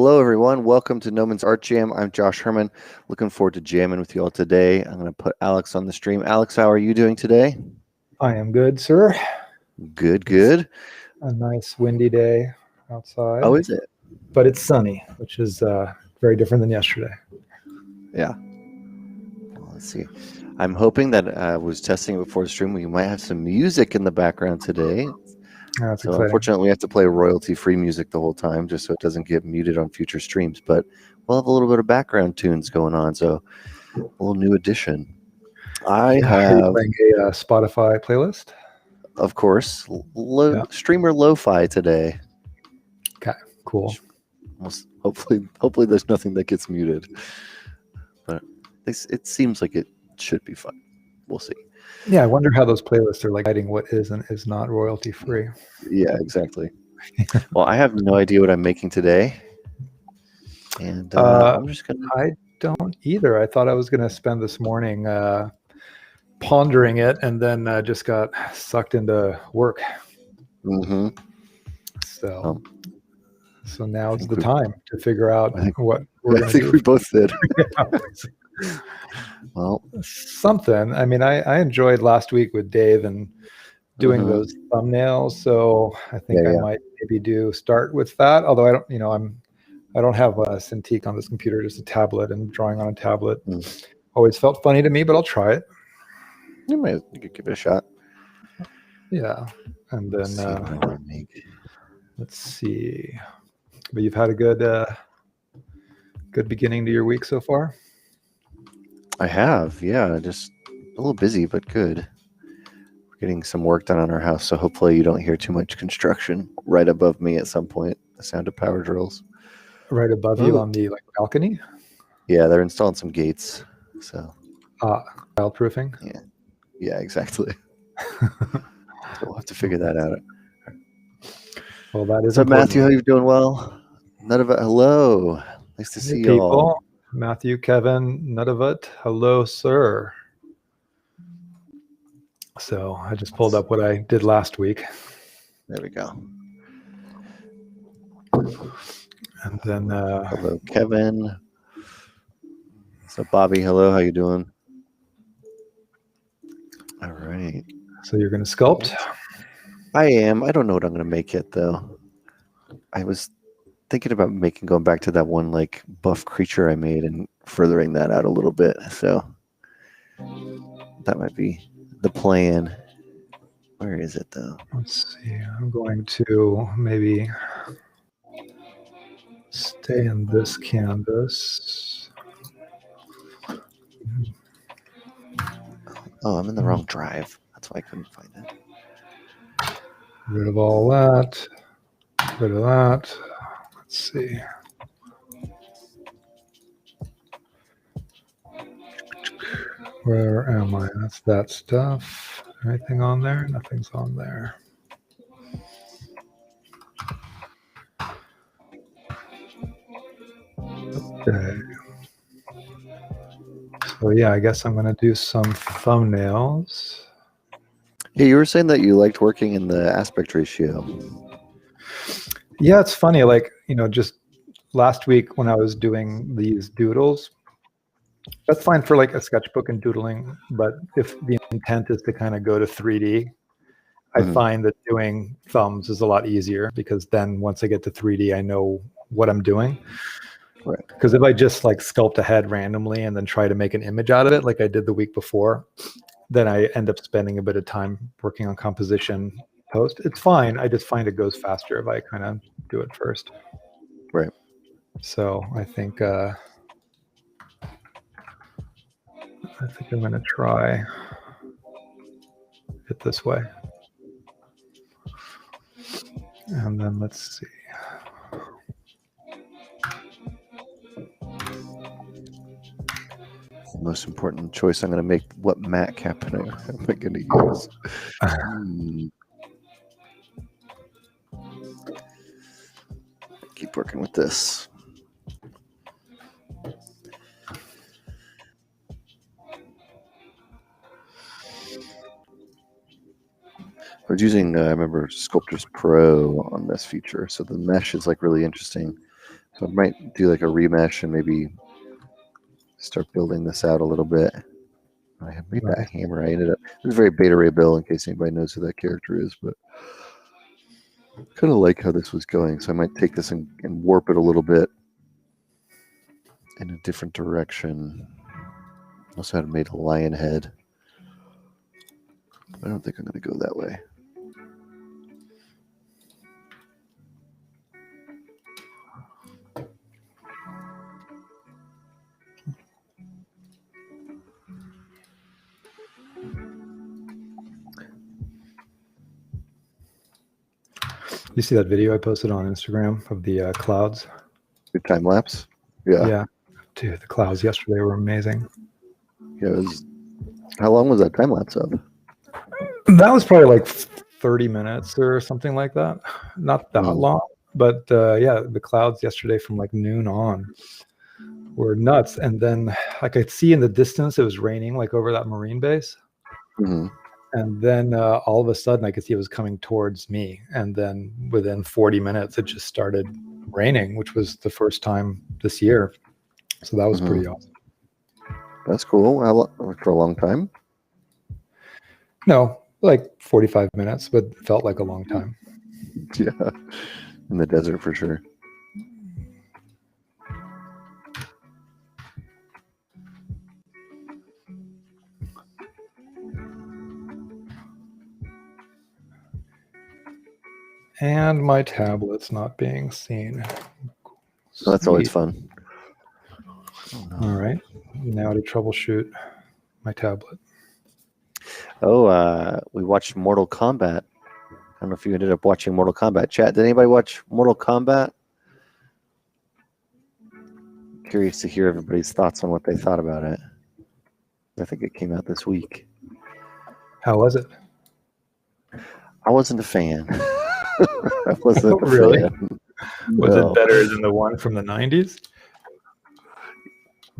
Hello, everyone. Welcome to Gnomon's Art Jam. I'm Josh Herman. Looking forward to jamming with you all today. I'm going to put Alex on the stream. Alex, how are you doing today? I am good, sir. Good, good. A nice windy day outside. Oh, is it? But it's sunny, which is very different than yesterday. Yeah. Well, let's see. I'm hoping that I was testing it before the stream. We might have some music in the background today. That's so exciting. Unfortunately, we have to play royalty-free music the whole time just so it doesn't get muted on future streams. But we'll have a little bit of background tunes going on, so a little new addition. Are you playing a Spotify playlist? Of course, streamer lo-fi today. Okay, cool. Hopefully there's nothing that gets muted, but it seems like it should be fun. We'll see. Yeah, I wonder how those playlists are like hiding what is and is not royalty free. Yeah, exactly. Well, I have no idea what I'm making today, and I'm just gonna. I don't either. I thought I was gonna spend this morning pondering it, and then just got sucked into work. Mm-hmm. So now is the time to figure out what we're going to do. I think we both did. Well, something. I mean, I enjoyed last week with Dave and doing those thumbnails. So I think I might maybe start with that. Although I don't have a Cintiq on this computer, just a tablet, and drawing on a tablet always felt funny to me, but I'll try it. You could give it a shot. Yeah. And then let's see. But you've had a good beginning to your week so far? I have, yeah. Just a little busy, but good. We're getting some work done on our house, so hopefully you don't hear too much construction right above me at some point. The sound of power drills. Right above you on the balcony? Yeah, they're installing some gates. So childproofing? Yeah, exactly. So we'll have to figure that out. Well, that is. So Matthew, how you doing? Well, Nutavut, hello. Nice to see you all. Matthew, Kevin, Nutavut, hello, sir. So I just pulled up what I did last week. There we go. And then hello, Kevin. So Bobby, hello, how you doing? All right. So you're going to sculpt? I am. I don't know what I'm going to make yet, though. I was thinking about going back to that one buff creature I made and furthering that out a little bit. So that might be the plan. Where is it, though? Let's see. I'm going to maybe stay in this canvas. Oh, I'm in the wrong drive. That's why I couldn't find it. Rid of all that. Rid of that. Let's see. Where am I? That's that stuff. Anything on there? Nothing's on there. Okay. So yeah, I guess I'm going to do some thumbnails. Yeah, you were saying that you liked working in the aspect ratio. Yeah, it's funny. Just last week when I was doing these doodles, that's fine for a sketchbook and doodling. But if the intent is to kind of go to 3D, I find that doing thumbs is a lot easier because then once I get to 3D, I know what I'm doing. Right. Because if I just sculpt a head randomly and then try to make an image out of it, like I did the week before, then I end up spending a bit of time working on composition post. It's fine. I just find it goes faster if I kind of do it first. Right. So I think I'm going to try it this way. And then let's see. Most important choice I'm going to make. What mat cap am I going to use? Keep working with this. I was using, I remember, Sculptors Pro on this feature, so the mesh is really interesting. So I might do like a remesh and maybe start building this out a little bit. I made that hammer. I ended up, it was a very Beta Ray Bill in case anybody knows who that character is, but kind of like how this was going. So I might take this and warp it a little bit in a different direction. Also had made a lion head. I don't think I'm going to go that way. You see that video I posted on Instagram of the clouds? Good time lapse? Yeah. Yeah. Dude, the clouds yesterday were amazing. Yeah, it was, how long was that time lapse of? That was probably like 30 minutes or something like that. Not that long, but yeah, the clouds yesterday from like noon on were nuts. And then I could see in the distance it was raining like over that Marine base. Mm-hmm. And then all of a sudden I could see it was coming towards me. And then within 40 minutes, it just started raining, which was the first time this year. So that was pretty awesome. That's cool. For a long time? No, like 45 minutes, but felt like a long time. Yeah, in the desert for sure. And my tablet's not being seen. So that's always fun. Oh, no. All right. Now to troubleshoot my tablet. Oh, we watched Mortal Kombat. I don't know if you ended up watching Mortal Kombat. Chat, did anybody watch Mortal Kombat? Curious to hear everybody's thoughts on what they thought about it. I think it came out this week. How was it? I wasn't a fan. I wasn't really? Fan. Was it better than the one from the 90s?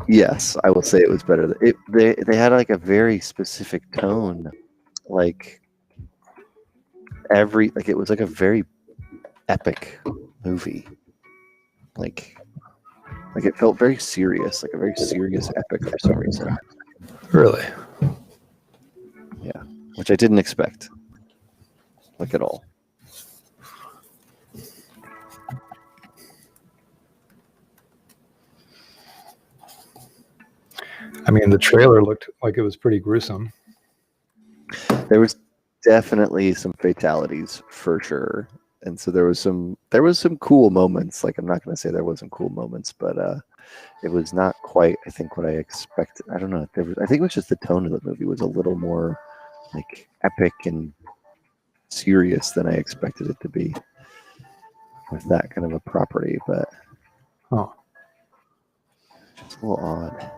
Yes, I will say it was better. They had like a very specific tone, like it was like a very epic movie, like it felt very serious, like a very serious epic for some reason. Really? Yeah, which I didn't expect, like at all. I mean, the trailer looked like it was pretty gruesome. There was definitely some fatalities for sure, and so there was some cool moments. Like, I'm not going to say there wasn't cool moments, but it was not quite, I think, what I expected. I don't know. I think it was just the tone of the movie was a little more like epic and serious than I expected it to be with that kind of a property, but just a little odd.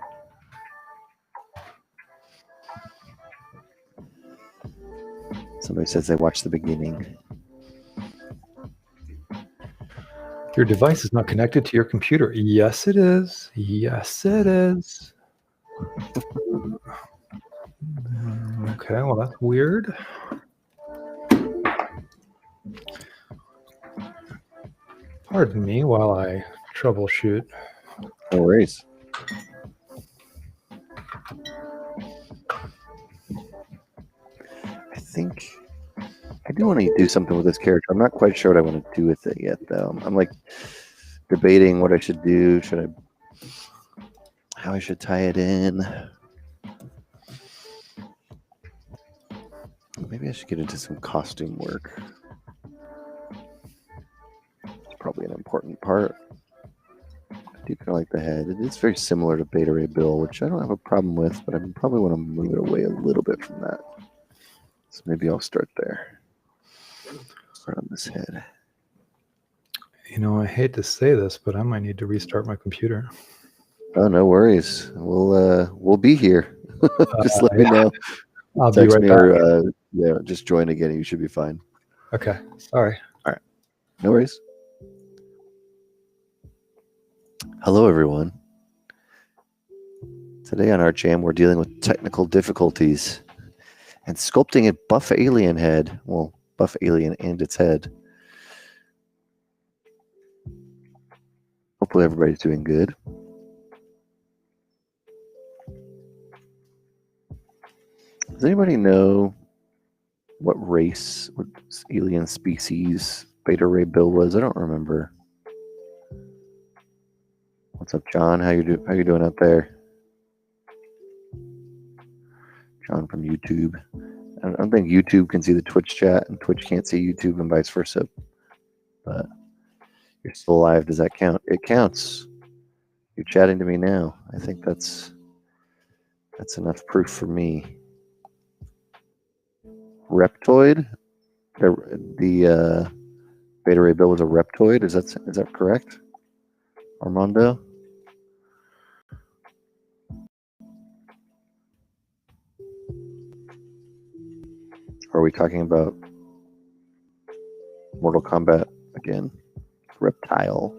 Somebody says they watched the beginning. Your device is not connected to your computer. Yes, it is. Yes, it is. Okay, well, that's weird. Pardon me while I troubleshoot. No worries. I think I do want to do something with this character. I'm not quite sure what I want to do with it yet, though. I'm like debating what I should do. How I should tie it in. Maybe I should get into some costume work. It's probably an important part. I do kind of like the head. It is very similar to Beta Ray Bill, which I don't have a problem with, but I probably want to move it away a little bit from that. So maybe I'll start there. Start on this head. You know, I hate to say this, but I might need to restart my computer. Oh, no worries. We'll be here. Just let me know. I'll be right back. Or just join again. You should be fine. Okay. Sorry. All right. No worries. Hello, everyone. Today on our jam, we're dealing with technical difficulties and sculpting a buff alien head. Well, buff alien and its head. We'll Hopefully everybody's doing good. Does anybody know what race, what alien species Beta Ray Bill was? I don't remember. What's up, John? How you doing out there? John from YouTube. I don't think YouTube can see the Twitch chat, and Twitch can't see YouTube, and vice versa. But you're still alive. Does that count? It counts. You're chatting to me now. I think that's enough proof for me. Reptoid. The Beta Ray Bill was a reptoid. Is that correct, Armando? Are we talking about Mortal Kombat again? Reptile.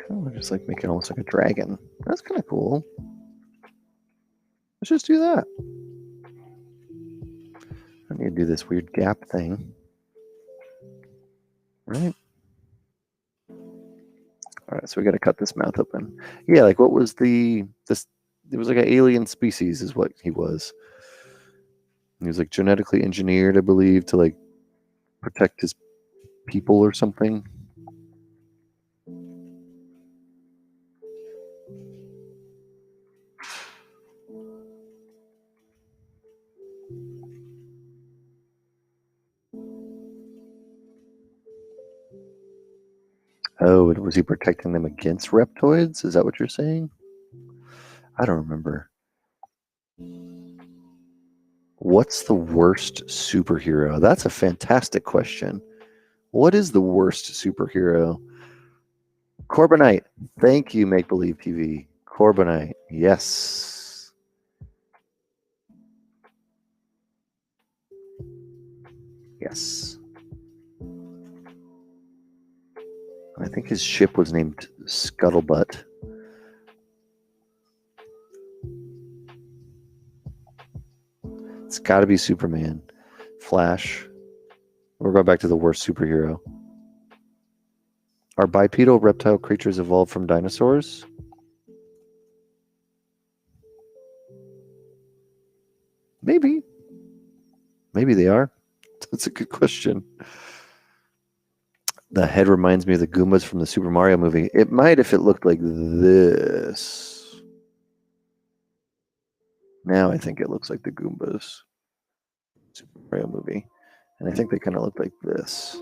Kind of just like make it almost like a dragon. That's kind of cool. Let's just do that. I need to do this weird gap thing. Right? Alright, so we gotta cut this mouth open. Yeah, like what was it was like an alien species is what he was. He was like genetically engineered, I believe, to like protect his people or something. Oh, was he protecting them against reptoids? Is that what you're saying? I don't remember. What's the worst superhero? That's a fantastic question. What is the worst superhero? Corbinite. Thank you, Make Believe TV. Corbinite. Yes. Yes. I think his ship was named Scuttlebutt. It's got to be Superman. Flash. We're going back to the worst superhero. Are bipedal reptile creatures evolved from dinosaurs? Maybe. Maybe they are. That's a good question. The head reminds me of the Goombas from the Super Mario movie. It might if it looked like this. Now I think it looks like the Goombas. Super Mario movie. And I think they kind of look like this.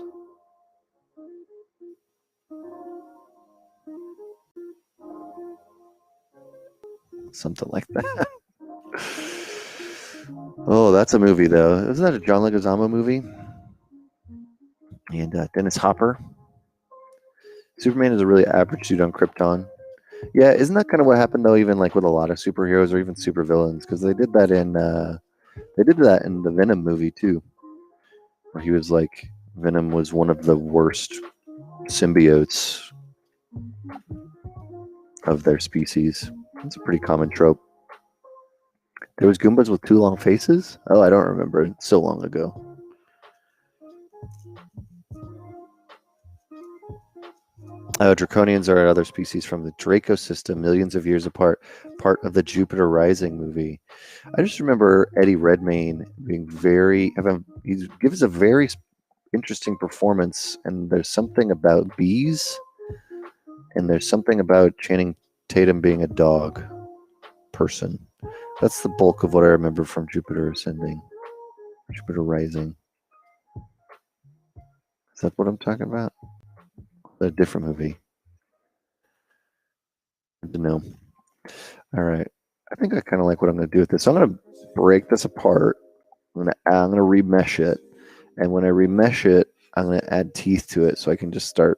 Something like that. Oh, that's a movie, though. Isn't that a John Leguizamo movie? And Dennis Hopper. Superman is a really average dude on Krypton. Yeah, isn't that kind of what happened though? Even like with a lot of superheroes or even supervillains, because they did that in the Venom movie too, where he was like Venom was one of the worst symbiotes of their species. It's a pretty common trope. There was Goombas with 2 long faces. Oh, I don't remember. It's so long ago. Draconians are other species from the Draco system, millions of years apart, part of the Jupiter Rising movie. I just remember Eddie Redmayne being he gives a very interesting performance, and there's something about bees, and there's something about Channing Tatum being a dog person. That's the bulk of what I remember from Jupiter Rising. Is that what I'm talking about? A different movie. Good to know. All right. I think I kind of like what I'm going to do with this. So I'm going to break this apart. I'm going to remesh it. And when I remesh it, I'm going to add teeth to it so I can just start.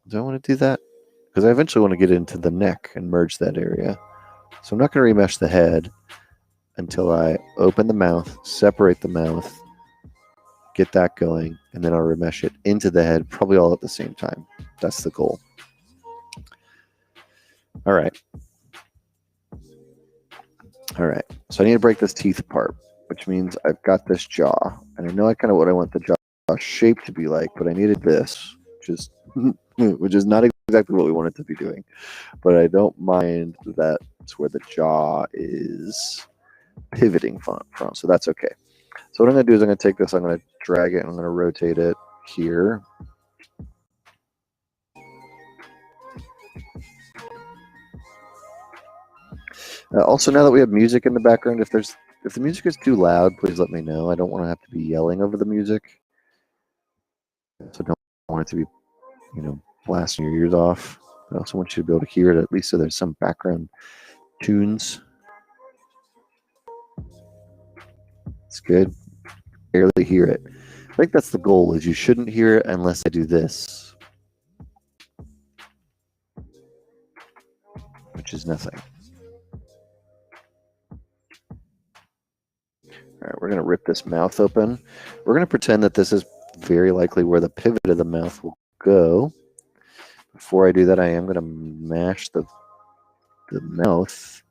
Do I want to do that? Because I eventually want to get into the neck and merge that area. So I'm not going to remesh the head until I open the mouth, separate the mouth, get that going, and then I'll remesh it into the head, probably all at the same time. That's the goal. All right. So I need to break this teeth apart. which means I've got this jaw, and I know kind of what I want the jaw shape to be like, but I needed this, which is not exactly what we want it to be doing. But I don't mind that it's where the jaw is pivoting from, so that's okay. So what I'm going to do is I'm going to take this, I'm going to drag it, and I'm going to rotate it here. Also, now that we have music in the background, if the music is too loud, please let me know. I don't want to have to be yelling over the music. So I don't want it to be, blasting your ears off. I also want you to be able to hear it at least so there's some background tunes. It's good. Barely hear it. I think that's the goal, is you shouldn't hear it unless I do this, which is nothing. All right, we're going to rip this mouth open. We're going to pretend that this is very likely where the pivot of the mouth will go. Before I do that, I am going to mash the mouth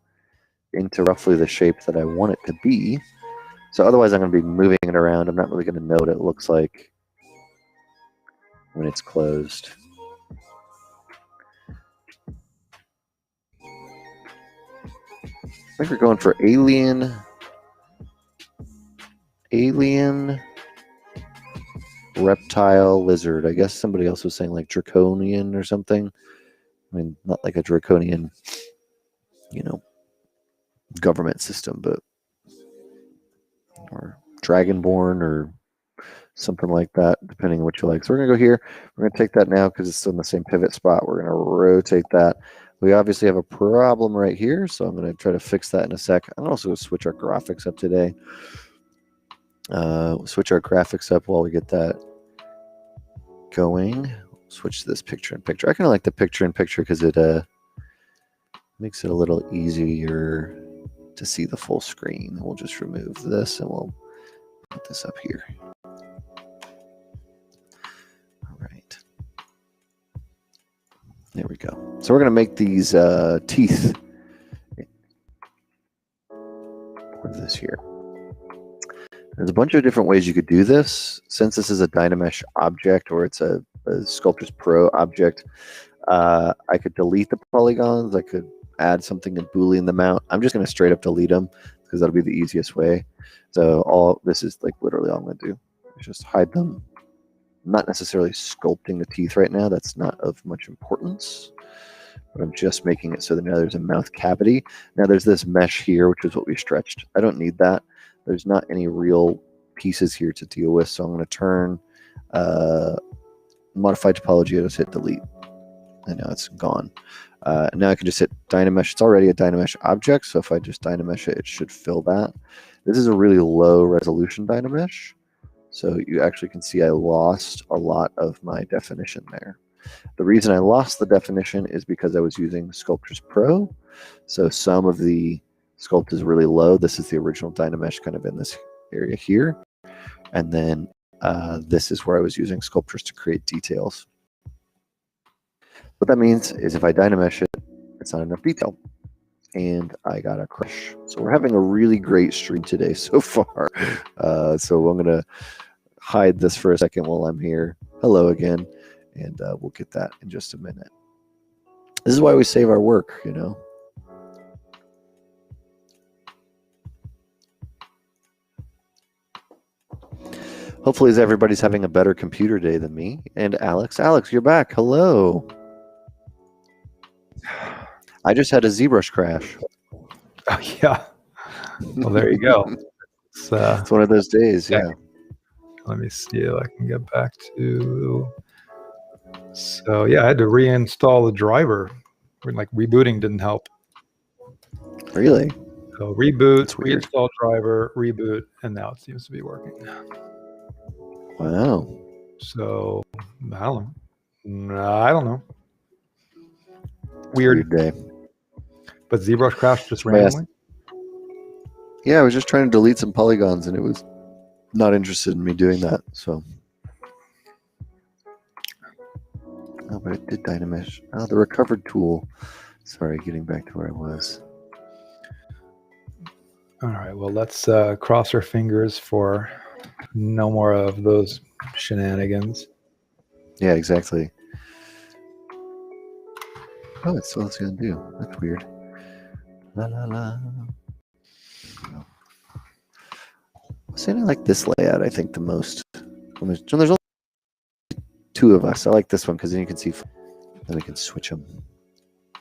into roughly the shape that I want it to be. So otherwise, I'm going to be moving it around. I'm not really going to know what it looks like when it's closed. I think we're going for alien, reptile, lizard. I guess somebody else was saying like draconian or something. I mean, not like a draconian, government system, but or dragonborn or something like that, depending on what you like. So we're going to go here. We're going to take that now because it's still in the same pivot spot. We're going to rotate that. We obviously have a problem right here, so I'm going to try to fix that in a sec. I'm also going to switch our graphics up today. Switch our graphics up while we get that going. Switch to this picture-in-picture. I kind of like the picture-in-picture because it makes it a little easier to see the full screen. We'll just remove this and we'll put this up here. All right. There we go. So we're going to make these teeth with this here. There's a bunch of different ways you could do this. Since this is a Dynamesh object, or it's a Sculptris Pro object, I could delete the polygons. I could add something and Boolean them out. I'm just going to straight up delete them because that'll be the easiest way. So this is like literally all I'm going to do. Just hide them. I'm not necessarily sculpting the teeth right now. That's not of much importance. But I'm just making it so that now there's a mouth cavity. Now there's this mesh here, which is what we stretched. I don't need that. There's not any real pieces here to deal with. So I'm going to turn modify topology. I just hit delete. And now it's gone. Now I can just hit Dynamesh. It's already a Dynamesh object, so if I just Dynamesh it, it should fill that. This is a really low resolution Dynamesh, so you actually can see I lost a lot of my definition there. The reason I lost the definition is because I was using Sculptris Pro, so some of the sculpt is really low. This is the original Dynamesh kind of in this area here, and then this is where I was using Sculptris to create details. What that means is if I Dynamesh it, it's not enough detail. And I got a crash. So we're having a really great stream today so far. So I'm going to hide this for a second while I'm here. Hello again. And we'll get that in just a minute. This is why we save our work, Hopefully everybody's having a better computer day than me. And Alex. Alex, you're back. Hello. I just had a ZBrush crash. Oh, yeah. Well, there you go. It's one of those days, yeah. Let me see if I can get back to... So, yeah, I had to reinstall the driver. Like, rebooting didn't help. Really? So, reboot, reinstall driver, reboot, and now it seems to be working. Wow. So, I don't know. Weird day. But ZBrush crashed just randomly? Yeah, I was just trying to delete some polygons and it was not interested in me doing that. So, oh, but it did Dynamesh. Oh, the recovered tool. Sorry, getting back to where I was. All right, well, let's cross our fingers for no more of those shenanigans. Yeah, exactly. Oh, that's what it's going to do. That's weird. La, la, la. I'm saying I like this layout, I think, the most. There's only two of us. I like this one because then you can see. Then we can switch them.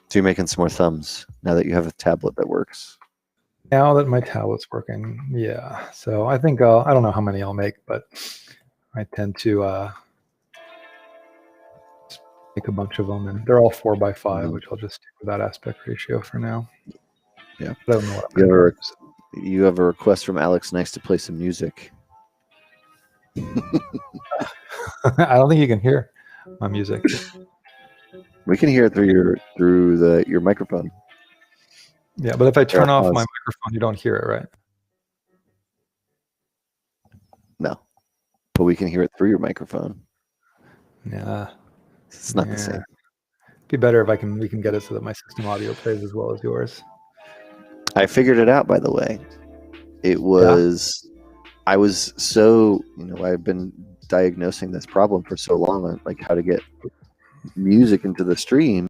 So you're making some more thumbs now that you have a tablet that works. Now that my tablet's working, yeah. So I think I don't know how many I'll make, but I tend to make a bunch of them, and they're all 4x5, which I'll just stick with that aspect ratio for now. Yeah. I don't know what I'm going to do. You have a request from Alex Nice to play some music. I don't think you can hear my music. We can hear it through your microphone. Yeah, but if I turn off my microphone, you don't hear it, right? No, but we can hear it through your microphone. Yeah, it's not the same. It'd be better if we can get it so that my system audio plays as well as yours. I figured it out, by the way. It was I was so I've been diagnosing this problem for so long, like how to get music into the stream,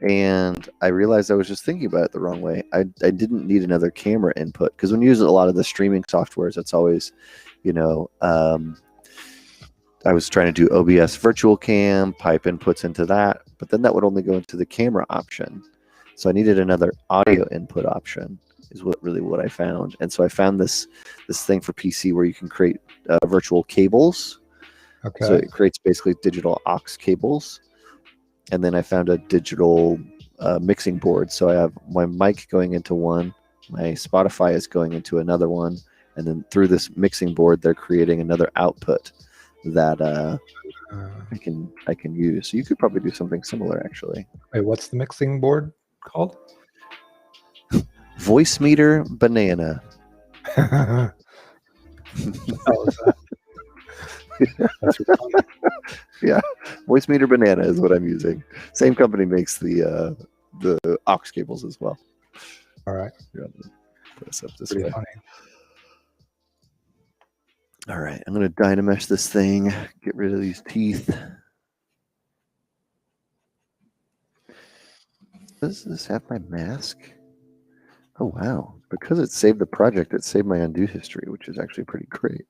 and I realized I was just thinking about it the wrong way. I didn't need another camera input, because when you use a lot of the streaming softwares, it's always I was trying to do OBS virtual cam, pipe inputs into that, but then that would only go into the camera option. So I needed another audio input option, is what I found. And so I found this thing for PC where you can create virtual cables. Okay. So it creates basically digital aux cables. And then I found a digital mixing board. So I have my mic going into one, my Spotify is going into another one, and then through this mixing board, they're creating another output that I can use. So you could probably do something similar, actually. Wait, what's the mixing board called? Voice Meter Banana. Yeah, Voice Meter Banana is what I'm using. Same company makes the aux cables as well. All right. Put us up this Pretty way. funny. All right, I'm going to Dynamesh this thing, get rid of these teeth. Does this have my mask? Oh, wow. Because it saved the project, it saved my undo history, which is actually pretty great.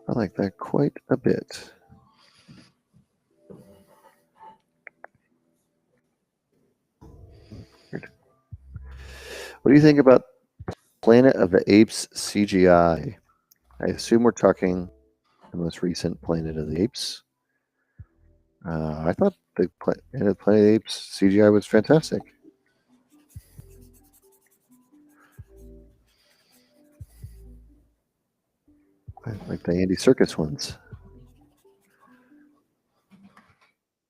I like that quite a bit. What do you think about Planet of the Apes CGI? I assume we're talking the most recent Planet of the Apes. I thought the Planet of the Apes CGI was fantastic. I like the Andy Serkis ones.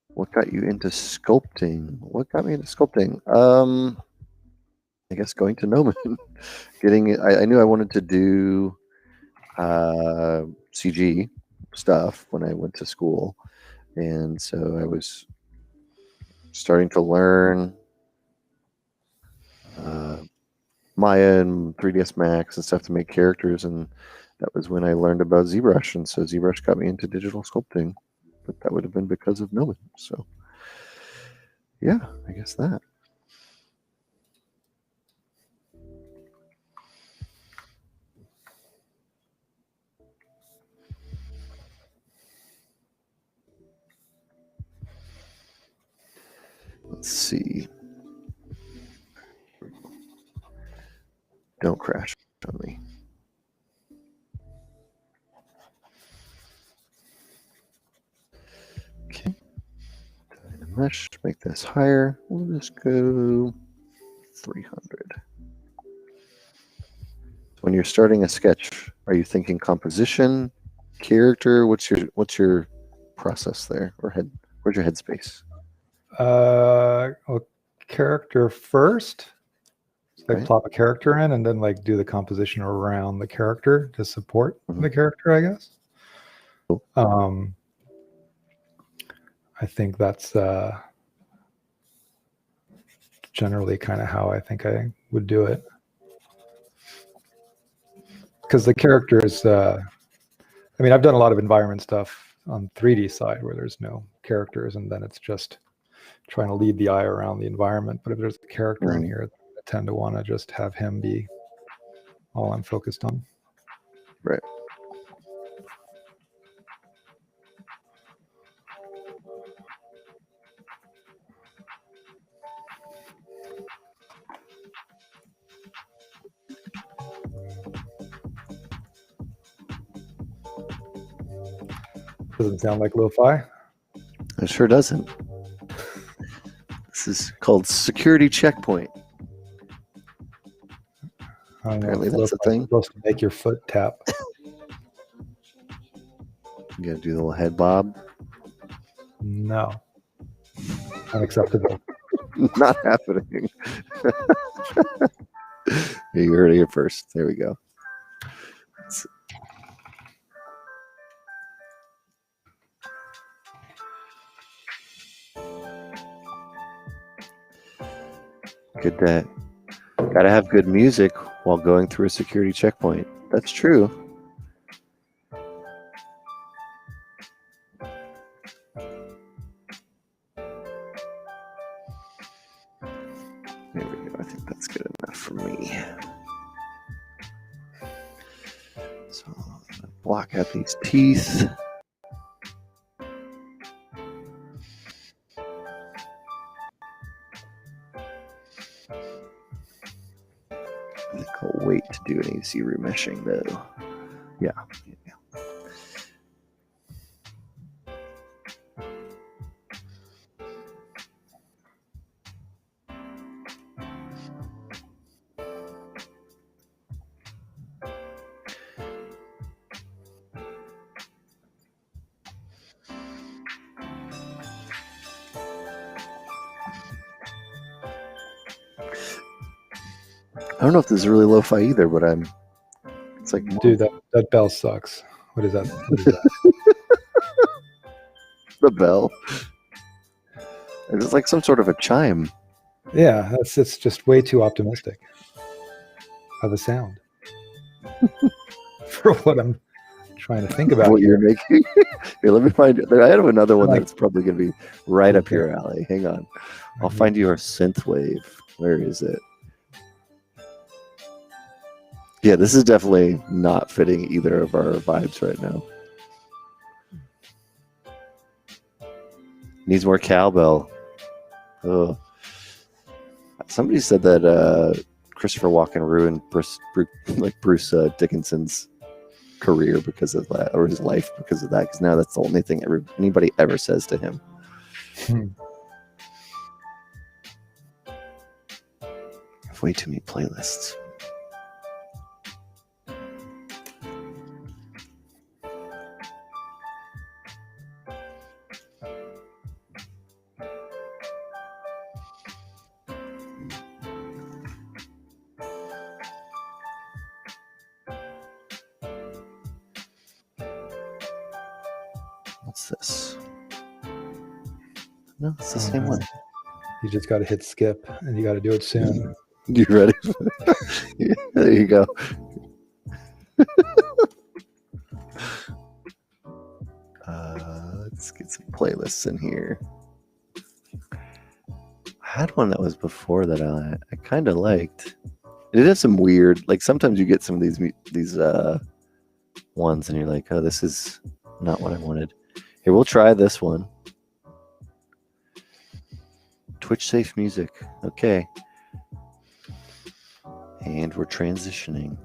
What got you into sculpting? What got me into sculpting? I guess going to Gnomon. I knew I wanted to do CG stuff when I went to school, and so I was starting to learn Maya and 3ds Max and stuff to make characters, and that was when I learned about ZBrush, and so ZBrush got me into digital sculpting, but that would have been because of Gnomon. So yeah, I guess that. Let's see. Don't crash on me. Okay. Mesh, make this higher. We'll just go 300. When you're starting a sketch, are you thinking composition, character? What's your process there, or where's your headspace? Character first, So Right. plop a character in and then like do the composition around the character to support the character, I guess. Cool. I think that's generally kind of how I think I would do it. Because the characters, I mean, I've done a lot of environment stuff on 3D side where there's no characters, and then it's just trying to lead the eye around the environment. But if there's a character in here, I tend to want to just have him be all I'm focused on. Right. Doesn't sound like lo-fi. It sure doesn't. This is called security checkpoint. I don't know Apparently if that's a lo-fi is thing. supposed to make your foot tap. You gotta do the little head bob. No. Unacceptable. Not happening. Yeah, you heard it here first. There we go. Good day. Gotta have good music while going through a security checkpoint. That's true. There we go. I think that's good enough for me. So I'm gonna block out these teeth. I think I'll wait to do an AC remeshing though. Yeah. I don't know if this is really lo-fi either, but it's like, Dude, that bell sucks. What is that? What is that? the bell. It's like some sort of a chime. Yeah, it's just way too optimistic of a sound for what I'm trying to think about. What you're making. Here, let me find it. I have another one Like- that's probably going to be right up your alley. Hang on. I'll find you our synth wave. Where is it? Yeah, this is definitely not fitting either of our vibes right now. Needs more cowbell. Oh. Somebody said that Christopher Walken ruined Bruce Dickinson's career because of that, or his life because of that, because now that's the only thing anybody ever says to him. I have way too many playlists. What's this? No, it's the same one. You just got to hit skip, and you got to do it soon. You ready? Yeah, there you go. Let's get some playlists in here. I had one that was before that I kind of liked. It has some weird, like sometimes you get some of these ones and you're like, oh, this is not what I wanted. Here, we'll try this one. Twitch safe music. Okay. And we're transitioning.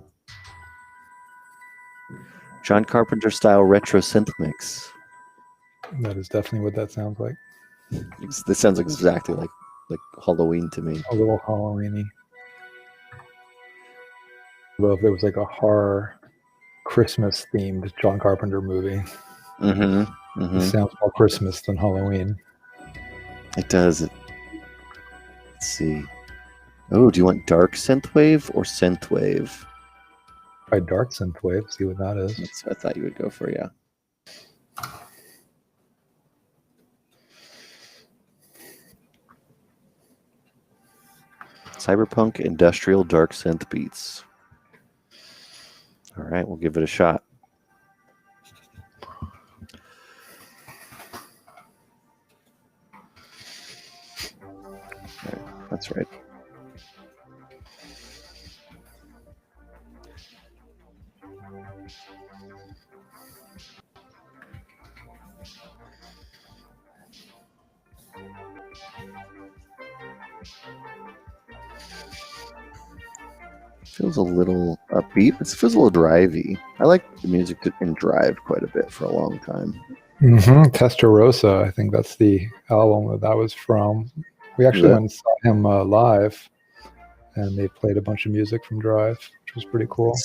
John Carpenter style retro synth mix. That is definitely what that sounds like. This sounds exactly like Halloween to me. A little Halloween-y. Although if there was like a horror Christmas themed John Carpenter movie, it sounds more Christmas than Halloween. It does. Let's see. Oh, do you want dark synthwave or synthwave? Try dark synthwave, see what that is. That's what I thought you would go for, yeah. Cyberpunk industrial dark synth beats. All right, we'll give it a shot. All right, that's right. Feels a little upbeat. It feels a little drivey. I like the music in Drive quite a bit for a long time. Testarossa, I think that's the album that was from. We actually went and saw him live, and they played a bunch of music from Drive, which was pretty cool.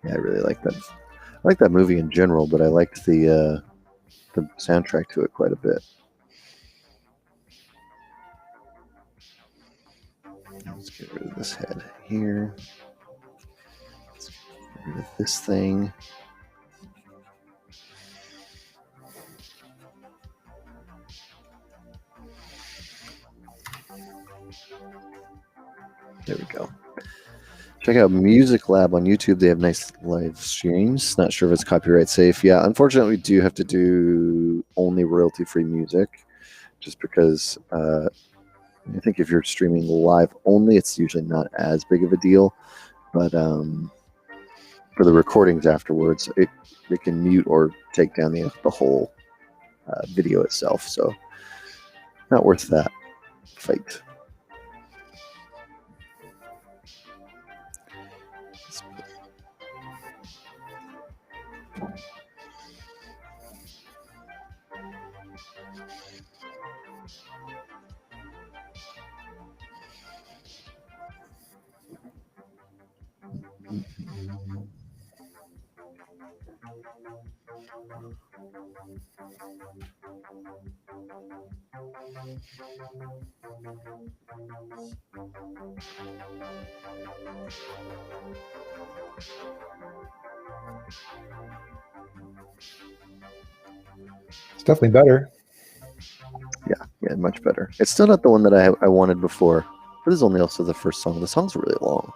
Yeah, I really like that. I like that movie in general, but I liked the soundtrack to it quite a bit. Let's get rid of this head here. Let's get rid of this thing. There we go. Check out Music Lab on YouTube. They have nice live streams. Not sure if it's copyright safe. Yeah, unfortunately, we do have to do only royalty-free music, just because I think if you're streaming live only, it's usually not as big of a deal. But for the recordings afterwards, it can mute or take down the whole video itself. So not worth that fight. It's definitely better. Yeah, much better. It's still not the one that I wanted before, but it's only also the first song. The song's really long.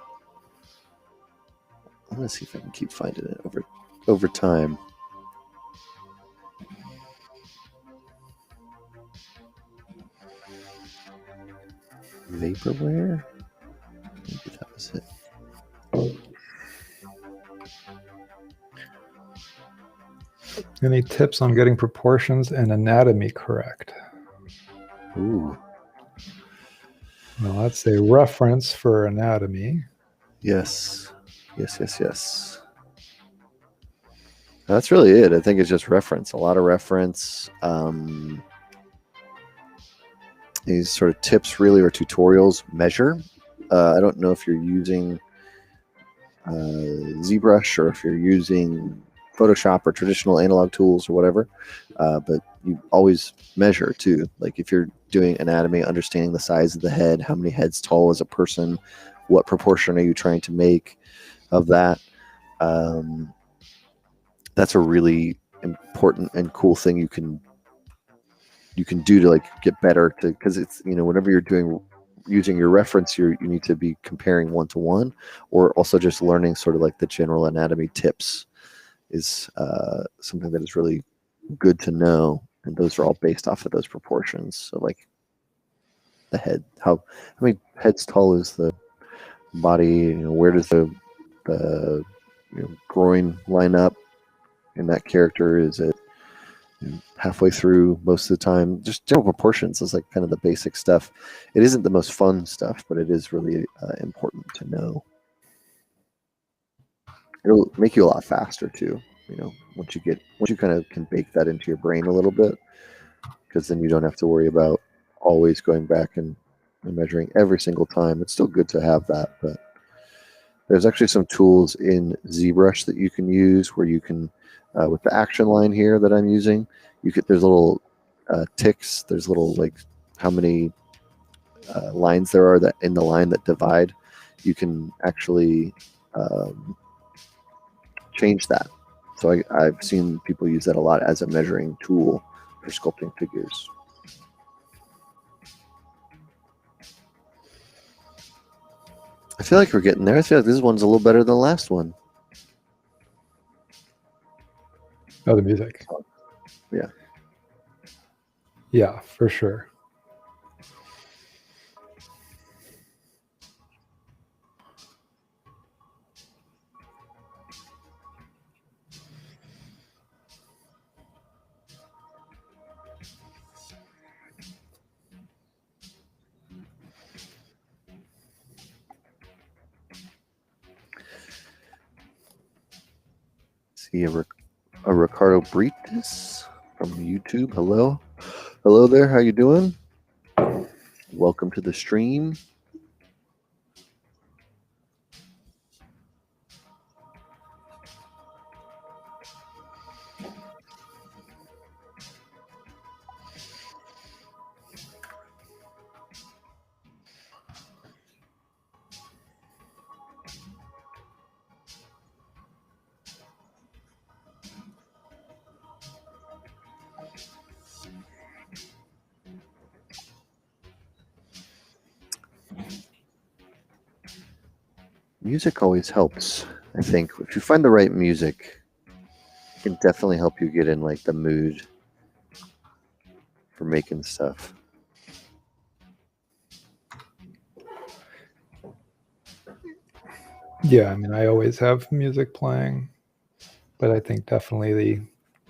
I'm gonna see if I can keep finding it over time. Vaporware? Maybe that was it. Any tips on getting proportions and anatomy correct? Ooh. Well, that's a reference for anatomy. Yes. Yes. That's really it. I think it's just reference. A lot of reference. These sort of tips really are tutorials. Measure. I don't know if you're using ZBrush or if you're using Photoshop or traditional analog tools or whatever, but you always measure too. Like if you're doing anatomy, understanding the size of the head, how many heads tall is a person, what proportion are you trying to make of that. That's a really important and cool thing you can do to like get better, to because it's, you know, whenever you're using your reference, you need to be comparing one-to-one, or also just learning sort of like the general anatomy tips is something that is really good to know, and those are all based off of those proportions. So like the head, how many heads tall is the body, you know, where does the groin line up in that character? Is it halfway through most of the time? Just general proportions is like kind of the basic stuff. It isn't the most fun stuff, but it is really important to know. It'll make you a lot faster too, you know, once you kind of can bake that into your brain a little bit, because then you don't have to worry about always going back and measuring every single time. It's still good to have that, but there's actually some tools in ZBrush that you can use where you can, with the action line here that I'm using, there's little ticks, there's little like how many lines there are that in the line that divide, you can actually change that. So I've seen people use that a lot as a measuring tool for sculpting figures. I feel like we're getting there. I feel like this one's a little better than the last one. Oh, the music. Yeah. Yeah, for sure. See a Ricardo Brites from YouTube. Hello. Hello there. How you doing? Welcome to the stream. Music always helps, I think. If you find the right music, it can definitely help you get in like the mood for making stuff. Yeah, I mean, I always have music playing, but I think definitely the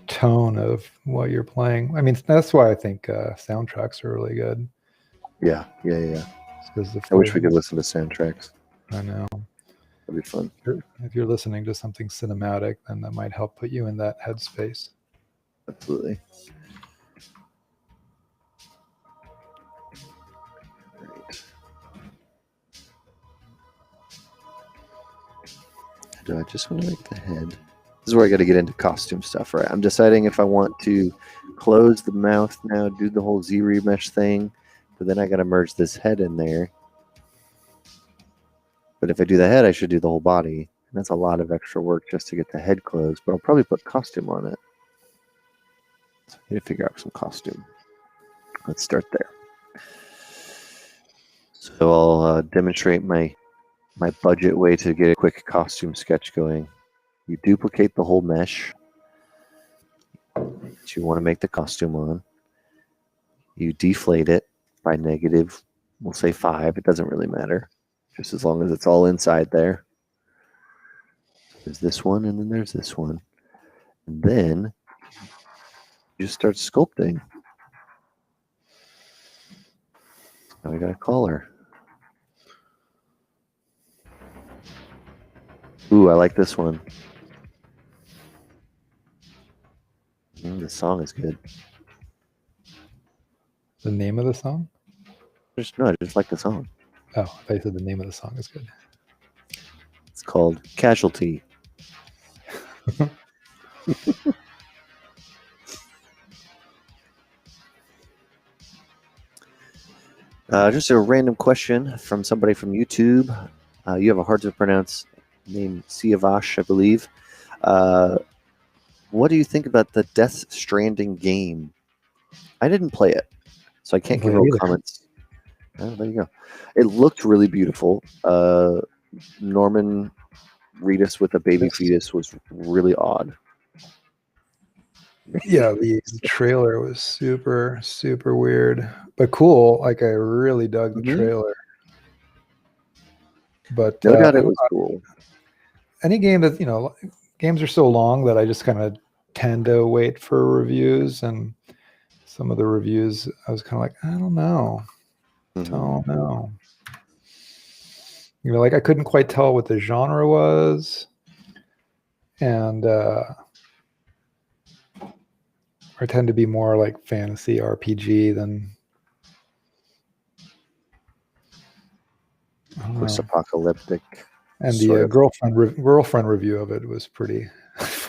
tone of what you're playing. I mean, that's why I think soundtracks are really good. Yeah. I wish we could listen to soundtracks. I know. That'd be fun. If you're listening to something cinematic, then that might help put you in that headspace. Absolutely. Right. Do I just want to make the head? This is where I got to get into costume stuff, right? I'm deciding if I want to close the mouth now, do the whole ZBrush thing, but then I got to merge this head in there. But if I do the head, I should do the whole body. And that's a lot of extra work just to get the head closed, but I'll probably put costume on it. So I need to figure out some costume. Let's start there. So I'll demonstrate my budget way to get a quick costume sketch going. You duplicate the whole mesh that you want to make the costume on. You deflate it by negative, we'll say 5. It doesn't really matter, just as long as it's all inside there. There's this one, and then there's this one. And then you just start sculpting. Now we got a collar. Ooh, I like this one. The song is good. The name of the song? I just like the song. Oh, I thought you said the name of the song is good. It's called Casualty. Just a random question from somebody from YouTube. You have a hard to pronounce name, Siavash, I believe. What do you think about the Death Stranding game? I didn't play it, so I can't give real comments. Oh, there you go. It looked really beautiful. Norman Reedus with a baby fetus was really odd. Yeah, the trailer was super, super weird, but cool. Like, I really dug the trailer. But no doubt it was cool. Any game that, games are so long that I just kind of tend to wait for reviews, and some of the reviews I was kind of like, I don't know. Don't know. Like, I couldn't quite tell what the genre was, and I tend to be more like fantasy RPG than post-apocalyptic. And the girlfriend review of it was pretty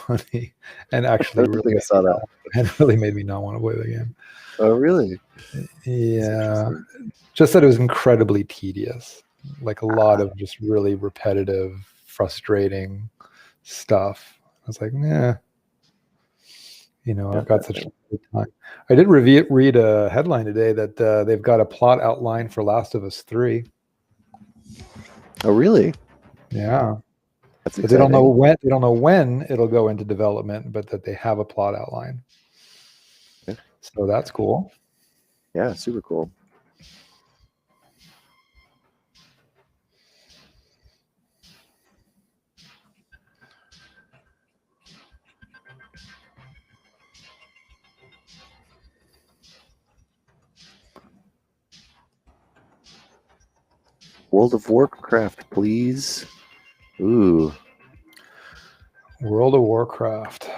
funny and I actually don't think I saw that. really made me not want to play the game. Oh, really? Yeah, just that it was incredibly tedious, like a lot of just really repetitive, frustrating stuff. I was like, nah, I've got such a good time. I did read a headline today that they've got a plot outline for Last of Us 3. Oh, really? Yeah. That's But they exciting. don't know when it'll go into development, but that they have a plot outline. Okay. So that's cool. Yeah, super cool. World of Warcraft, please. Ooh. World of Warcraft.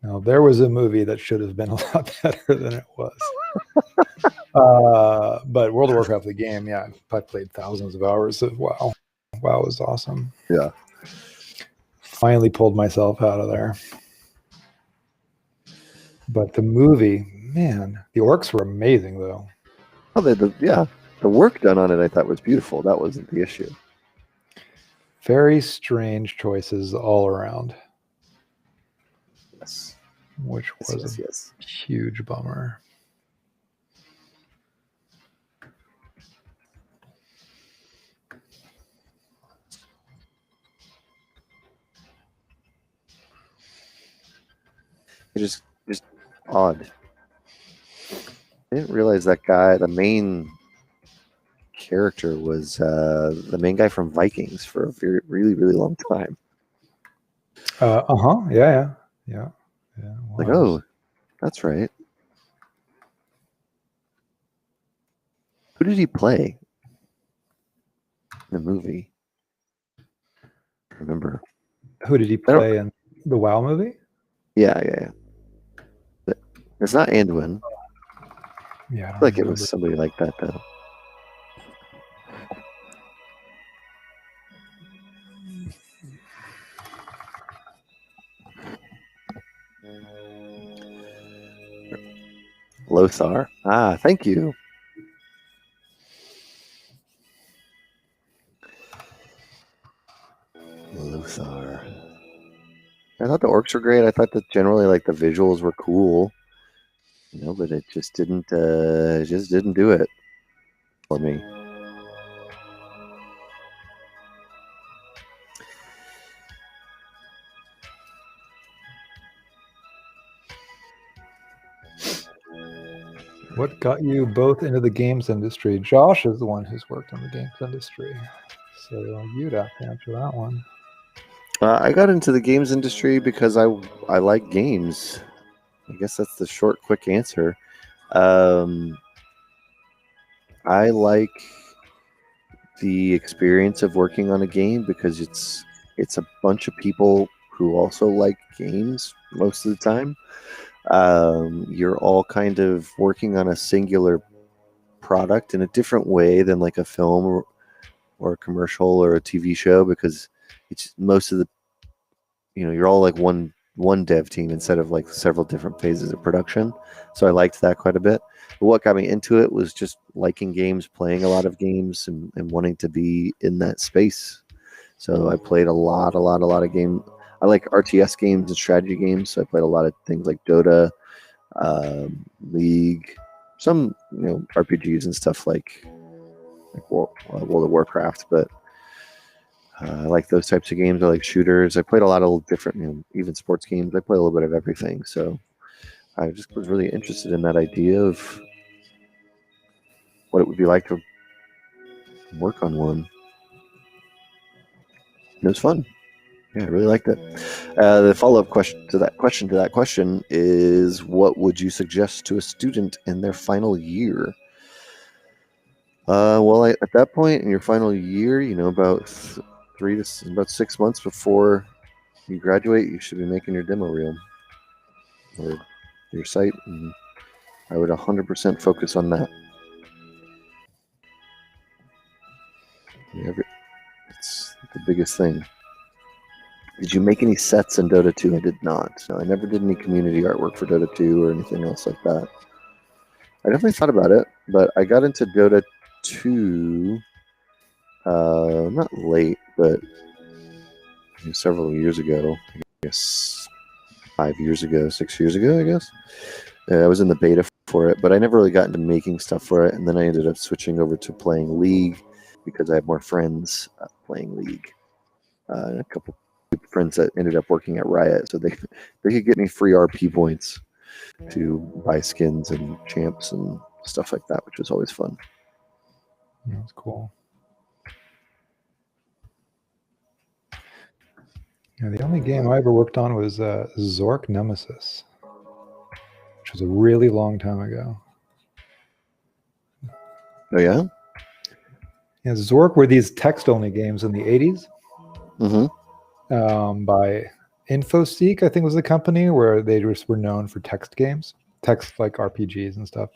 Now, there was a movie that should have been a lot better than it was. But World of Warcraft, the game, yeah, I played thousands of hours of WoW. WoW was awesome. Yeah. Finally pulled myself out of there. But the movie, man, the orcs were amazing, though. Oh, the work done on it I thought was beautiful. That wasn't the issue. Very strange choices all around. Yes. Which was a huge bummer. It's just odd. I didn't realize that guy, the main character, was the main guy from Vikings for a really, really long time. Yeah. Like, oh, that's right. Who did he play in the movie? I remember. Who did he play in the WoW movie? Yeah. But it's not Anduin. Yeah, I feel like it was somebody like that, though. Lothar. Ah, thank you. Lothar. I thought the orcs were great. I thought that generally, like, the visuals were cool, but it just didn't do it for me. What got you both into the games industry? Josh is the one who's worked in the games industry, so you'd have to answer that one. I got into the games industry because I like games. I guess that's the short, quick answer. I like the experience of working on a game because it's a bunch of people who also like games most of the time. You're all kind of working on a singular product in a different way than like a film or a commercial or a TV show, because it's most of the you're all like one dev team instead of like several different phases of production. So I liked that quite a bit. But what got me into it was just liking games, playing a lot of games, and wanting to be in that space. So I played a lot of games. I like RTS games and strategy games, so I played a lot of things like Dota, League, some RPGs and stuff like World of Warcraft. But I like those types of games. I like shooters. I played a lot of different, even sports games. I play a little bit of everything. So I just was really interested in that idea of what it would be like to work on one. It was fun. Yeah, I really liked it. The follow-up question to that question is, what would you suggest to a student in their final year? Well, at that point in your final year, about 6 months before you graduate, you should be making your demo reel or your site, and I would 100% focus on that. It's the biggest thing. Did you make any sets in Dota 2? I did not. No, I never did any community artwork for Dota 2 or anything else like that. I definitely thought about it, but I got into Dota 2 not late, but several years ago. I guess 5 years ago, 6 years ago, I guess. I was in the beta for it, but I never really got into making stuff for it, and then I ended up switching over to playing League because I have more friends playing League. And a couple friends that ended up working at Riot, so they could get me free RP points to buy skins and champs and stuff like that, which was always fun. That's cool. Yeah, the only game I ever worked on was Zork Nemesis, which was a really long time ago. Oh yeah? Yeah, Zork were these text-only games in the 80s. Mm-hmm. By InfoSeek, I think was the company, where they just were known for text games, text like RPGs and stuff.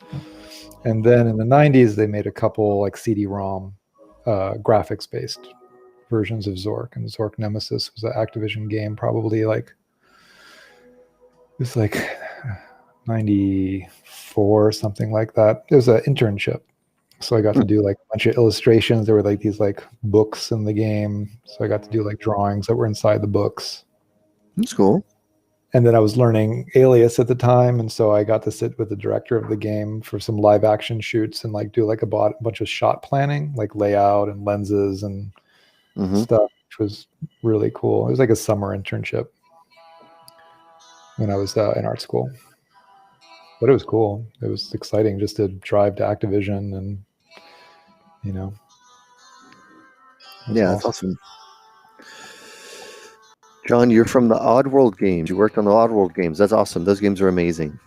And then in the 90s, they made a couple like CD-ROM graphics-based versions of Zork, and Zork Nemesis was an Activision game, probably like it was like 94, something like that. It was an internship, so I got to do like a bunch of illustrations. There were like these like books in the game, so I got to do like drawings that were inside the books. That's cool. And then I was learning Alias at the time, and so I got to sit with the director of the game for some live action shoots and like do like a bunch of shot planning, like layout and lenses and stuff, which was really cool. It was like a summer internship when I was in art school, but it was cool. It was exciting just to drive to Activision, and yeah, that's awesome. John, you're from the Oddworld games. You worked on the Oddworld games. That's awesome. Those games are amazing.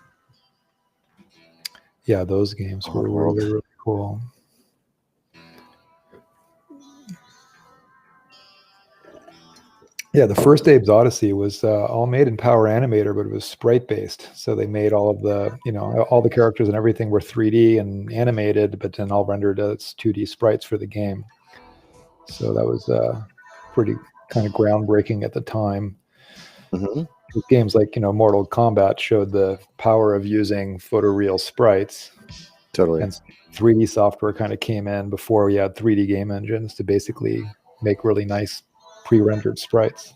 Yeah, those games were really, really cool. Yeah, the first Abe's Odyssey was all made in Power Animator, but it was sprite based. So they made all of the, all the characters and everything were 3D and animated, but then all rendered as 2D sprites for the game. So that was pretty kind of groundbreaking at the time. Games like Mortal Kombat showed the power of using photoreal sprites. Totally. And 3D software kind of came in before we had 3D game engines to basically make really nice pre-rendered sprites.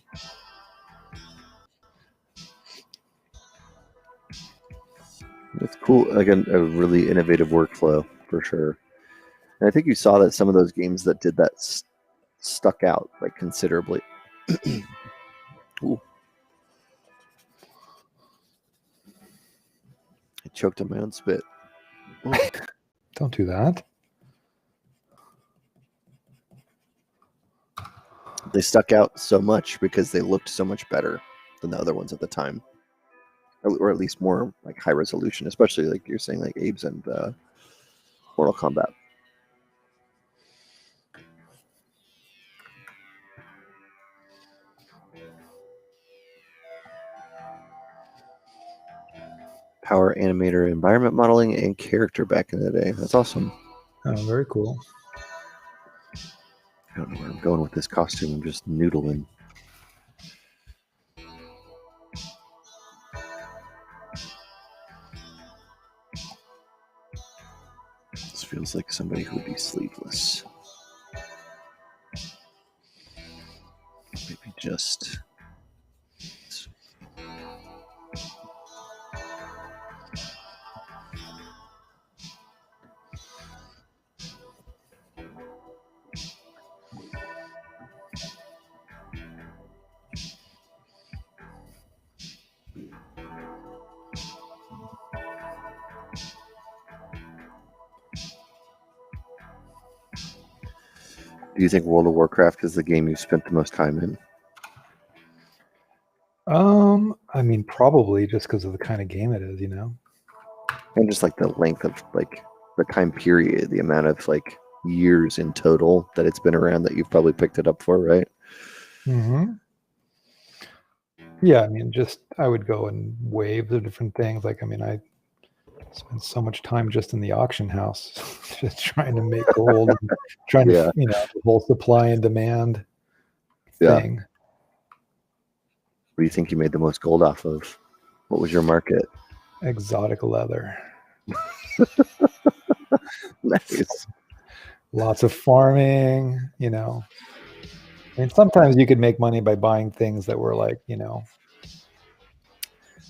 It's cool. Again, a really innovative workflow for sure. And I think you saw that some of those games that did that stuck out like considerably. Ooh. I choked on my own spit. Don't do that. They stuck out so much because they looked so much better than the other ones at the time, or at least more like high resolution, especially like you're saying, like Abe's and Mortal Kombat. Power Animator, environment modeling, and character back in the day. That's awesome. Oh, very cool. I don't know where I'm going with this costume. I'm just noodling. This feels like somebody who would be sleeveless. Maybe just... Do you think World of Warcraft is the game you've spent the most time in? I mean, probably just because of the kind of game it is, And just like the length of like the time period, the amount of like years in total that it's been around that you've probably picked it up for, right? Yeah, I mean, just I would go in waves of different things. Like, I mean, I spent so much time just in the auction house, just trying to make gold, and trying to, the whole supply and demand thing. do you think you made the most gold off of? What was your market? Exotic leather. Nice. Lots of farming, you know. I mean, sometimes you could make money by buying things that were like, you know,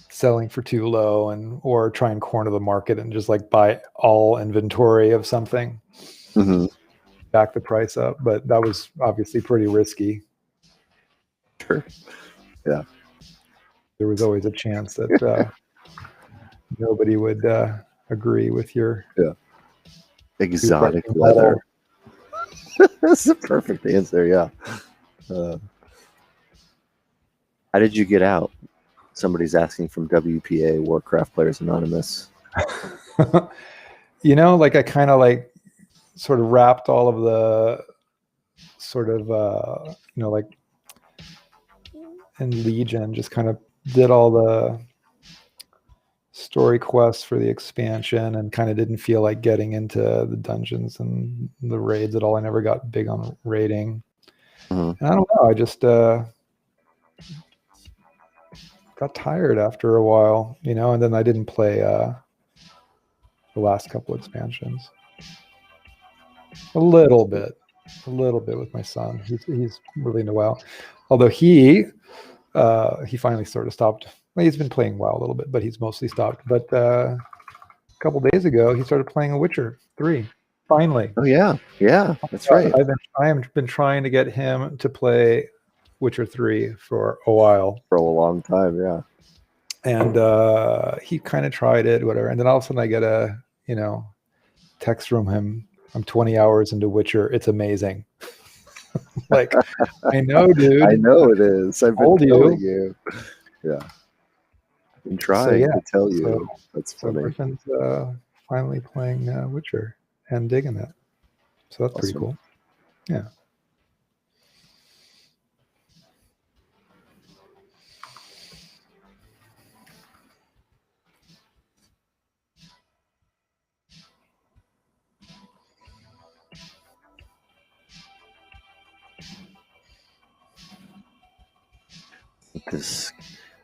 selling for too low, and or try and corner the market and just like buy all inventory of something, back the price up. But that was obviously pretty risky. Sure. Yeah. There was always a chance that nobody would agree with your Exotic leather. That's the perfect answer. Yeah. How did you get out? Somebody's asking from WPA, Warcraft Players Anonymous. You know, like I kind of like sort of wrapped all of the sort of you know, like in Legion, just kind of did all the story quests for the expansion and kind of didn't feel like getting into the dungeons and the raids at all. I never got big on raiding. And I don't know, I just got tired after a while, you know, and then I didn't play the last couple expansions. A little bit with my son. He's really into WoW, although he finally sort of stopped. Well, he's been playing WoW a little bit, but he's mostly stopped. But a couple days ago, he started playing The Witcher 3. Finally. Oh yeah, that's right. I have been trying to get him to play Witcher 3 for a while. For a long time, yeah. And he kind of tried it, whatever. And then all of a sudden I get a, you know, text from him. I'm 20 hours into Witcher. It's amazing. Like, I know, dude. I know it is. I've been telling you. Yeah. I've been trying to tell you. That's funny. So Griffen's finally playing Witcher and digging it. So that's pretty cool. Yeah.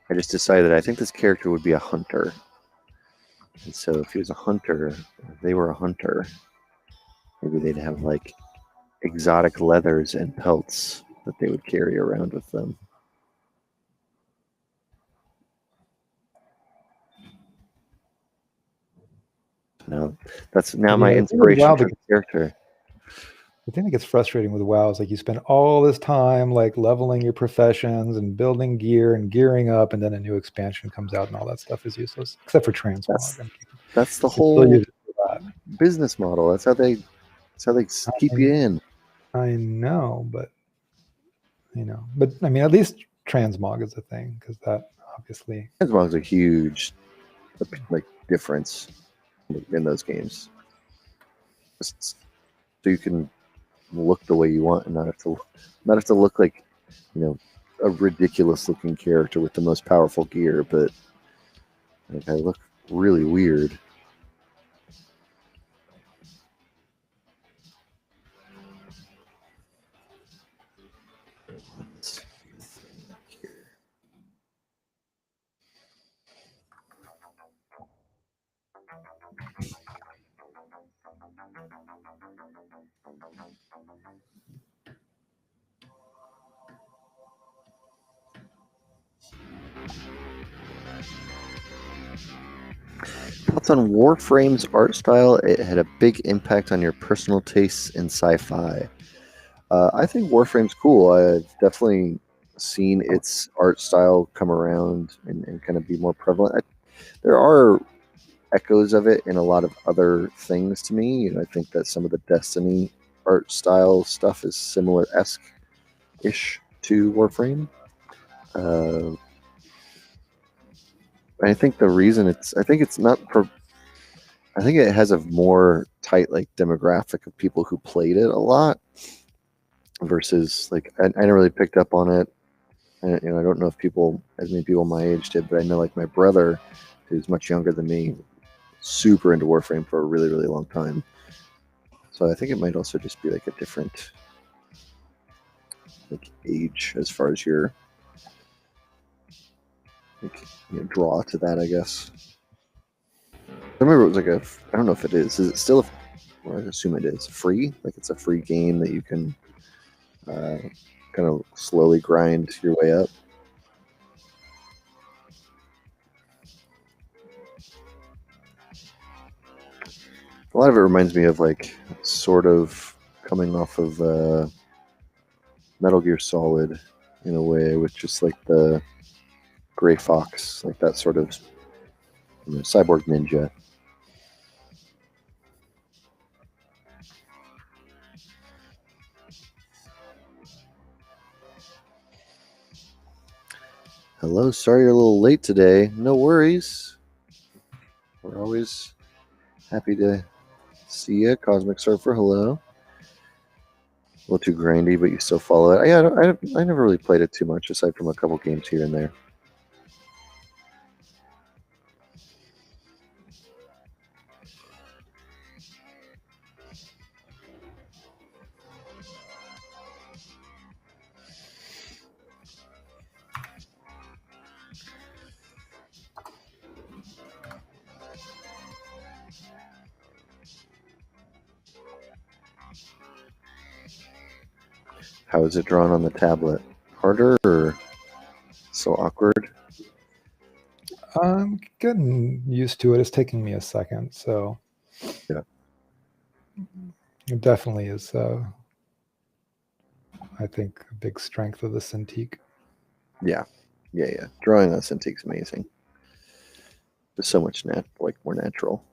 I just decided I think this character would be a hunter. And so if he was a hunter, if they were a hunter, maybe they'd have like exotic leathers and pelts that they would carry around with them. No, that's now my inspiration for the character. The thing that gets frustrating with WoW is like you spend all this time like leveling your professions and building gear and gearing up, and then a new expansion comes out and all that stuff is useless, except for transmog. That's the whole business model. That's how they keep you in. I know, but you know, but I mean, at least transmog is a thing, because that obviously transmog is a huge like difference in those games. So you can look the way you want and not have to look like, you know, a ridiculous looking character with the most powerful gear, but like I look really weird. Thoughts on Warframe's art style? It had a big impact on your personal tastes in sci-fi. I think Warframe's cool. I've definitely seen its art style come around and kind of be more prevalent. There are echoes of it in a lot of other things to me. You know, I think that some of the Destiny art style stuff is similar-esque-ish to Warframe. I think the reason I think it has a more tight like demographic of people who played it a lot versus like I never really picked up on it. And, you know, I don't know if as many people my age did, but I know like my brother, who's much younger than me, super into Warframe for a really, really long time. So I think it might also just be like a different like age as far as your draw to that, I guess. I remember it was like I don't know if it is. Is it still? Well, I assume it is free. Like it's a free game that you can kind of slowly grind your way up. A lot of it reminds me of like sort of coming off of Metal Gear Solid in a way, with just like the Gray Fox, like that sort of cyborg ninja. Hello, sorry you're a little late today. No worries. We're always happy to see you. Cosmic Surfer, hello. A little too grindy, but you still follow it. Yeah, I never really played it too much, aside from a couple games here and there. How is it drawn on the tablet? Harder or so awkward? I'm getting used to it. It's taking me a second, so yeah, it definitely is. I think a big strength of the Cintiq. Yeah. Drawing on Cintiq's amazing. It's so much more natural.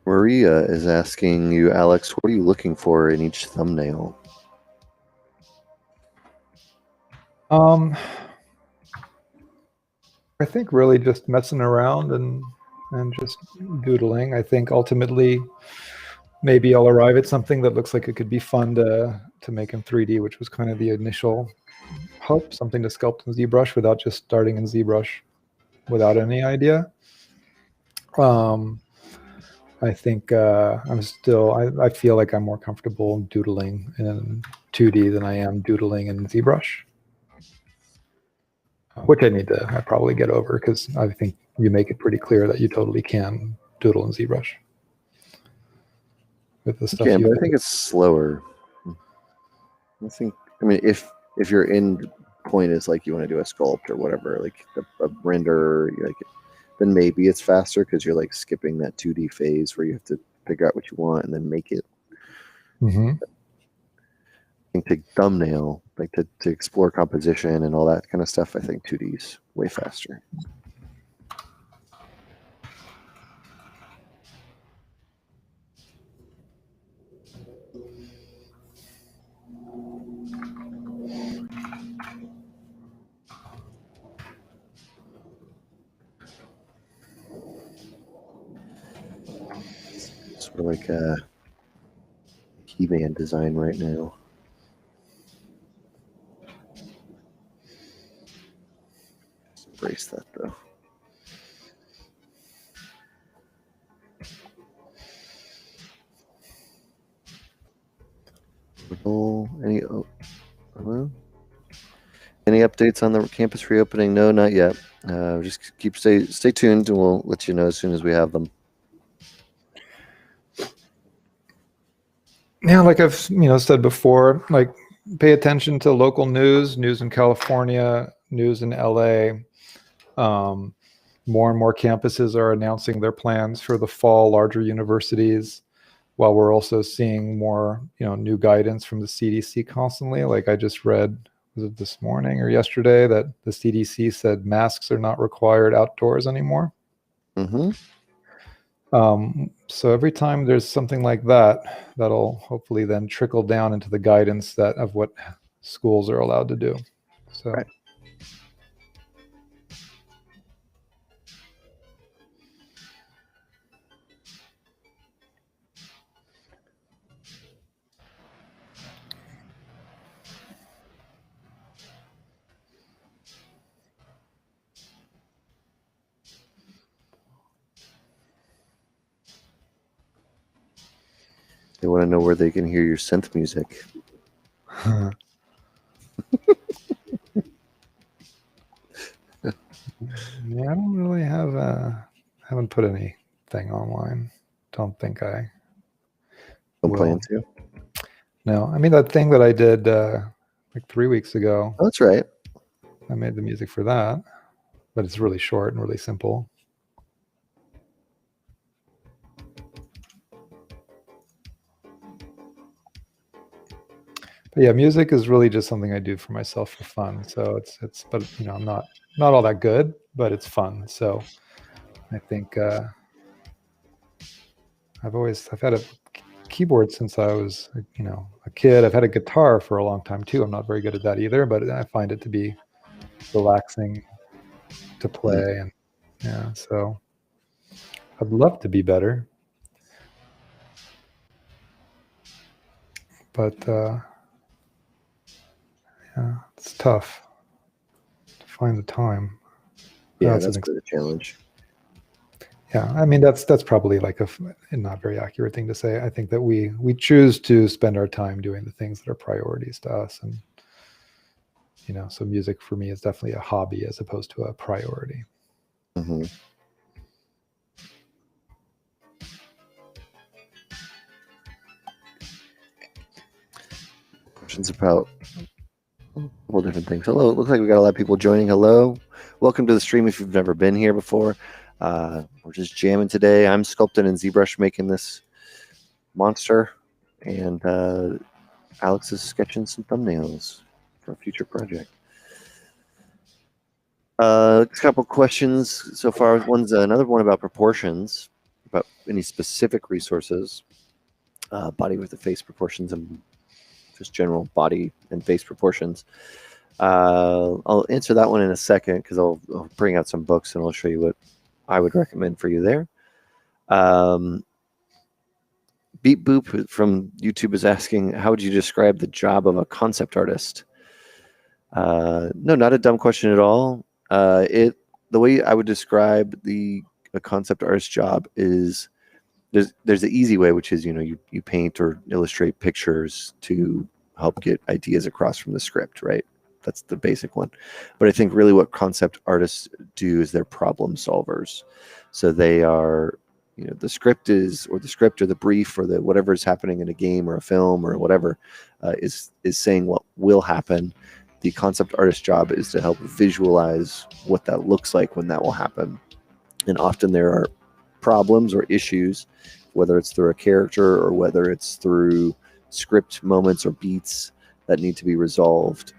Maria is asking you, Alex, what are you looking for in each thumbnail? I think really just messing around and just doodling. I think ultimately maybe I'll arrive at something that looks like it could be fun to make in 3D, which was kind of the initial hope, something to sculpt in ZBrush without just starting in ZBrush without any idea. I think I feel like I'm more comfortable doodling in 2D than I am doodling in ZBrush, which I probably get over, because I think you make it pretty clear that you totally can doodle in ZBrush with the stuff. Yeah, but I think it's slower. I mean, if your end point is like you want to do a sculpt or whatever, like a render, like, then maybe it's faster because you're like skipping that 2D phase where you have to figure out what you want and then make it. Mm-hmm. I think to thumbnail, like to explore composition and all that kind of stuff, I think 2D is way faster. Sort of like a He-Man design right now. Let's embrace that though. Any updates on the campus reopening? No, not yet. Just stay tuned, and we'll let you know as soon as we have them. Yeah, like I've said before, like pay attention to local news in California, news in LA. More and more campuses are announcing their plans for the fall, larger universities, while we're also seeing more, new guidance from the CDC constantly. Like I just read, was it this morning or yesterday, that the CDC said masks are not required outdoors anymore. Mm-hmm. So every time there's something like that, that'll hopefully then trickle down into the guidance of what schools are allowed to do. So. Right. They want to know where they can hear your synth music. Yeah, I don't really haven't put anything online. Don't think I Don't will. plan to. No, I mean that thing that I did like 3 weeks ago. Oh, that's right. I made the music for that, but it's really short and really simple. But yeah, music is really just something I do for myself for fun. So it's but I'm not all that good, but it's fun. So I think I've had a keyboard since I was a kid. I've had a guitar for a long time too. I'm not very good at that either, but I find it to be relaxing to play. And yeah, so I'd love to be better, but yeah, it's tough to find the time. Yeah, that's quite a challenge. Yeah, I mean that's probably like a not very accurate thing to say. I think that we choose to spend our time doing the things that are priorities to us, and so music for me is definitely a hobby as opposed to a priority. Mm-hmm. Questions about all different things. Hello, it looks like we got a lot of people joining. Hello, welcome to the stream. If you've never been here before, we're just jamming today. I'm sculpting in ZBrush, making this monster, and Alex is sketching some thumbnails for a future project. A couple questions so far. One's another one about proportions, about any specific resources, body with the face proportions, and just general body and face proportions. I'll answer that one in a second because I'll bring out some books and I'll show you what I would recommend for you there. Beat Boop from YouTube is asking, how would you describe the job of a concept artist? No, not a dumb question at all. The way I would describe a concept artist job is there's the easy way, which is you paint or illustrate pictures to help get ideas across from the script, right? That's the basic one. But I think really what concept artists do is they're problem solvers. So they are, the script or the brief or the whatever is happening in a game or a film or whatever is saying what will happen. The concept artist job is to help visualize what that looks like when that will happen. And often there are problems or issues, whether it's through a character or whether it's through script moments or beats that need to be resolved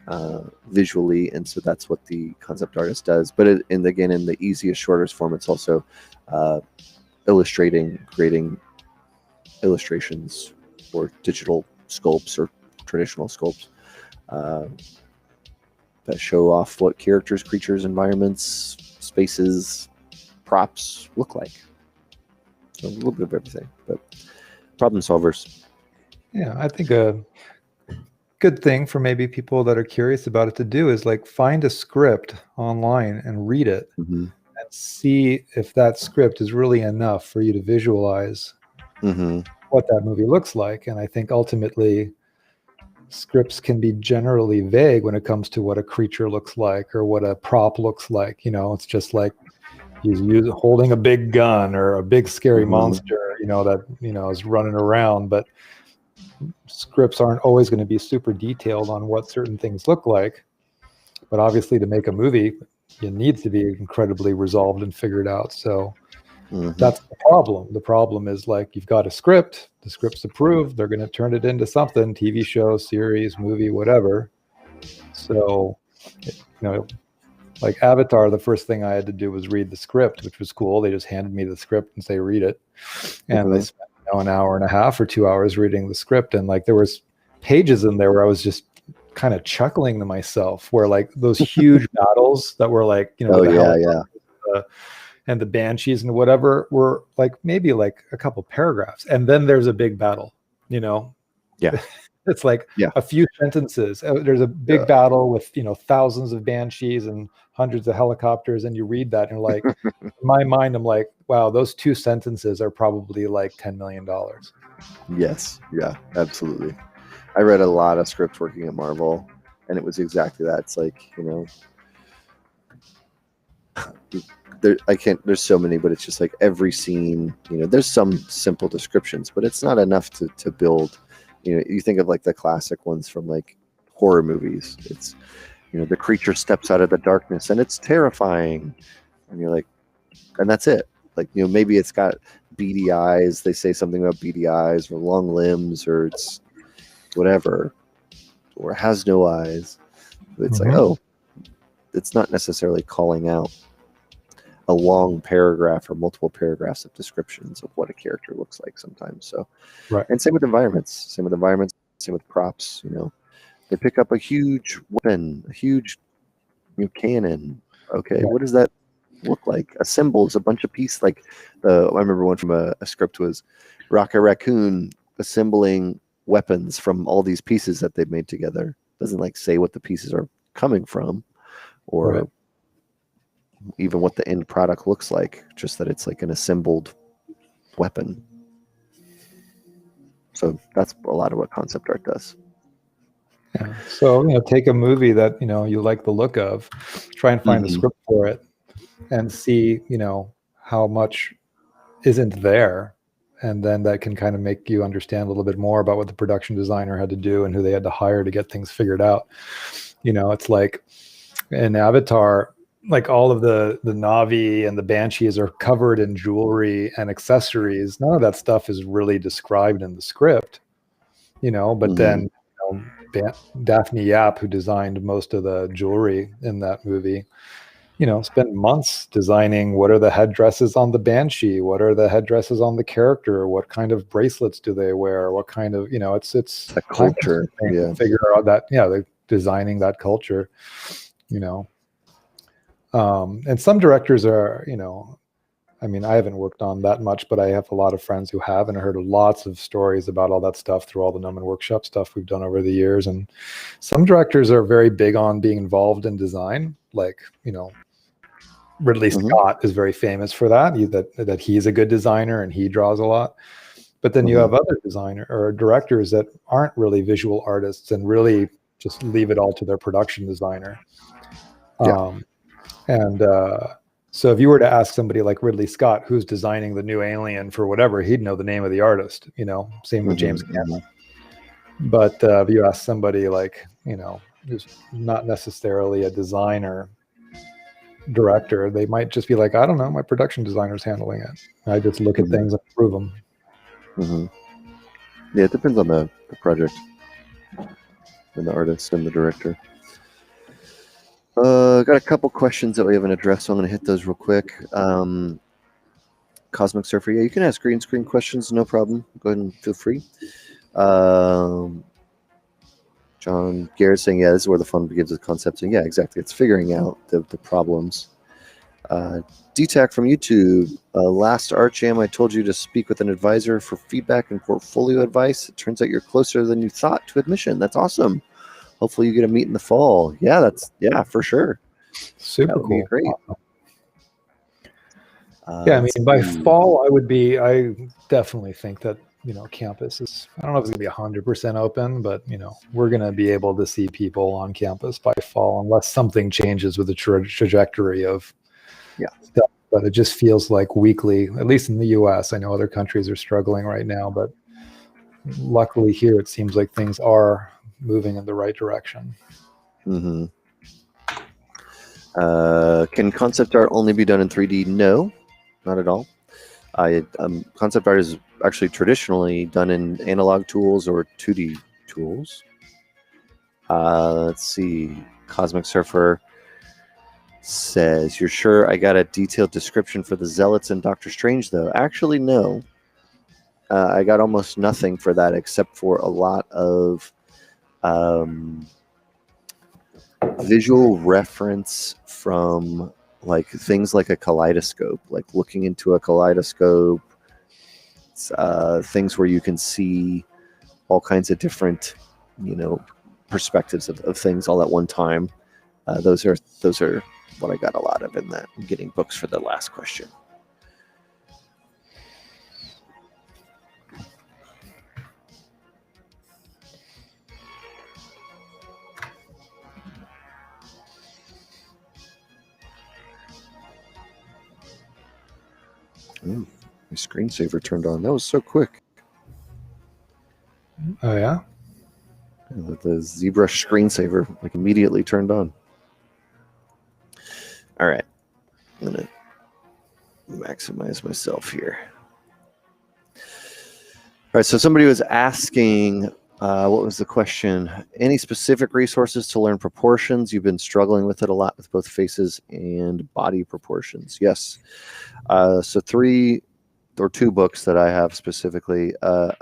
visually. And so that's what the concept artist does. But again, in the easiest, shortest form, it's also creating illustrations or digital sculpts or traditional sculpts that show off what characters, creatures, environments, spaces, props look like. So a little bit of everything, but problem solvers. Yeah, I think a good thing for maybe people that are curious about it to do is like find a script online and read it and see if that script is really enough for you to visualize what that movie looks like. And I think ultimately scripts can be generally vague when it comes to what a creature looks like or what a prop looks like. It's just like he's holding a big gun or a big scary monster, that is running around. But scripts aren't always going to be super detailed on what certain things look like. But obviously, to make a movie, it needs to be incredibly resolved and figured out. So that's the problem. The problem is like you've got a script, the script's approved, they're going to turn it into something, TV show, series, movie, whatever. So, like Avatar, the first thing I had to do was read the script, which was cool. They just handed me the script and say, read it. And I spent an hour and a half or 2 hours reading the script. And like there was pages in there where I was just kind of chuckling to myself, where like those huge battles that were like, and the banshees and whatever were like maybe like a couple paragraphs. And then there's a big battle, Yeah. It's like a few sentences. There's a big battle with, thousands of banshees and hundreds of helicopters. And you read that and you're like, in my mind, I'm like, wow, those 2 sentences are probably like $10 million. Yes, yeah, absolutely. I read a lot of scripts working at Marvel, and it was exactly that. It's like, I can't. There's so many, but it's just like every scene. There's some simple descriptions, but it's not enough to build. You think of like the classic ones from like horror movies. It's the creature steps out of the darkness and it's terrifying, and you're like, and that's it. Like maybe it's got beady eyes. They say something about beady eyes or long limbs, or it's whatever, or has no eyes. It's like, oh, it's not necessarily calling out a long paragraph or multiple paragraphs of descriptions of what a character looks like sometimes. So, Right. And same with environments, same with props. They pick up a huge weapon, a huge cannon. Okay, Right. what does that look like? A symbol is a bunch of pieces. Like I remember one from a script was Rocket Raccoon assembling weapons from all these pieces that they've made together. Doesn't like say what the pieces are coming from, or Right. even what the end product looks like, just that it's like an assembled weapon. So that's a lot of what concept art does. Yeah. So, take a movie that, you like the look of, try and find a script for it and see, how much isn't there. And then that can kind of make you understand a little bit more about what the production designer had to do and who they had to hire to get things figured out. It's like in Avatar, like all of the Na'vi and the Banshees are covered in jewelry and accessories. None of that stuff is really described in the script, but then Daphne Yap, who designed most of the jewelry in that movie, spent months designing what are the headdresses on the Banshee, what are the headdresses on the character, what kind of bracelets do they wear, what kind of, it's a culture. Yeah, figure out that, they're designing that culture, and some directors are, I haven't worked on that much, but I have a lot of friends who have, and I heard lots of stories about all that stuff through all the Gnomon workshop stuff we've done over the years. And some directors are very big on being involved in design, like, Ridley Scott is very famous for that, that he's a good designer and he draws a lot. But then you have other designer or directors that aren't really visual artists and really just leave it all to their production designer. So if you were to ask somebody like Ridley Scott, who's designing the new Alien for whatever, he'd know the name of the artist, same with James Cameron. But if you ask somebody like, who's not necessarily a designer, director, they might just be like, I don't know, my production designer's handling it. I just look at things and approve them. Yeah, it depends on the project and the artist and the director. Got a couple questions that we haven't addressed, so I'm going to hit those real quick. Cosmic Surfer, yeah, you can ask green screen questions, no problem. Go ahead and feel free. John Garrett saying, yeah, this is where the fun begins with concepts. And yeah, exactly. It's figuring out the problems. DTAC from YouTube. Last Art Jam, I told you to speak with an advisor for feedback and portfolio advice. It turns out you're closer than you thought to admission. That's awesome. Hopefully you get a meet in the fall. Yeah, for sure. Super cool. Great. Yeah, by fall, I definitely think that, campus is, I don't know if it's going to be 100% open, but, we're going to be able to see people on campus by fall, unless something changes with the trajectory of stuff. But it just feels like weekly, at least in the US. I know other countries are struggling right now, but luckily here, it seems like things are moving in the right direction. Can concept art only be done in 3D? No, not at all. Concept art is actually traditionally done in analog tools or 2D tools. Let's see. Cosmic Surfer says, you're sure I got a detailed description for the Zealots and Doctor Strange, though? Actually, no. I got almost nothing for that except for a lot of visual reference from like things like a kaleidoscope, like looking into a kaleidoscope, things where you can see all kinds of different, perspectives of things all at one time. Those are what I got a lot of in that. I'm getting books for the last question. Ooh, my screensaver turned on. That was so quick. Oh yeah. The ZBrush screensaver like immediately turned on. All right, I'm gonna maximize myself here. All right, so somebody was asking, what was the question? Any specific resources to learn proportions? You've been struggling with it a lot with both faces and body proportions. Yes. So 3 or 2 books that I have specifically.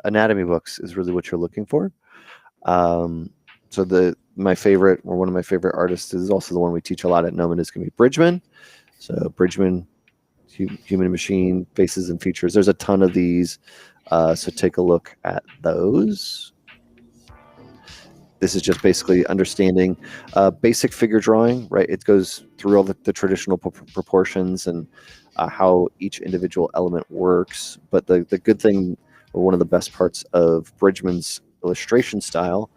Anatomy books is really what you're looking for. So my favorite, or one of my favorite artists, is also the one we teach a lot at Gnomon, is going to be Bridgman. So Bridgman, human and machine, faces and features. There's a ton of these. So take a look at those. This is just basically understanding basic figure drawing, right? It goes through all the traditional proportions and how each individual element works. But the good thing, or one of the best parts of Bridgman's illustration style,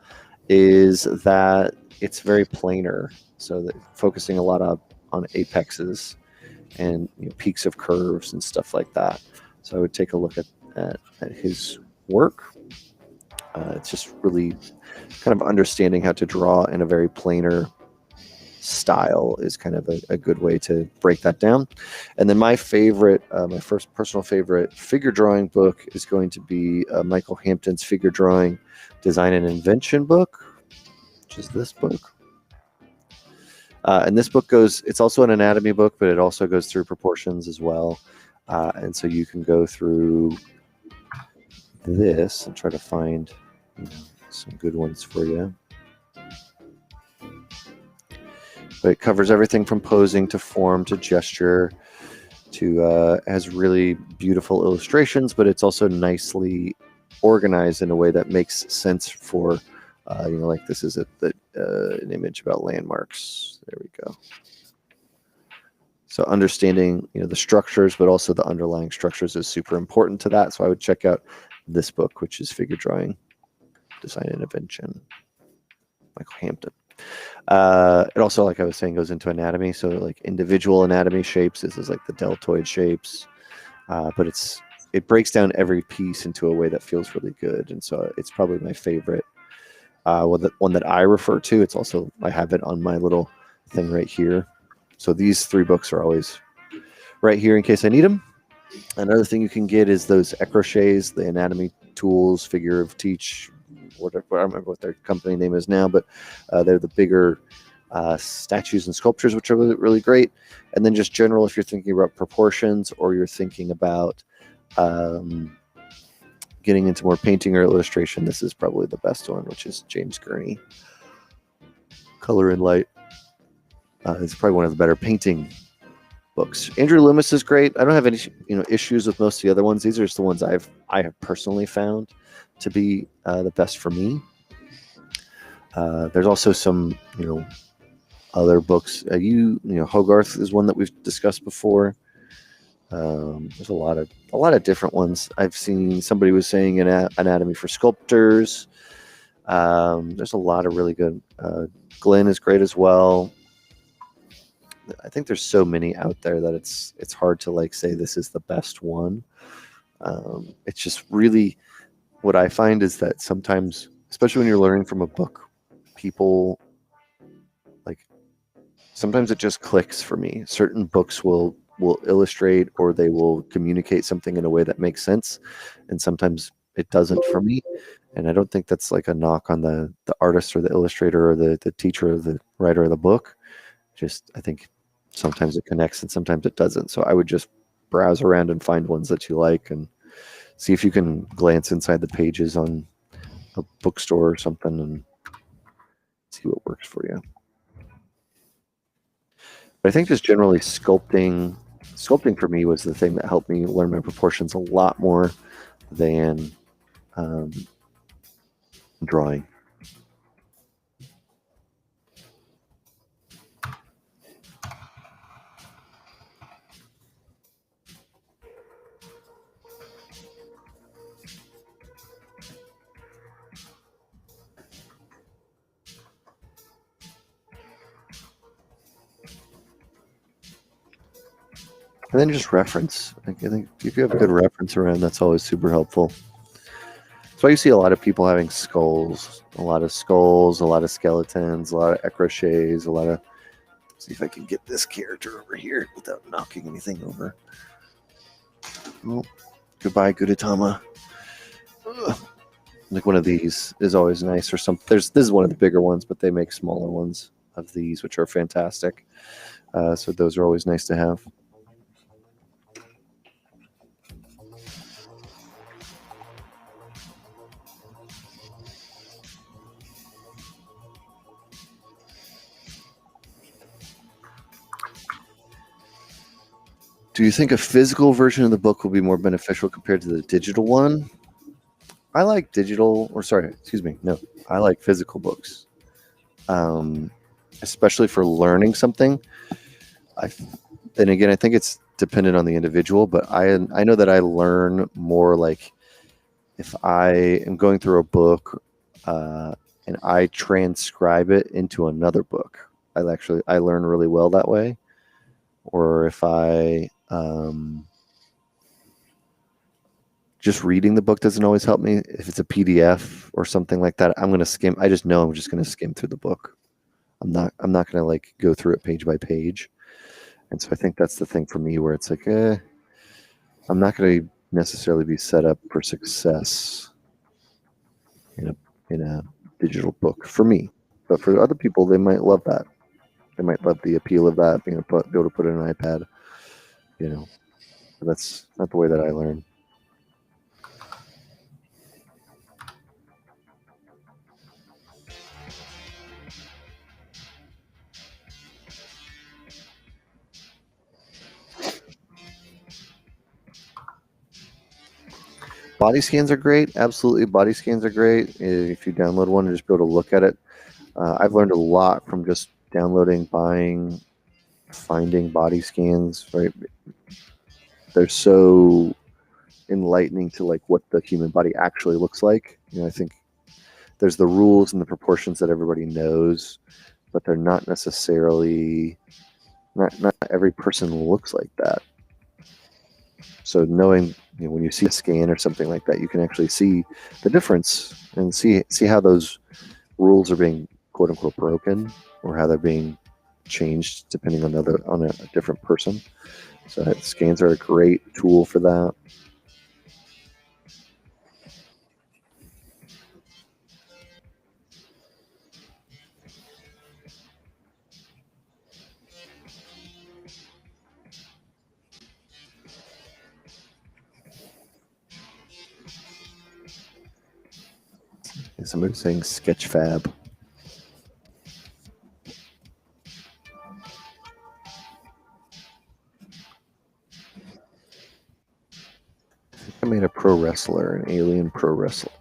is that it's very planar. So that focusing a lot on apexes and peaks of curves and stuff like that. So I would take a look at his work. It's just really kind of understanding how to draw in a very planar style is kind of a good way to break that down. And then my favorite, my first personal favorite figure drawing book is going to be Michael Hampton's Figure Drawing Design and Invention book, which is this book. And this book it's also an anatomy book, but it also goes through proportions as well. And so you can go through this and try to find some good ones for you. But it covers everything from posing to form to gesture to has really beautiful illustrations, but it's also nicely organized in a way that makes sense for like this is an image about landmarks. There we go. So understanding the structures, but also the underlying structures is super important to that. So I would check out this book, which is Figure Drawing Design and Invention, Michael Hampton. It also, like I was saying, goes into anatomy. So like individual anatomy shapes. This is like the deltoid shapes, but it breaks down every piece into a way that feels really good. And so it's probably my favorite. One that I refer to. It's also, I have it on my little thing right here. So these 3 books are always right here in case I need them. Another thing you can get is those Ecrochets, the anatomy tools, figure of teach, whatever, I don't remember what their company name is now, but they're the bigger statues and sculptures, which are really, really great. And then just general, if you're thinking about proportions or you're thinking about getting into more painting or illustration, this is probably the best one, which is James Gurney, Color and Light. It's probably one of the better painting books. Andrew Loomis is great. I don't have any issues with most of the other ones. These are just the ones I have personally found to be the best for me. There's also some other books. Hogarth is one that we've discussed before. There's a lot of different ones. I've seen somebody was saying anatomy for sculptors. There's a lot of really good. Glenn is great as well. I think there's so many out there that it's hard to say this is the best one. It's just really what I find is that sometimes, especially when you're learning from a book, people sometimes it just clicks for me. Certain books will illustrate or they will communicate something in a way that makes sense, and sometimes it doesn't for me. And I don't think that's a knock on the artist or the illustrator or the teacher or the writer of the book. Just I think sometimes it connects and sometimes it doesn't. So I would just browse around and find ones that you like and see if you can glance inside the pages on a bookstore or something and see what works for you. But I think just generally sculpting for me was the thing that helped me learn my proportions a lot more than drawing. And then just reference. I think if you have a good reference around, that's always super helpful. So you see a lot of people having skulls, a lot of skeletons, a lot of crochets, a lot of. See if I can get this character over here without knocking anything over. Oh, goodbye, Gudetama. Like one of these is always nice, or some. This is one of the bigger ones, but they make smaller ones of these, which are fantastic. So those are always nice to have. Do you think a physical version of the book will be more beneficial compared to the digital one? I like digital, or sorry, excuse me. No, I like physical books, especially for learning something. Then again, I think it's dependent on the individual, but I know that I learn more like if I am going through a book and I transcribe it into another book. I learn really well that way. Or if I just reading the book doesn't always help me. If it's a PDF or something like that, I'm going to skim. I just know I'm just going to skim through the book. I'm not going to like go through it page by page. And so I think that's the thing for me where it's like, I'm not going to necessarily be set up for success in a digital book for me. But for other people, they might love that. They might love the appeal of that, being able to put it in an iPad. But that's not the way that I learn. Body scans are great. Absolutely, body scans are great. If you download one and just be able to look at it, I've learned a lot from just downloading, buying, finding body scans. Right, they're so enlightening to like what the human body actually looks like. I think there's the rules and the proportions that everybody knows, but they're not necessarily. Not every person looks like that. So knowing, when you see a scan or something like that, you can actually see the difference and see how those rules are being quote unquote broken or how they're being changed depending on a different person. So scans are a great tool for that. Somebody's saying Sketchfab. I made a pro wrestler, an alien pro wrestler.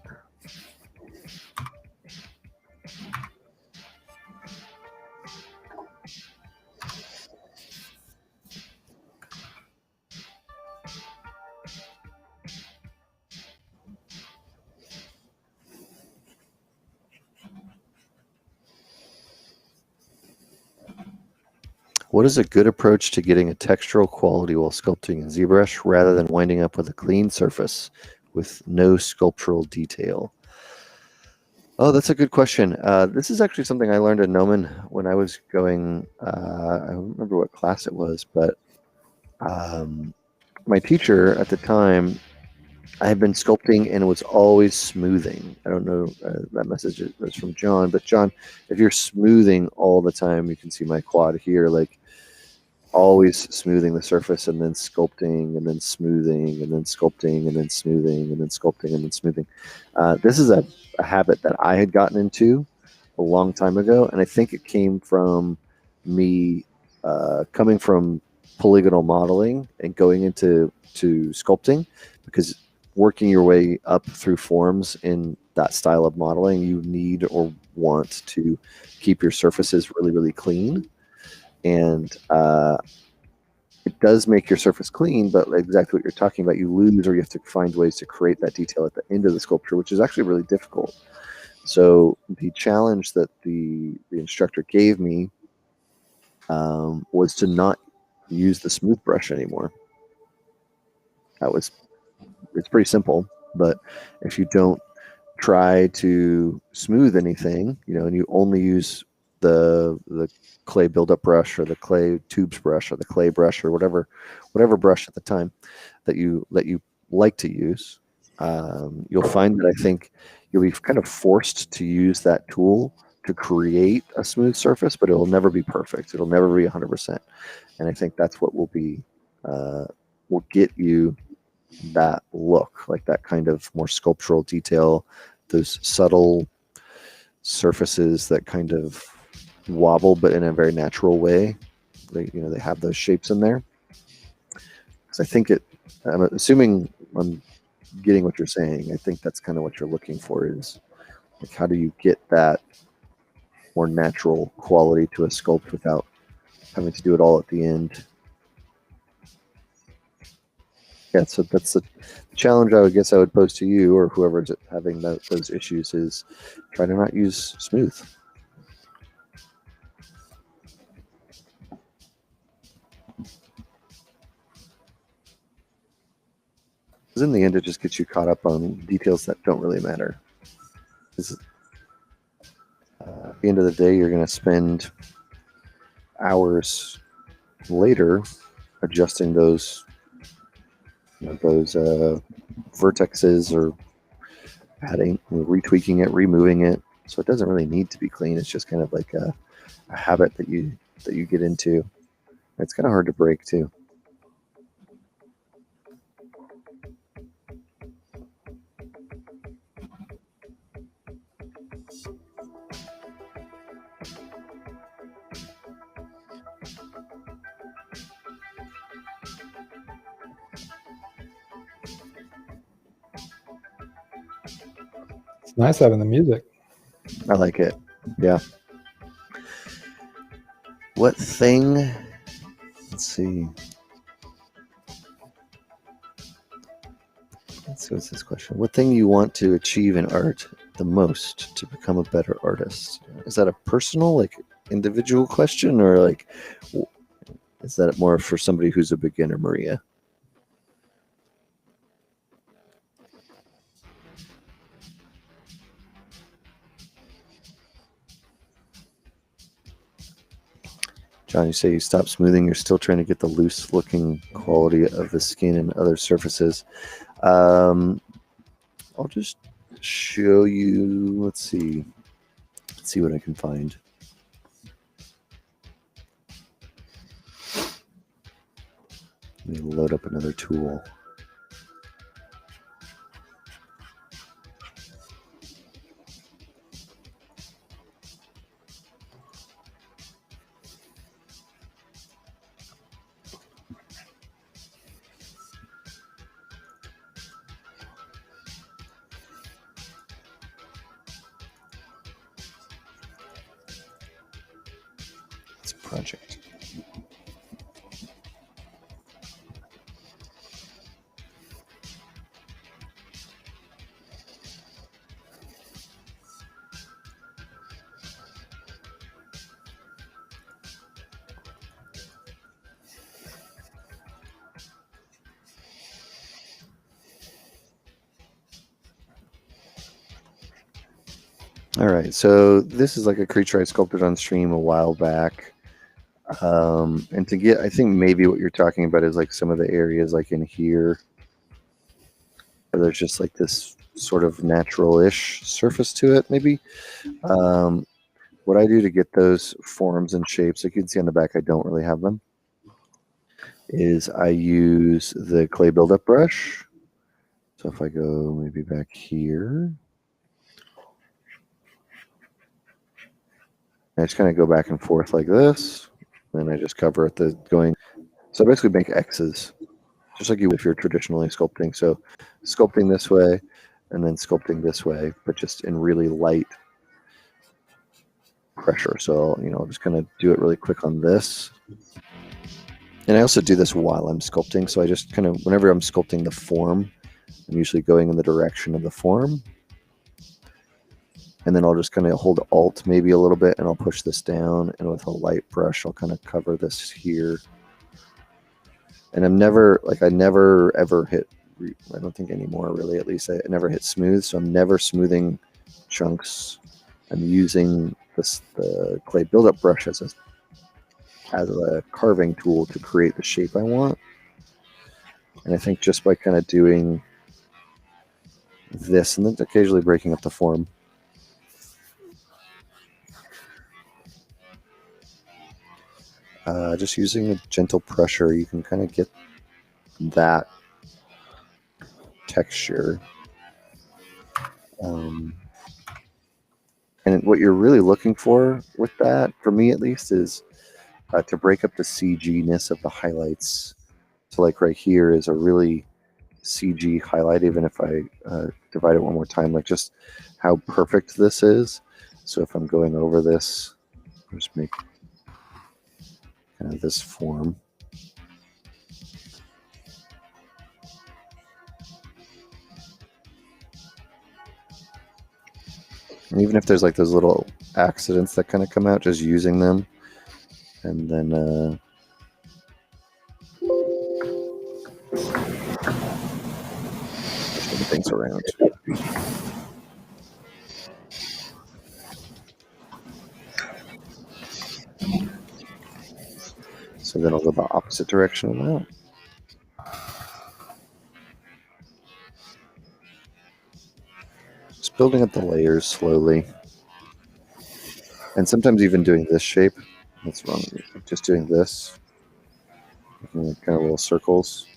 What is a good approach to getting a textural quality while sculpting in ZBrush rather than winding up with a clean surface with no sculptural detail? Oh, that's a good question. This is actually something I learned in Gnomon when I was going, I don't remember what class it was, but my teacher at the time, I had been sculpting and it was always smoothing. I don't know, that message was from John, but John, if you're smoothing all the time, you can see my quad here, like always smoothing the surface and then sculpting and then smoothing and then sculpting and then smoothing and then sculpting and then smoothing. This is a habit that I had gotten into a long time ago, and I think it came from me coming from polygonal modeling and going into sculpting, because working your way up through forms in that style of modeling, you need or want to keep your surfaces really, really clean. And it does make your surface clean, but exactly what you're talking about, you lose, or you have to find ways to create that detail at the end of the sculpture, which is actually really difficult. So the challenge that the instructor gave me was to not use the smooth brush anymore. It's pretty simple, but if you don't try to smooth anything, and you only use the clay buildup brush or the clay tubes brush or the clay brush or whatever brush at the time that you like to use, you'll find that I think you'll be kind of forced to use that tool to create a smooth surface, but it will never be perfect. It'll never be 100%. And I think that's what will get you that look, like that kind of more sculptural detail, those subtle surfaces that kind of wobble, but in a very natural way. They have those shapes in there. So I think I'm assuming I'm getting what you're saying. I think that's kind of what you're looking for, is like, how do you get that more natural quality to a sculpt without having to do it all at the end? Yeah, so that's the challenge I would pose to you or whoever's having those issues, is try to not use smooth. Because in the end, it just gets you caught up on details that don't really matter. At the end of the day, you're going to spend hours later adjusting those vertexes, or adding, retweaking it, removing it. So it doesn't really need to be clean. It's just kind of like a habit that you get into. It's kind of hard to break too. It's nice having the music. I like it. Yeah. What thing? Let's see. What's this question? What thing you want to achieve in art the most to become a better artist? Is that a personal, like, individual question, or like, is that more for somebody who's a beginner, Maria? John, you say you stopped smoothing. You're still trying to get the loose-looking quality of the skin and other surfaces. I'll just show you. Let's see what I can find. Let me load up another tool. Project. All right, so this is like a creature I sculpted on stream a while back. And to get, I think maybe what you're talking about is like some of the areas like in here, where there's just like this sort of natural-ish surface to it, maybe. What I do to get those forms and shapes, like you can see on the back, I don't really have them, is I use the clay buildup brush. So if I go maybe back here, I just kind of go back and forth like this. Then I just cover it so I basically make X's, just like you would if you're traditionally sculpting. So sculpting this way and then sculpting this way, but just in really light pressure. So, I'll just kind of do it really quick on this. And I also do this while I'm sculpting. So I just kind of, whenever I'm sculpting the form, I'm usually going in the direction of the form. And then I'll just kind of hold Alt maybe a little bit, and I'll push this down, and with a light brush I'll kind of cover this here. And I'm never like I never ever hit. I don't think anymore really. At least I never hit smooth, so I'm never smoothing chunks. I'm using the clay buildup brush as a carving tool to create the shape I want. And I think just by kind of doing this and then occasionally breaking up the form, just using a gentle pressure, you can kind of get that texture. And what you're really looking for with that, for me at least, is to break up the CG-ness of the highlights. So like right here is a really CG highlight, even if I divide it one more time, like just how perfect this is. So if I'm going over this, I'll just make kind of this form. And even if there's like those little accidents that kind of come out, just using them, and then pushing things around. So then I'll go the opposite direction of that. Just building up the layers slowly. And sometimes even doing this shape. That's wrong. Just doing this. Making kind of little circles.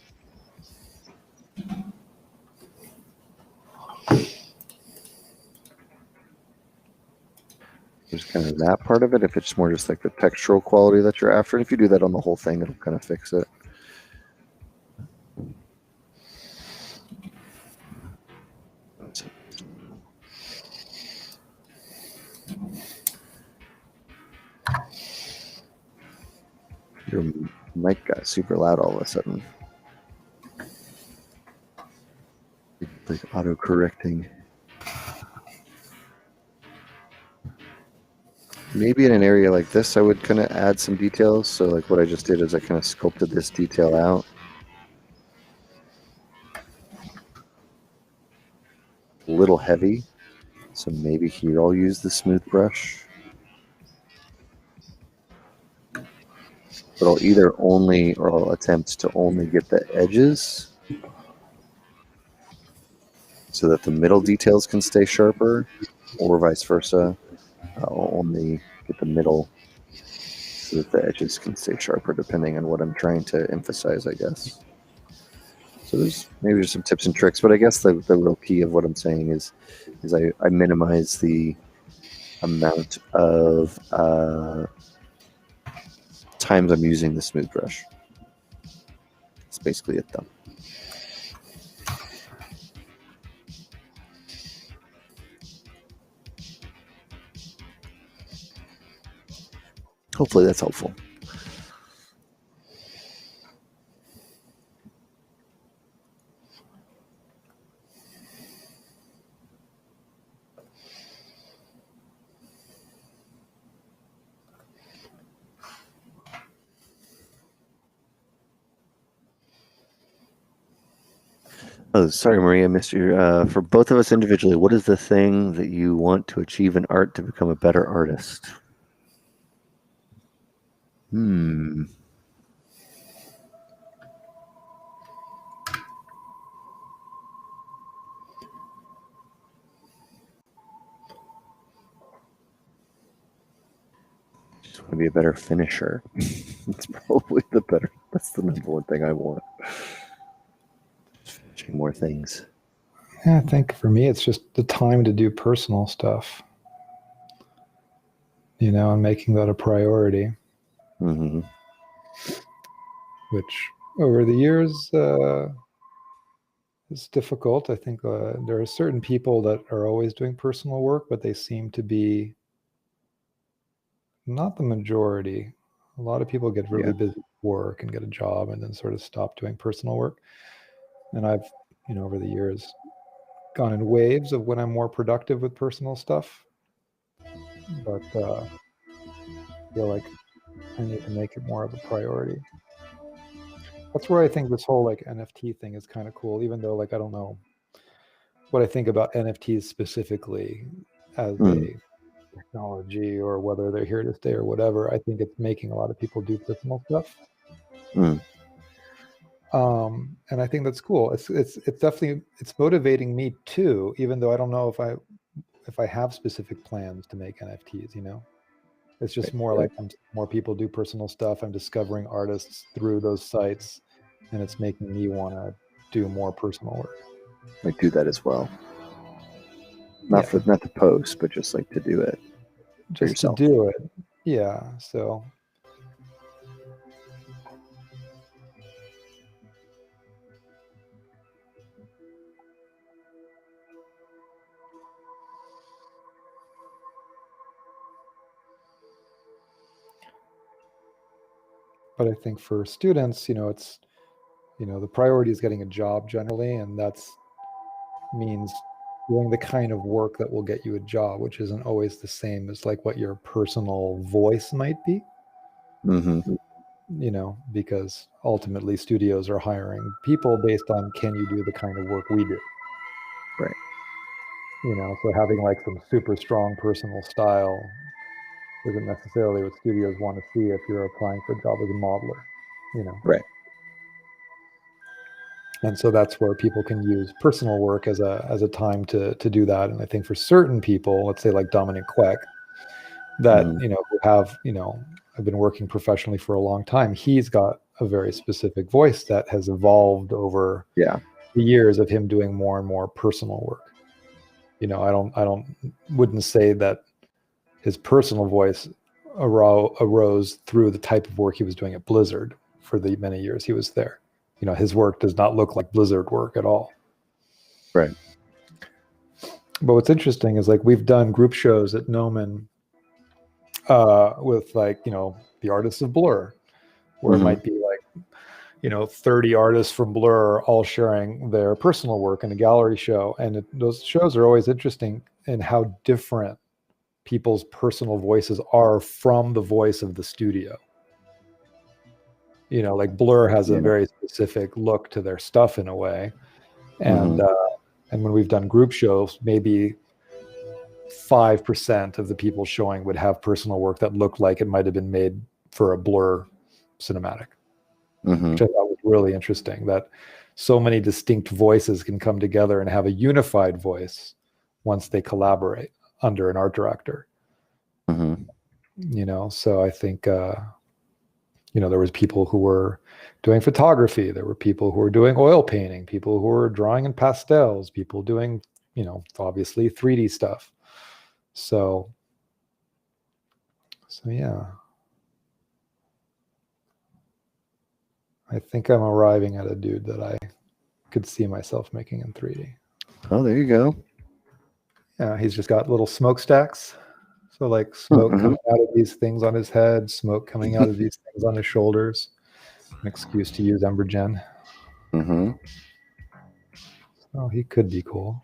There's kind of that part of it. If it's more just like the textural quality that you're after. And if you do that on the whole thing, it'll kind of fix it. Your mic got super loud all of a sudden. Like auto-correcting. Maybe in an area like this, I would kind of add some details. So like what I just did is I kind of sculpted this detail out. A little heavy. So maybe here I'll use the smooth brush. But I'll either only, or I'll attempt to only get the edges so that the middle details can stay sharper, or vice versa. I'll only get the middle so that the edges can stay sharper, depending on what I'm trying to emphasize, I guess. So there's maybe just some tips and tricks, but I guess the real key of what I'm saying is I minimize the amount of times I'm using the smooth brush. That's basically it, though. Hopefully that's helpful. Oh, sorry, Maria, I missed you. For both of us individually, what is the thing that you want to achieve in art to become a better artist? Just want to be a better finisher. It's probably that's the number one thing I want. Just finishing more things. Yeah, I think for me, it's just the time to do personal stuff, and making that a priority. Mm-hmm. Which over the years is difficult. I think there are certain people that are always doing personal work, but they seem to be not the majority. A lot of people get really busy with work and get a job and then sort of stop doing personal work. And I've, over the years, gone in waves of when I'm more productive with personal stuff. But I feel like I need to make it more of a priority. That's where I think this whole like NFT thing is kind of cool, even though like I don't know what I think about NFTs specifically as a technology or whether they're here to stay or whatever. I think it's making a lot of people do personal stuff. And I think that's cool. It's definitely, it's motivating me too, even though I don't know if I have specific plans to make NFTs, you know. It's just more like more people do personal stuff. I'm discovering artists through those sites, and it's making me want to do more personal work. I do that as well. Not to post, but just like to do it. Just to do it. Yeah. So. But I think for students, you know, it's, you know, the priority is getting a job generally, and that's means doing the kind of work that will get you a job, which isn't always the same as like what your personal voice might be. You know, because ultimately studios are hiring people based on, can you do the kind of work we do? Right. You know, so having like some super strong personal style isn't necessarily what studios want to see if you're applying for a job as a modeler, you know. Right. And so that's where people can use personal work as a time to do that. And I think for certain people, let's say like Dominic Queck, that you know, who have, you know, I've been working professionally for a long time, he's got a very specific voice that has evolved over the years of him doing more and more personal work. You know, I wouldn't say that his personal voice arose through the type of work he was doing at Blizzard for the many years he was there. You know, his work does not look like Blizzard work at all. Right. But what's interesting is like we've done group shows at Gnomon with like, you know, the artists of Blur, where it might be like, you know, 30 artists from Blur all sharing their personal work in a gallery show. And those shows are always interesting in how different people's personal voices are from the voice of the studio. You know, like Blur has a very specific look to their stuff in a way. And when we've done group shows, maybe 5% of the people showing would have personal work that looked like it might have been made for a Blur cinematic, which I thought was really interesting, that so many distinct voices can come together and have a unified voice once they collaborate under an art director. You know, so I think, you know, there was people who were doing photography. There were people who were doing oil painting, people who were drawing in pastels, people doing, you know, obviously 3D stuff. So yeah. I think I'm arriving at a dude that I could see myself making in 3D. Oh, there you go. Yeah, he's just got little smokestacks. So like smoke coming out of these things on his head, smoke coming out of these things on his shoulders. An excuse to use Embergen. So he could be cool.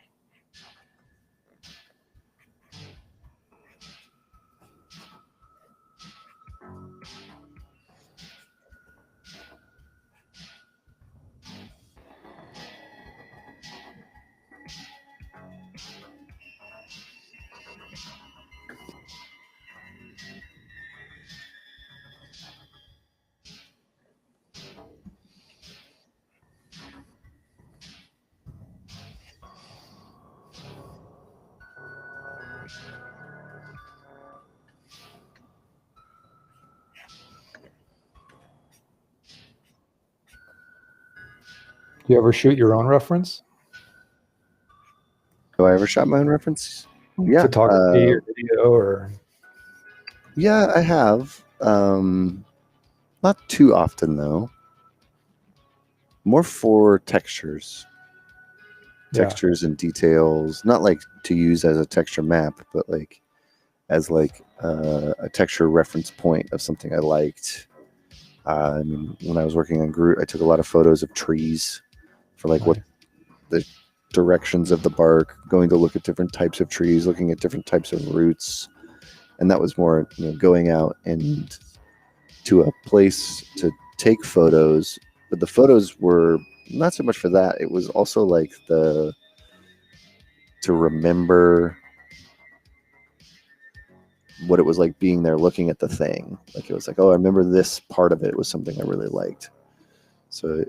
Do you ever shoot your own reference? Do I ever shot my own reference? Yeah. Photography or video or? Yeah, I have. Not too often though. More for textures. Textures and details. Not like to use as a texture map, but like as like a texture reference point of something I liked. I mean, when I was working on Groot, I took a lot of photos of trees for like what the directions of the bark, going to look at different types of trees, looking at different types of roots. And that was more, you know, going out and to a place to take photos but the photos were not so much for that. It was also like to remember what it was like being there looking at the thing. Like it was like, oh, I remember this part of it was something I really liked. So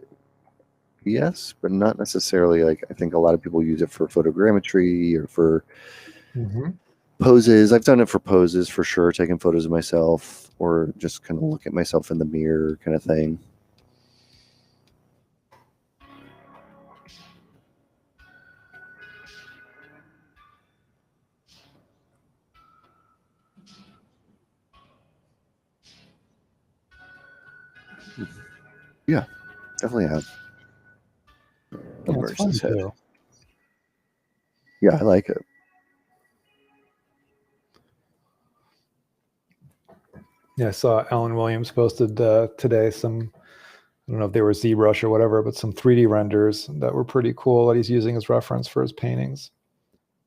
yes, but not necessarily. Like I think a lot of people use it for photogrammetry or for poses. I've done it for poses for sure, taking photos of myself or just kind of look at myself in the mirror kind of thing. Yeah, definitely have. Yeah, it's fun too. Yeah, I like it. Yeah, I saw Alan Williams posted today some, I don't know if they were ZBrush or whatever, but some 3D renders that were pretty cool that he's using as reference for his paintings.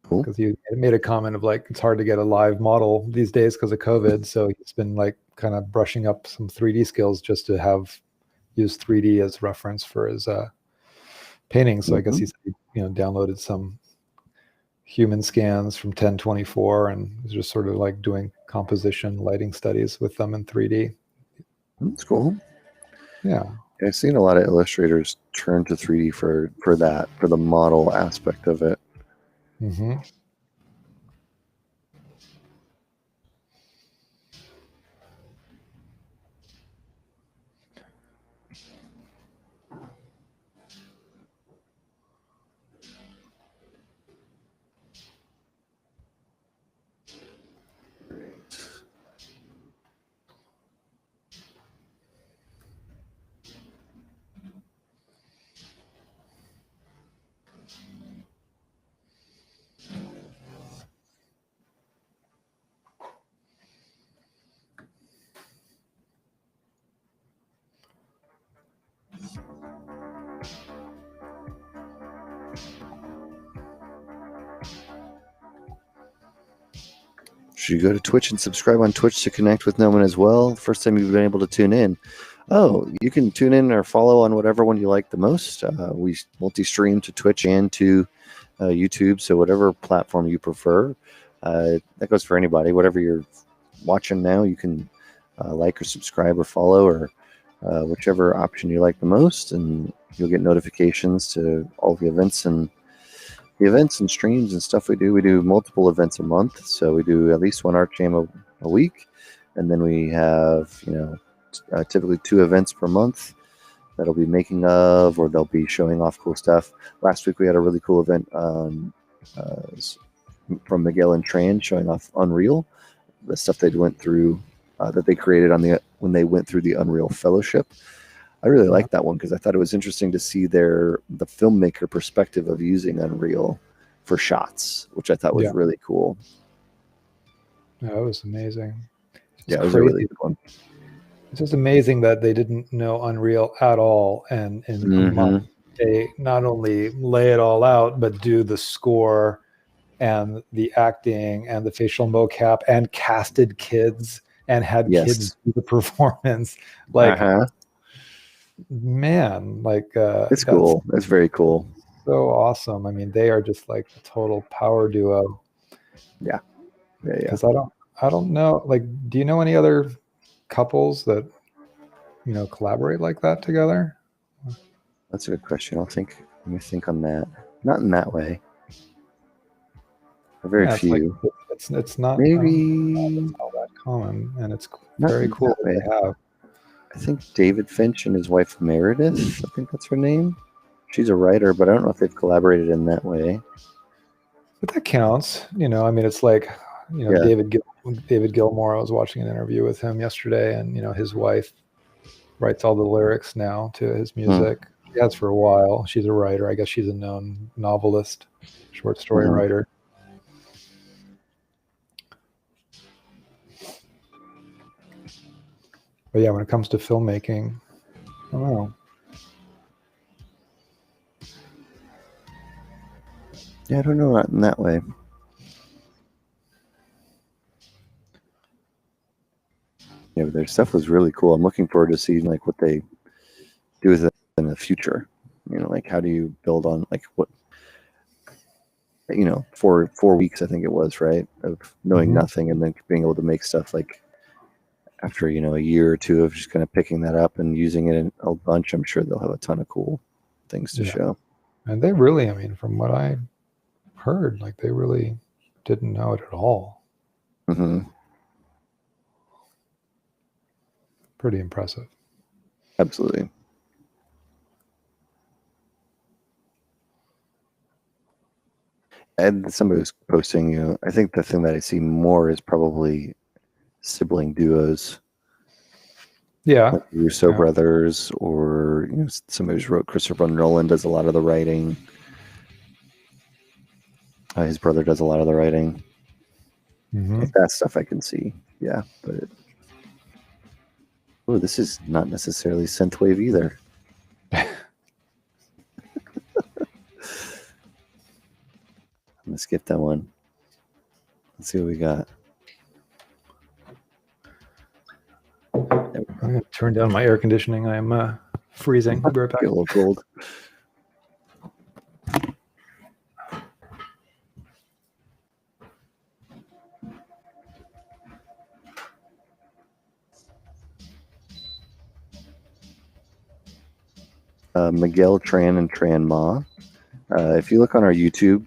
Cool. Because he made a comment of like, it's hard to get a live model these days because of COVID. So he's been like kind of brushing up some 3D skills just to use 3D as reference for his paintings. So I guess he's, downloaded some human scans from 1024 and was just sort of like doing composition lighting studies with them in 3D. That's cool. Yeah. I've seen a lot of illustrators turn to 3D for the model aspect of it. Mm-hmm. Should you go to Twitch and subscribe on Twitch to connect with Gnomon as well? First time you've been able to tune in. Oh, you can tune in or follow on whatever one you like the most. We multi-stream to Twitch and to YouTube, so whatever platform you prefer. That goes for anybody. Whatever you're watching now, you can like or subscribe or follow or whichever option you like the most, and you'll get notifications to all the events and streams and stuff we do. We do multiple events a month, so we do at least one art jam a week, and then we have typically 2 events per month that'll be making of or they'll be showing off cool stuff. Last week we had a really cool event from Miguel and Tran showing off Unreal, the stuff they went through that they created when they went through the Unreal Fellowship. I really liked that one because I thought it was interesting to see the filmmaker perspective of using Unreal for shots, which I thought was really cool. Yeah, it was amazing. It was a really good one. It's just amazing that they didn't know Unreal at all, and in a month they not only lay it all out, but do the score and the acting and the facial mocap and casted kids and had kids do the performance. Like, man, like it's cool. It's very cool. So awesome. I mean, they are just like a total power duo. Yeah. Because I don't know. Like, do you know any other couples that collaborate like that together? That's a good question. Let me think on that. Not in that way. Very few. Like, it's not maybe all that common, and it's not very cool that they have. I think David Finch and his wife Meredith, I think that's her name. She's a writer, but I don't know if they've collaborated in that way. But that counts. I mean, it's like, David Gilmour, I was watching an interview with him yesterday, and his wife writes all the lyrics now to his music. She has for a while. She's a writer. I guess she's a known novelist, short story writer. But yeah, when it comes to filmmaking, I don't know. Yeah, I don't know in that way. Yeah, but their stuff was really cool. I'm looking forward to seeing like what they do with it in the future. Like how do you build on like what, for 4 weeks, I think it was, right, of knowing nothing and then being able to make stuff like after, a year or two of just kind of picking that up and using it in a bunch. I'm sure they'll have a ton of cool things to show. And they really, I mean, from what I heard, like they really didn't know it at all. Pretty impressive. Absolutely. And somebody was posting, I think the thing that I see more is probably sibling duos. Yeah. Like Russo brothers, or somebody who's wrote. Christopher Nolan does a lot of the writing. His brother does a lot of the writing. Like that stuff I can see. Yeah, but this is not necessarily synthwave either. I'm gonna skip that one. Let's see what we got. I'm gonna turn down my air conditioning. I'm freezing. I'll be right back. Get a little cold. Miguel Tran and Tran Ma. If you look on our YouTube,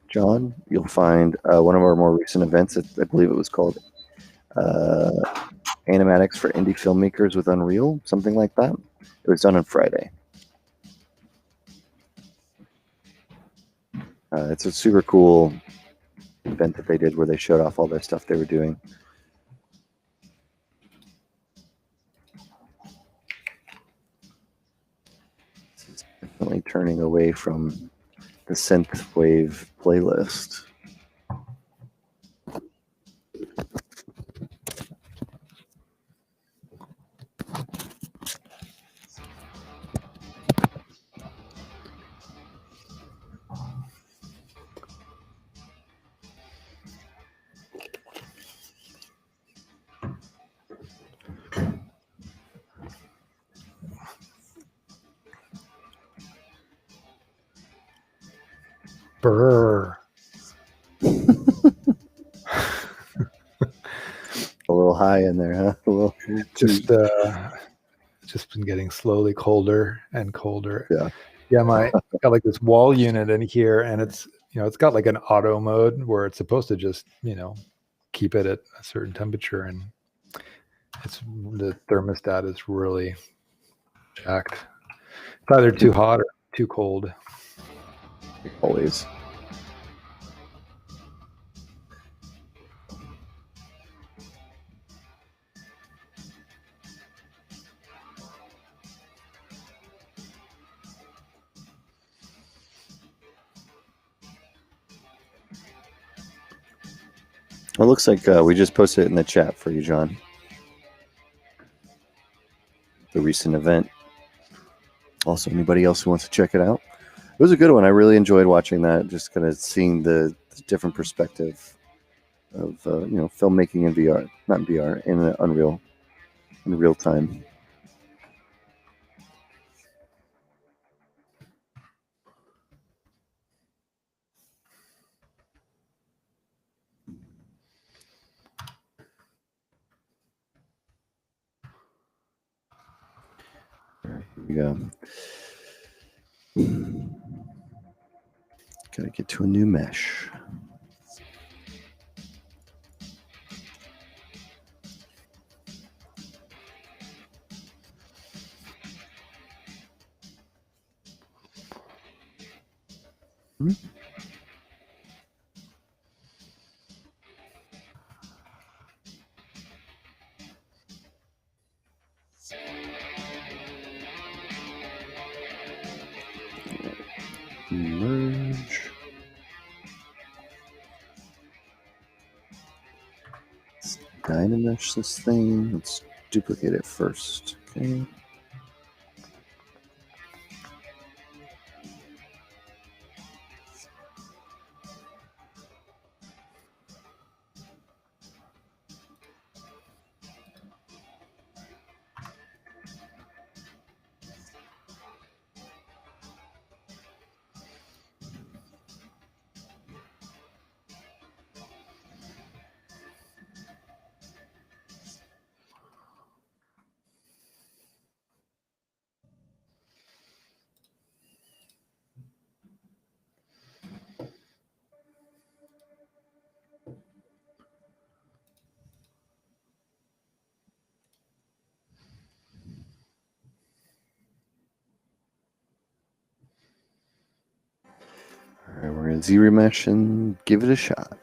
John, you'll find one of our more recent events. I believe it was called Animatics for Indie Filmmakers with Unreal, something like that. It was done on Friday. It's a super cool event that they did where they showed off all their stuff they were doing. This is definitely turning away from the synthwave playlist. Brr. A little high in there, huh? A little just been getting slowly colder and colder. Yeah. My got like this wall unit in here, and it's it's got like an auto mode where it's supposed to just keep it at a certain temperature, and the thermostat is really jacked. It's either too hot or too cold. Always. It looks like we just posted it in the chat for you, John. The recent event. Also, anybody else who wants to check it out? It was a good one. I really enjoyed watching that. Just kind of seeing the different perspective of filmmaking in VR, not in VR, in Unreal, in real time. Here we go. Gotta get to a new mesh. Merge. Let's dynamesh this thing. Let's duplicate it first. Okay. Z-Remesh and give it a shot.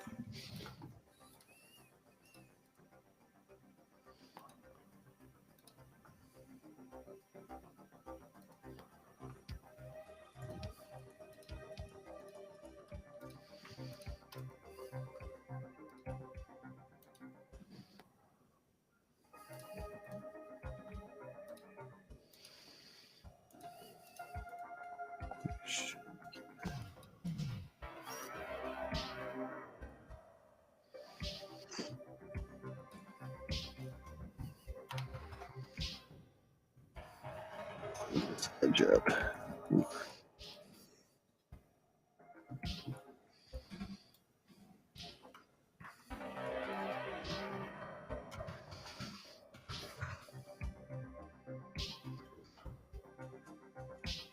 Edge up.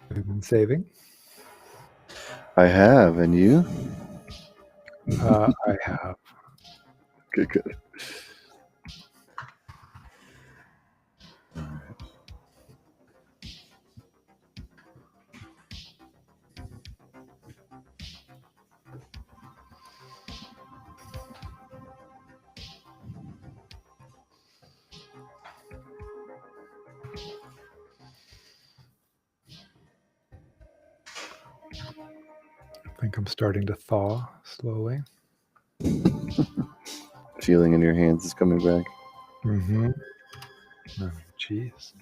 We've been saving. I have, and you? I have. Good, good. I think I'm starting to thaw slowly. Feeling in your hands is coming back. Mm-hmm. Oh, jeez.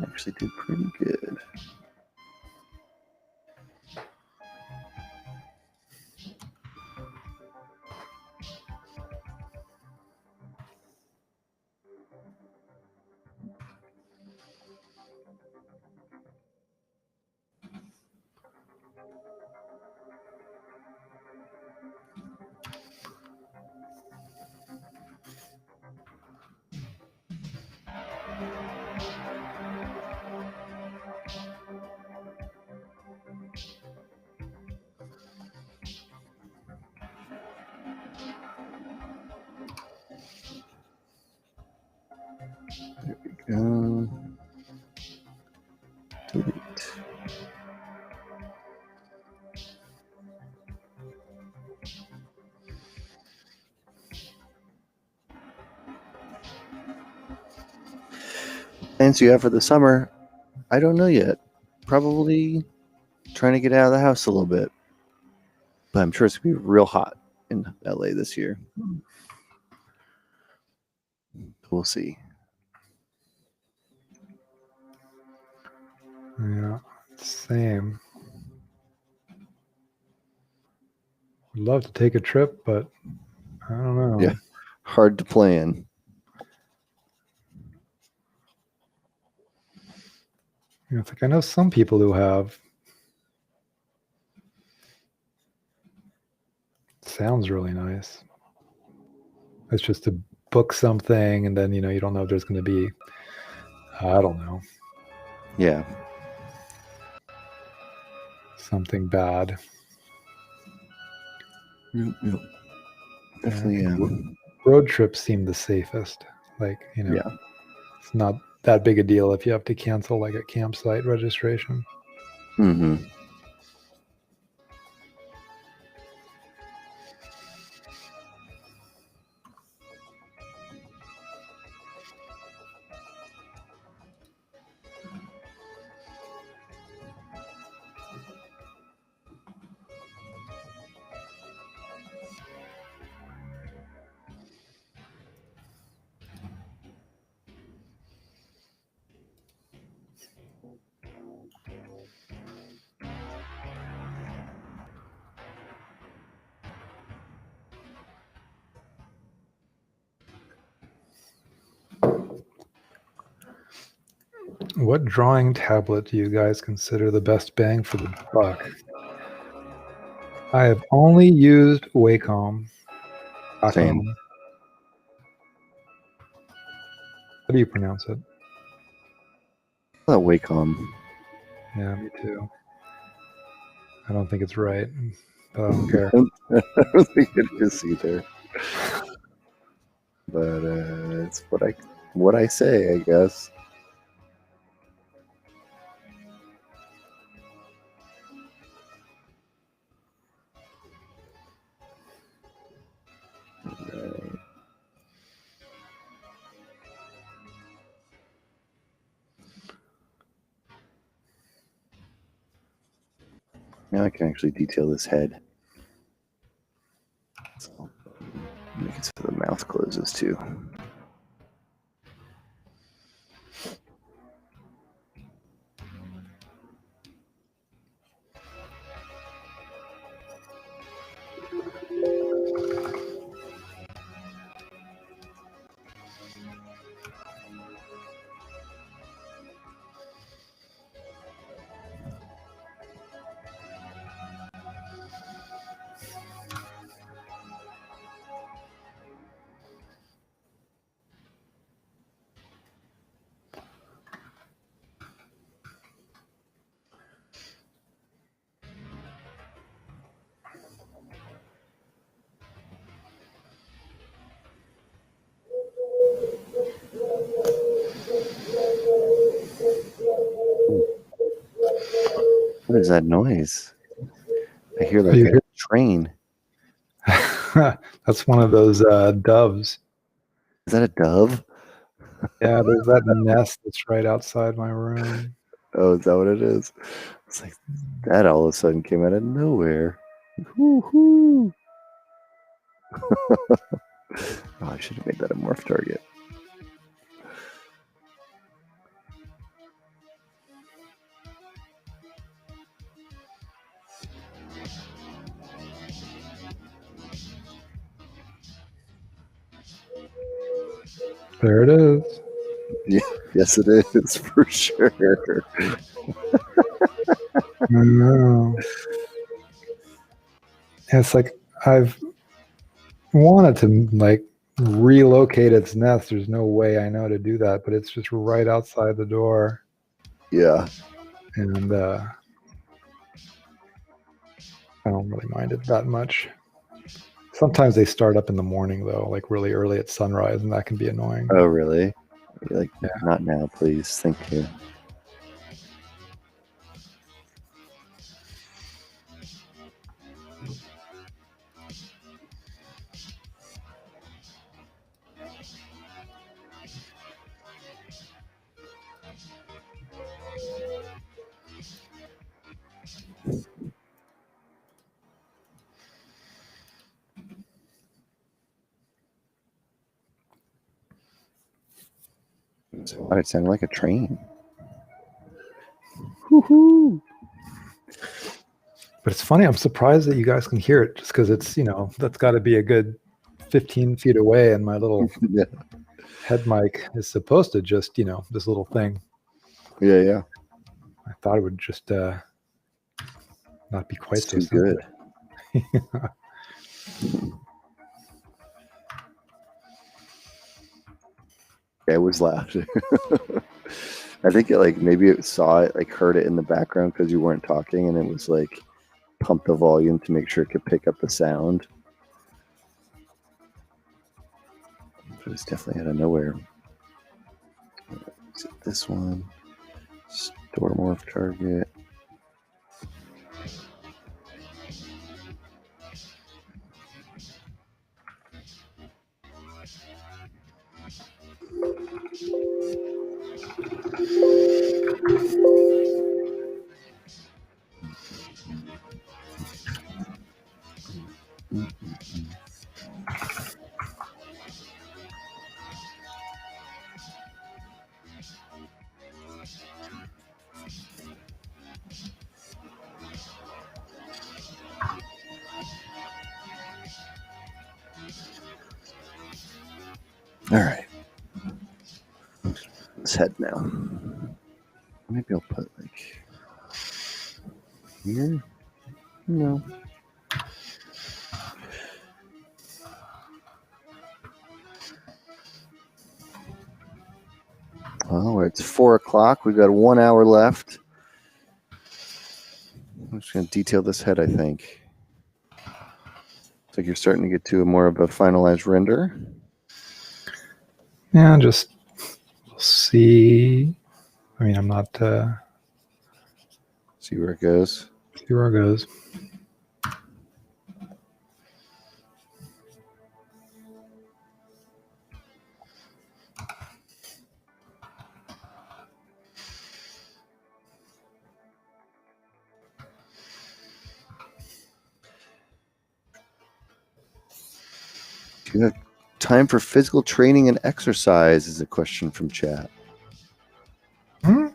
Actually did pretty good. There we go. Delete. Plans you have for the summer? I don't know yet. Probably trying to get out of the house a little bit. But I'm sure it's going to be real hot in LA this year. We'll see. Yeah, same. Would love to take a trip, but I don't know. Yeah. Hard to plan. You know, it's like I know some people who have. Sounds really nice. It's just to book something and then, you don't know if there's going to be, I don't know, Yeah. something bad. Yep. Definitely. Road trips seem the safest. Like, Yeah. it's not that big a deal if you have to cancel like a campsite registration. Mm-hmm. What drawing tablet do you guys consider the best bang for the buck? I have only used Wacom. Same. How do you pronounce it? Wacom. Yeah, me too. I don't think it's right, but I don't care. I don't think it is either. But it's what I say, I guess. Now I can actually detail this head. So make it so the mouth closes too. What is that noise? I hear like a train. That's one of those doves. Is that a dove? Yeah, there's that nest that's right outside my room. Oh, is that what it is? It's like that all of a sudden came out of nowhere. Woo-hoo. Oh, I should have made that a morph target. There it is. Yeah, yes, it is for sure. I know. It's like I've wanted to like relocate its nest. There's no way I know to do that, but it's just right outside the door. Yeah. And I don't really mind it that much. Sometimes they start up in the morning though, like really early at sunrise, and that can be annoying. Oh, really? You're like, Yeah. not now, please. Thank you. Oh, it sounded like a train. Woohoo! But it's funny, I'm surprised that you guys can hear it just because it's, that's got to be a good 15 feet away, and my little Yeah. head mic is supposed to just, this little thing. Yeah. I thought it would just not be quite It's so too sensitive. good. Yeah, it was loud. I think maybe it saw it, heard it in the background because you weren't talking, and it was pumped the volume to make sure it could pick up the sound. It was definitely out of nowhere. Is it this one? Store morph target. All right. Let's head now. Maybe I'll put here. No. Well, it's 4 o'clock. We've got 1 hour left. I'm just going to detail this head, I think. Looks like you're starting to get to more of a finalized render. Yeah, just see. I mean, I'm not. See where it goes. See where it goes. Do you have time for physical training and exercise? Is a question from chat. Yeah,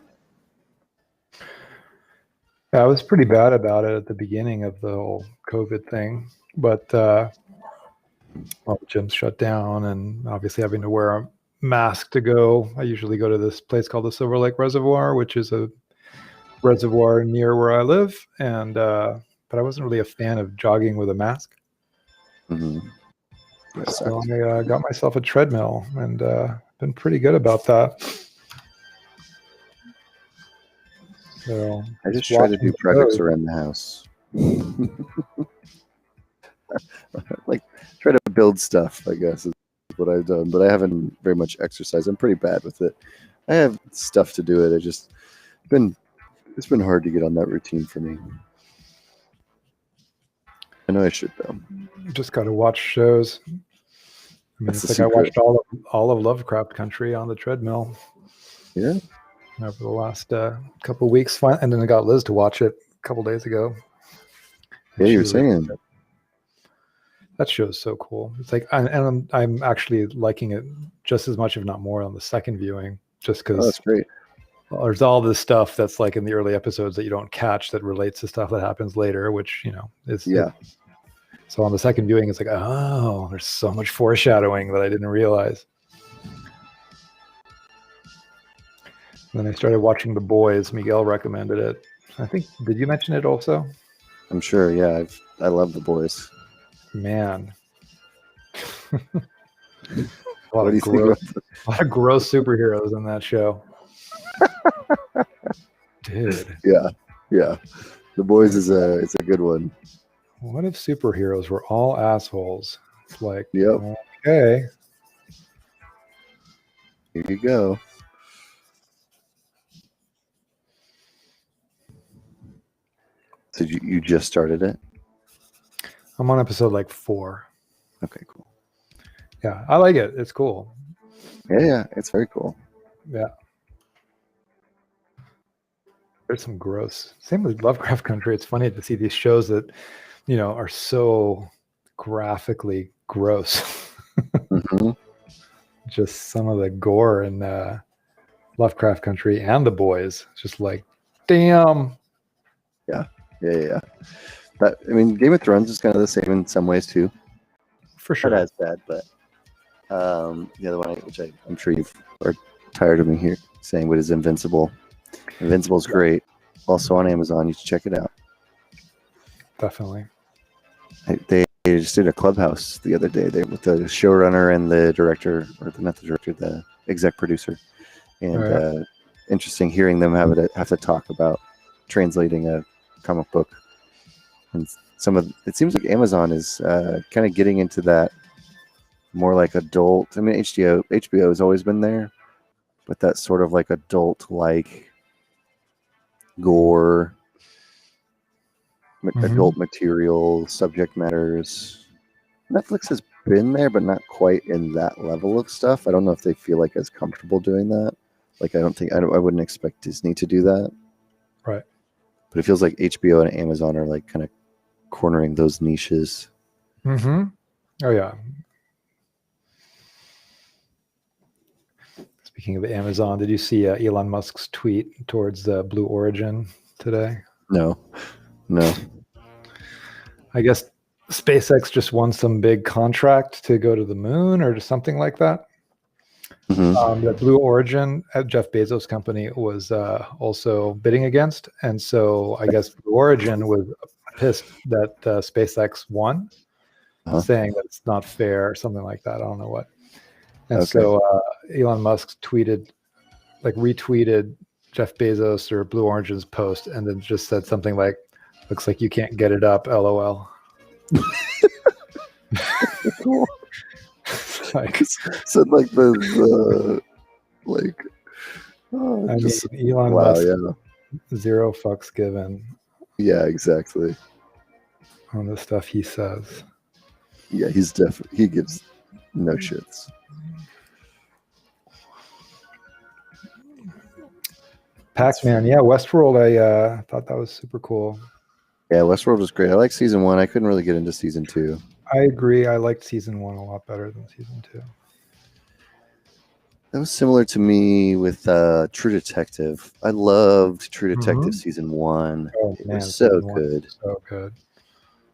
I was pretty bad about it at the beginning of the whole COVID thing, but all the gyms shut down, and obviously having to wear a mask to go. I usually go to this place called the Silver Lake Reservoir, which is a reservoir near where I live, and but I wasn't really a fan of jogging with a mask. Mm-hmm. So I got myself a treadmill, and been pretty good about that. So I just try to do projects around the house. Like try to build stuff, I guess, is what I've done, but I haven't very much exercise. I'm pretty bad with it. I have stuff to do it. It's been hard to get on that routine for me. I know I should though. Just got to watch shows. I mean, it's like I watched all of Lovecraft Country on the treadmill. Yeah. Over the last couple of weeks, and then I got Liz to watch it a couple days ago. Yeah, you were saying that show is so cool. It's like, and I'm actually liking it just as much, if not more, on the second viewing, just because that's great. There's all this stuff that's like in the early episodes that you don't catch that relates to stuff that happens later, which is so on the second viewing, it's like, oh, there's so much foreshadowing that I didn't realize. And then I started watching The Boys. Miguel recommended it. I think, did you mention it also? I'm sure. Yeah, I love The Boys. Man, a lot of gross superheroes in that show. Dude. Yeah. The Boys is a good one. What if superheroes were all assholes? It's like, yep. Okay. Here you go. So you just started it? I'm on episode like 4. Okay, cool. Yeah, I like it. It's cool. Yeah, it's very cool. Yeah. There's some gross. Same with Lovecraft Country. It's funny to see these shows that, are so graphically gross. Mm-hmm. Just some of the gore in Lovecraft Country and The Boys. Just like, damn. Yeah. Game of Thrones is kind of the same in some ways too. For sure. Not as bad, but the other one, which I'm sure you are tired of me here saying, but is Invincible. Invincible's great. Also on Amazon, you should check it out. Definitely. They just did a Clubhouse the other day. With the showrunner and the director, or not the director, the exec producer, and interesting hearing them have to talk about translating a comic book. And it seems like Amazon is kind of getting into that more like adult. I mean, HBO has always been there, but that sort of like adult-like gore, adult material, subject matters. Netflix has been there, but not quite in that level of stuff. I don't know if they feel like as comfortable doing that. Like, I wouldn't expect Disney to do that. Right. But it feels like HBO and Amazon are like kind of cornering those niches. Mm-hmm. Oh, yeah. Speaking of Amazon, did you see Elon Musk's tweet towards Blue Origin today? No. I guess SpaceX just won some big contract to go to the moon or just something like that. Mm-hmm. That Blue Origin at Jeff Bezos' company was also bidding against. And so I guess Blue Origin was pissed that SpaceX won, saying that it's not fair or something like that. I don't know what. And so Elon Musk retweeted Jeff Bezos or Blue Origin's post and then just said something like, "Looks like you can't get it up, LOL." Cool. Said like the like. Elon Musk, zero fucks given. Yeah, exactly. On the stuff he says. Yeah, he gives no shits. Pac-Man, yeah, Westworld. I thought that was super cool. Yeah, Westworld was great. I like season 1. I couldn't really get into season 2. I agree. I liked season 1 a lot better than season 2. That was similar to me with True Detective. I loved True Detective season 1. Oh It man, was so season 1 good. was so good.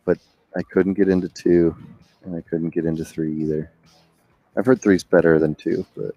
But I couldn't get into 2, and I couldn't get into 3 either. I've heard 3's better than 2, but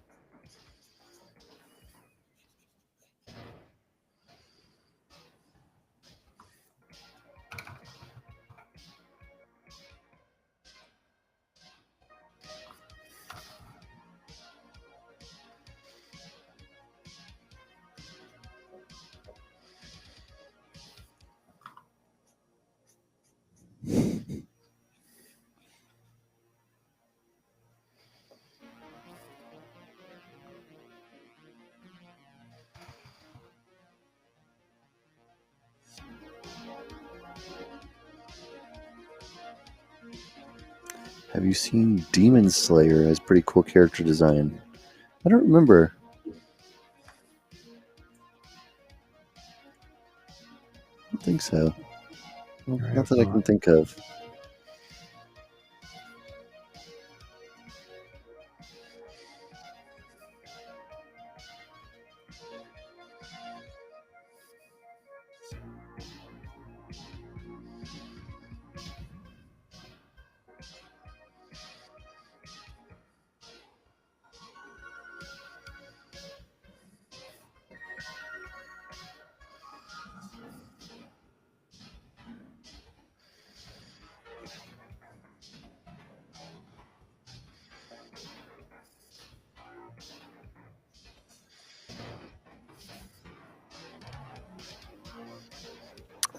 have you seen Demon Slayer? Has pretty cool character design. I don't remember. I don't think so. Well, not that I can think of.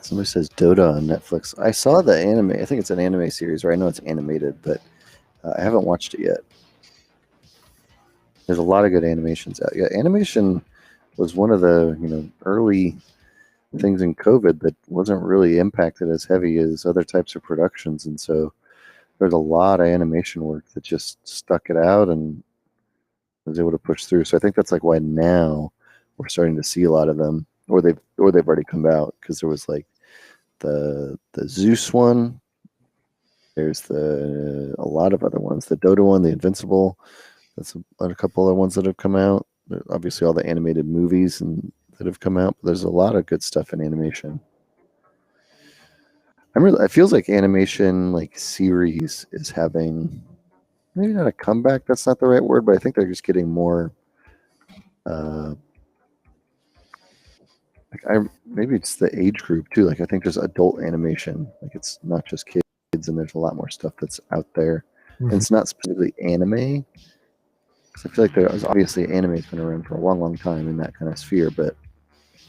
Somebody says Dota on Netflix. I saw the anime. I think it's an anime series, or I know it's animated, but I haven't watched it yet. There's a lot of good animations out. Yeah, animation was one of the early things in COVID that wasn't really impacted as heavy as other types of productions, and so there's a lot of animation work that just stuck it out and was able to push through. So I think that's like why now we're starting to see a lot of them, or they've already come out, because there was like the Zeus one. There's a lot of other ones. The Dota one, the Invincible. That's a couple other ones that have come out. Obviously, all the animated movies that have come out. But there's a lot of good stuff in animation. It feels like animation, like series, is having maybe not a comeback. That's not the right word, but I think they're just getting more. Maybe it's the age group too. Like I think there's adult animation. Like it's not just kids, and there's a lot more stuff that's out there. And it's not specifically anime. Because I feel like there's obviously anime's been around for a long, long time in that kind of sphere, but it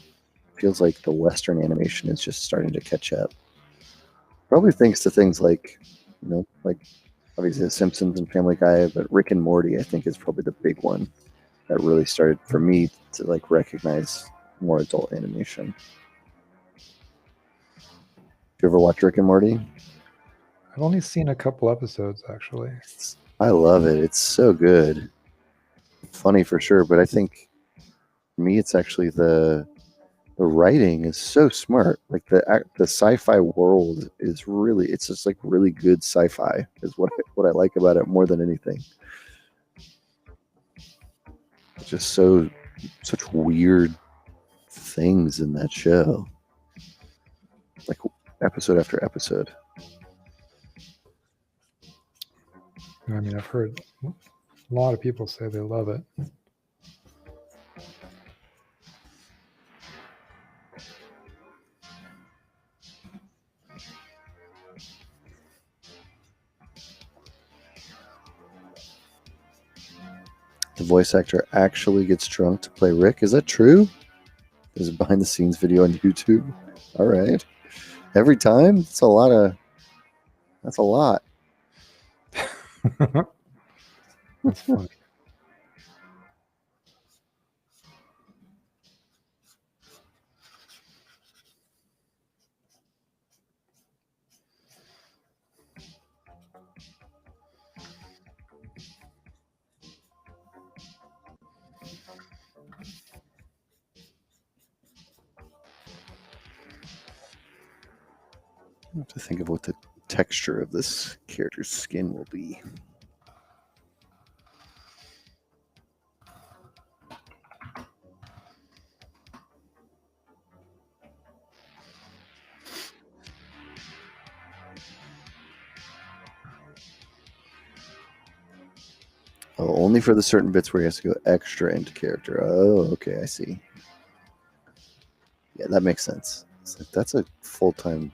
feels like the Western animation is just starting to catch up. Probably thanks to things like, like obviously The Simpsons and Family Guy, but Rick and Morty, I think, is probably the big one that really started for me to like recognize more adult animation. You ever watch Rick and Morty? I've only seen a couple episodes, actually. I love it. It's so good. Funny for sure, but I think for me, it's actually the writing is so smart. Like the sci-fi world is it's just like really good sci-fi is what I like about it more than anything. It's just such weird things in that show, like episode after episode. I mean, I've heard a lot of people say they love it. The voice actor actually gets drunk to play Rick. Is that true? There's a behind the scenes video on YouTube. All right. Every time? That's a lot. That's funny. I have to think of what the texture of this character's skin will be. Oh, only for the certain bits where he has to go extra into character. Oh, okay, I see. Yeah, that makes sense. It's like, that's a full-time.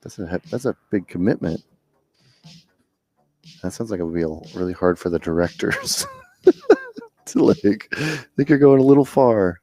That's a big commitment. That sounds like it would be really hard for the directors to like. I think you're going a little far.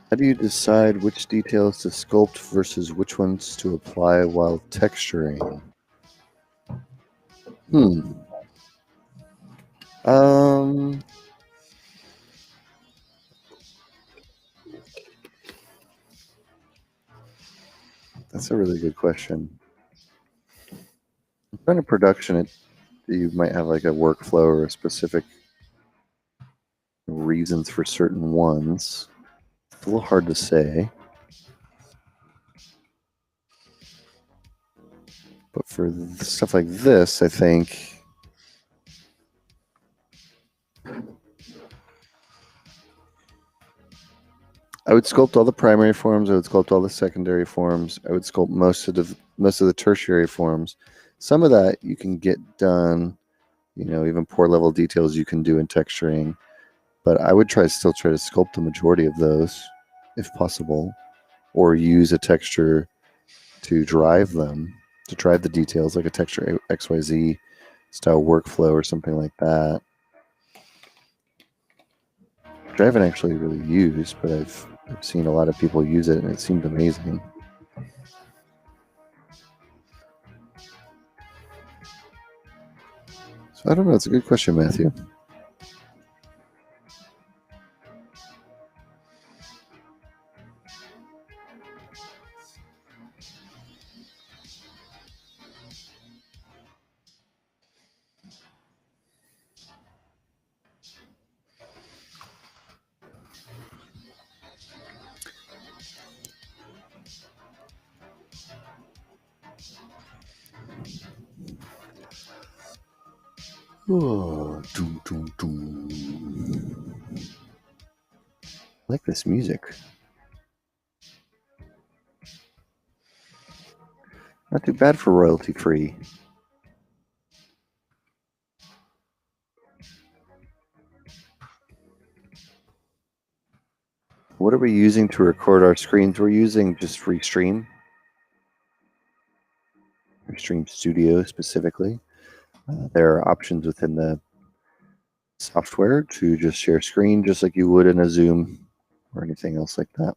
How do you decide which details to sculpt versus which ones to apply while texturing? That's a really good question. In front of production, you might have like a workflow or a specific reasons for certain ones. It's a little hard to say. But for stuff like this, I think I would sculpt all the primary forms. I would sculpt all the secondary forms. I would sculpt most of the tertiary forms. Some of that you can get done. You know, even poor level details you can do in texturing. But I would still try to sculpt the majority of those, if possible, or use a texture to drive them, to drive the details, like a texture XYZ style workflow or something like that. Which I haven't actually really used, but I've seen a lot of people use it, and it seemed amazing. So I don't know. It's a good question, Matthew. Oh, doom, doom, doom. I like this music. Not too bad for royalty free. What are we using to record our screens? We're using just Restream. Restream Studio specifically. There are options within the software to just share screen just like you would in a Zoom or anything else like that.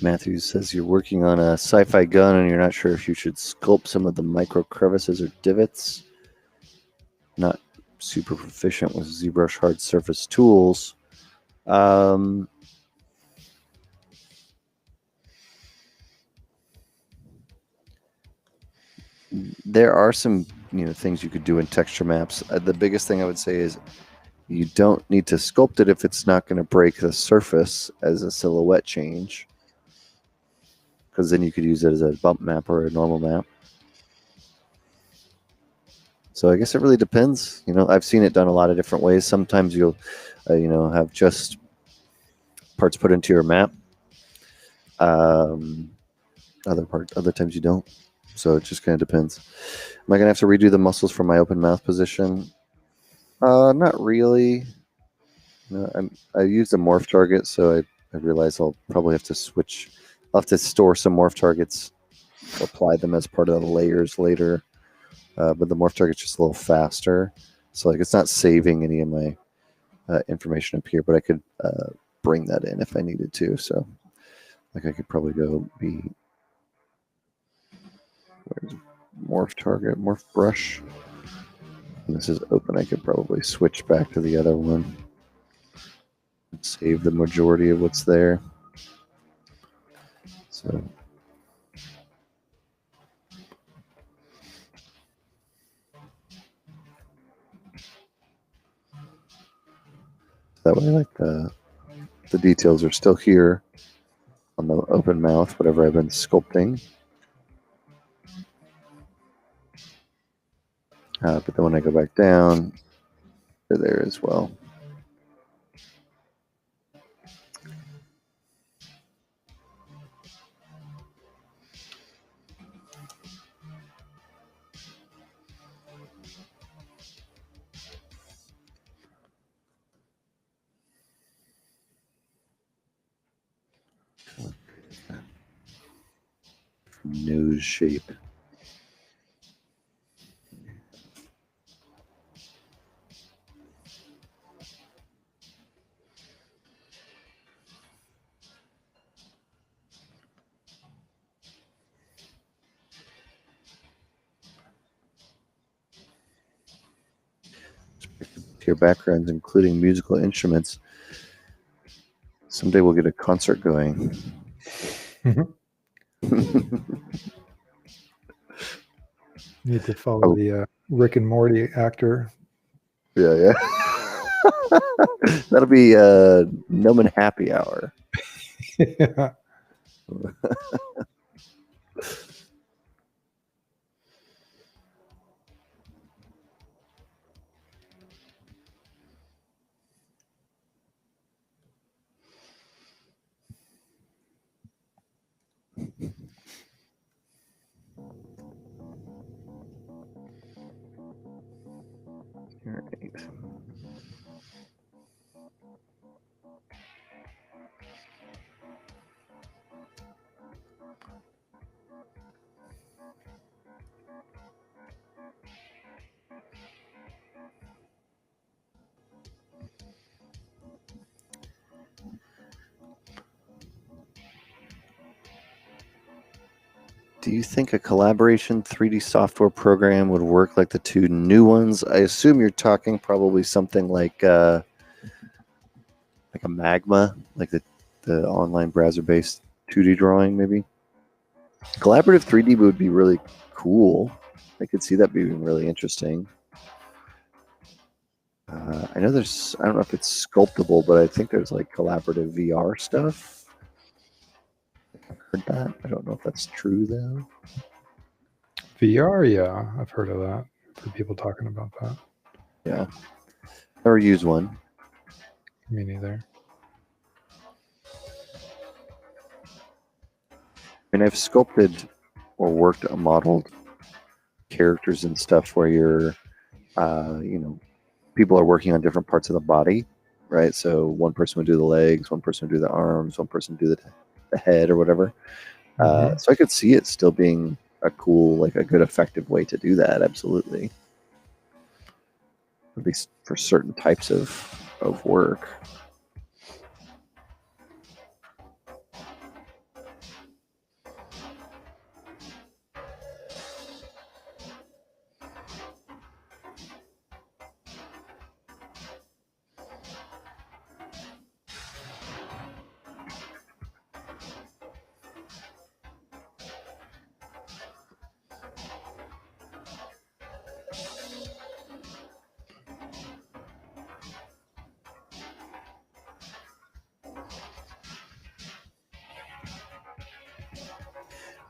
Matthews says you're working on a sci-fi gun and you're not sure if you should sculpt some of the micro crevices or divots. Not super proficient with ZBrush hard surface tools. There are some things you could do in texture maps. The biggest thing I would say is you don't need to sculpt it if it's not going to break the surface as a silhouette change, because then you could use it as a bump map or a normal map. So I guess it really depends. I've seen it done a lot of different ways. Sometimes you'll have just parts put into your map. Other times you don't. So it just kind of depends. Am I going to have to redo the muscles from my open mouth position? Not really. I used a morph target, so I realize I'll probably have to switch. I'll have to store some morph targets, apply them as part of the layers later. But the morph target's just a little faster. So it's not saving any of my information up here, but I could bring that in if I needed to. So I could probably go where's morph target, morph brush. And this is open. I could probably switch back to the other one and save the majority of what's there. So that way, the details are still here on the open mouth, whatever I've been sculpting. But then when I go back down, they're there as well. Nose shape. Your backgrounds, including musical instruments. Someday we'll get a concert going. Need to follow the Rick and Morty actor. Yeah. That'll be Gnomon Happy Hour. Yeah. All right. Do you think a collaboration 3D software program would work like the two new ones? I assume you're talking probably something like a Magma, like the online browser-based 2D drawing, maybe. Collaborative 3D would be really cool. I could see that being really interesting. I know I don't know if it's sculptable, but I think there's like collaborative VR stuff. I've heard that. I don't know if that's true though. VR, yeah, I've heard of that. I've heard people talking about that. Yeah. Never used one. Me neither. I mean, I've sculpted or worked on modeled characters and stuff where you're, people are working on different parts of the body, right? So one person would do the legs, one person would do the arms, one person would do the head or whatever. So I could see it still being a cool, like a good effective way to do that. Absolutely. At least for certain types of work.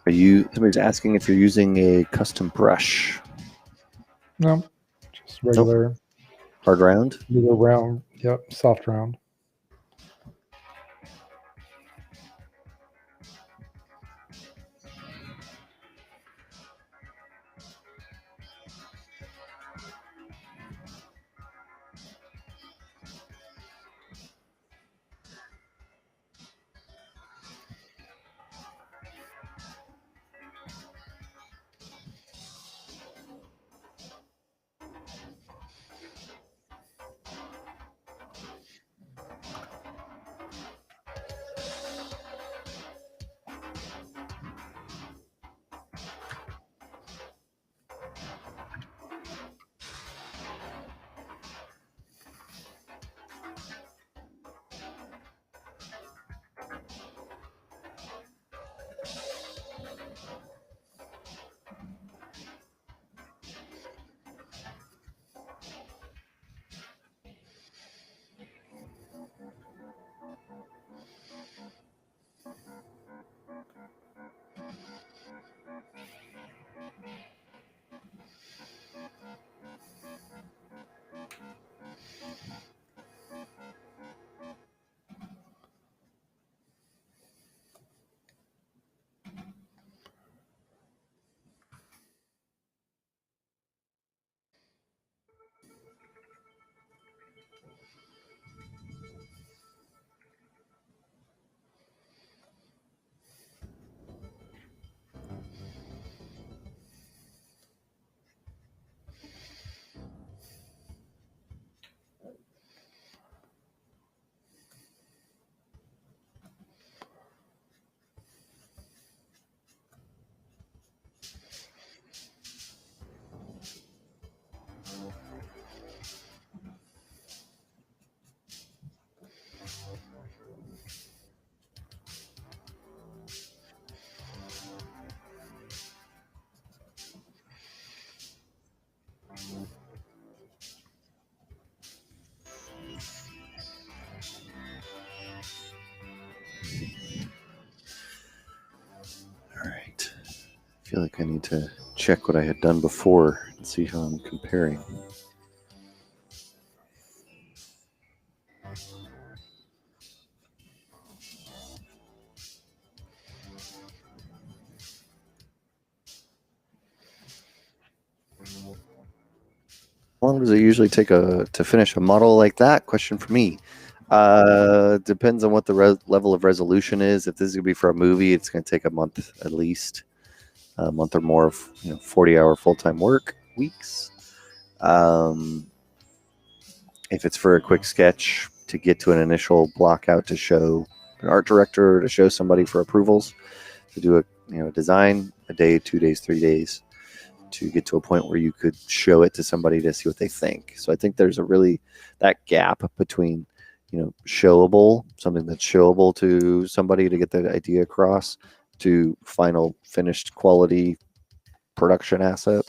Somebody's asking if you're using a custom brush. No, just regular. Hard round? Regular round. Yep, soft round. All right. I feel like I need to check what I had done before and see how I'm comparing. How long does it usually take to finish a model like that? Question for me. Depends on what the level of resolution is. If this is going to be for a movie, it's going to take a month at least, a month or more of 40-hour full-time work weeks. If it's for a quick sketch to get to an initial block out to show an art director, to show somebody for approvals, to do a design, a day, 2 days, 3 days, to get to a point where you could show it to somebody to see what they think. So I think there's that gap between showable, something that's showable to somebody to get the idea across, to final finished quality production asset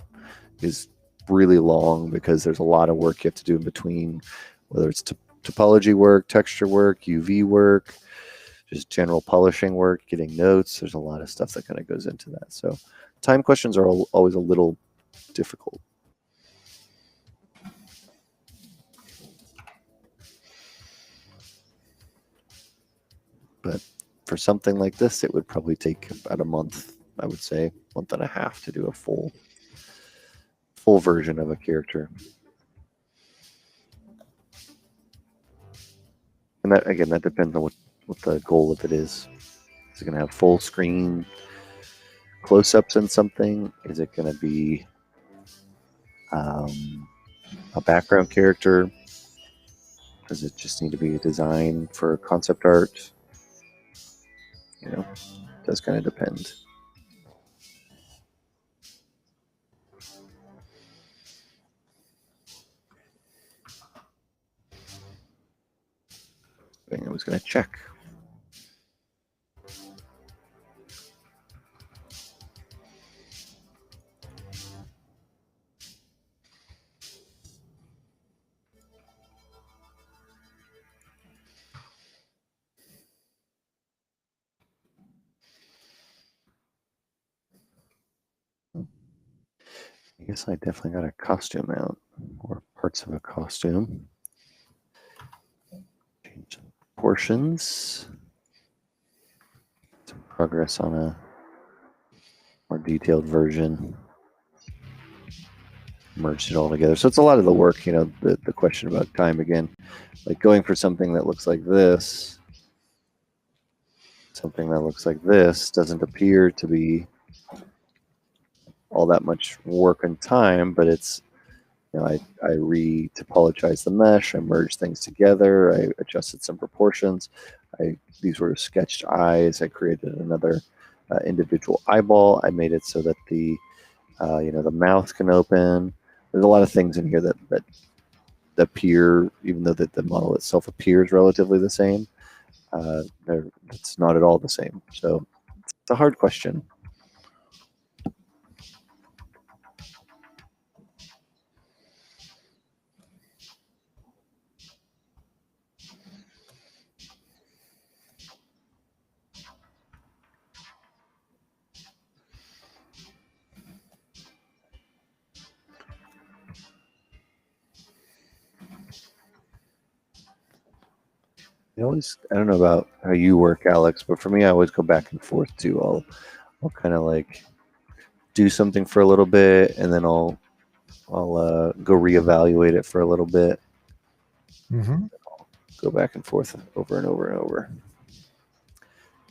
is really long, because there's a lot of work you have to do in between, whether it's topology work, texture work, UV work, just general polishing work, getting notes. There's a lot of stuff that kind of goes into that. So time questions are always a little difficult. But for something like this, it would probably take about a month, I would say, month and a half to do a full version of a character. And that, again, that depends on what the goal of it is. Is it going to have full screen close-ups in something? Is it going to be a background character? Does it just need to be a design for concept art? It does kind of depend. I was going to check. I guess I definitely got a costume out, or parts of a costume. Change proportions. Some progress on a more detailed version. Merged it all together. So it's a lot of the work, you know, the question about time again. Like going for something that looks like this, something that looks like this doesn't appear to be all that much work and time, but it's, you know, I re-topologized the mesh, I merged things together, I adjusted some proportions. These were sketched eyes. I created another individual eyeball. I made it so that the you know, the mouth can open. There's a lot of things in here that appear, even though the model itself appears relatively the same. It's not at all the same. So it's a hard question. I don't know about how you work, Alex, but for me, I always go back and forth too. I'll kind of like do something for a little bit, and then I'll go reevaluate it for a little bit. Mm-hmm. Go back and forth over and over and over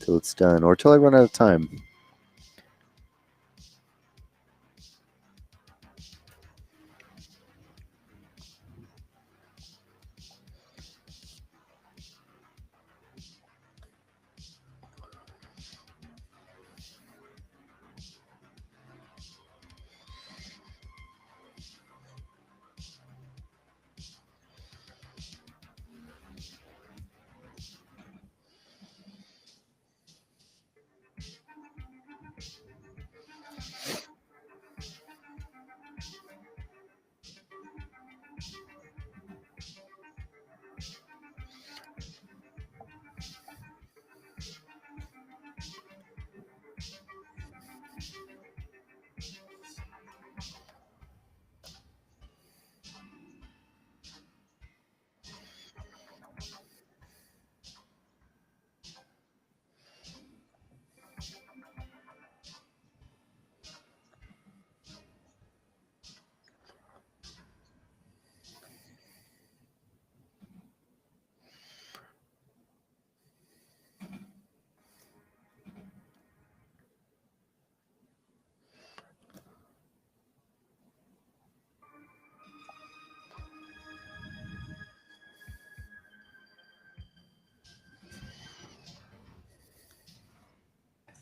till it's done, or till I run out of time.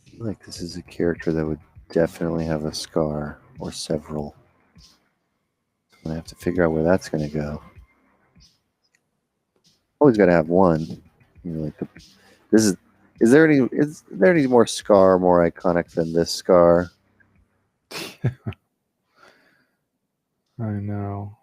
I feel like this is a character that would definitely have a scar or several. I have to figure out where that's going to go. Always got to have one. You know, like this is. Is there any more scar more iconic than this scar? I know.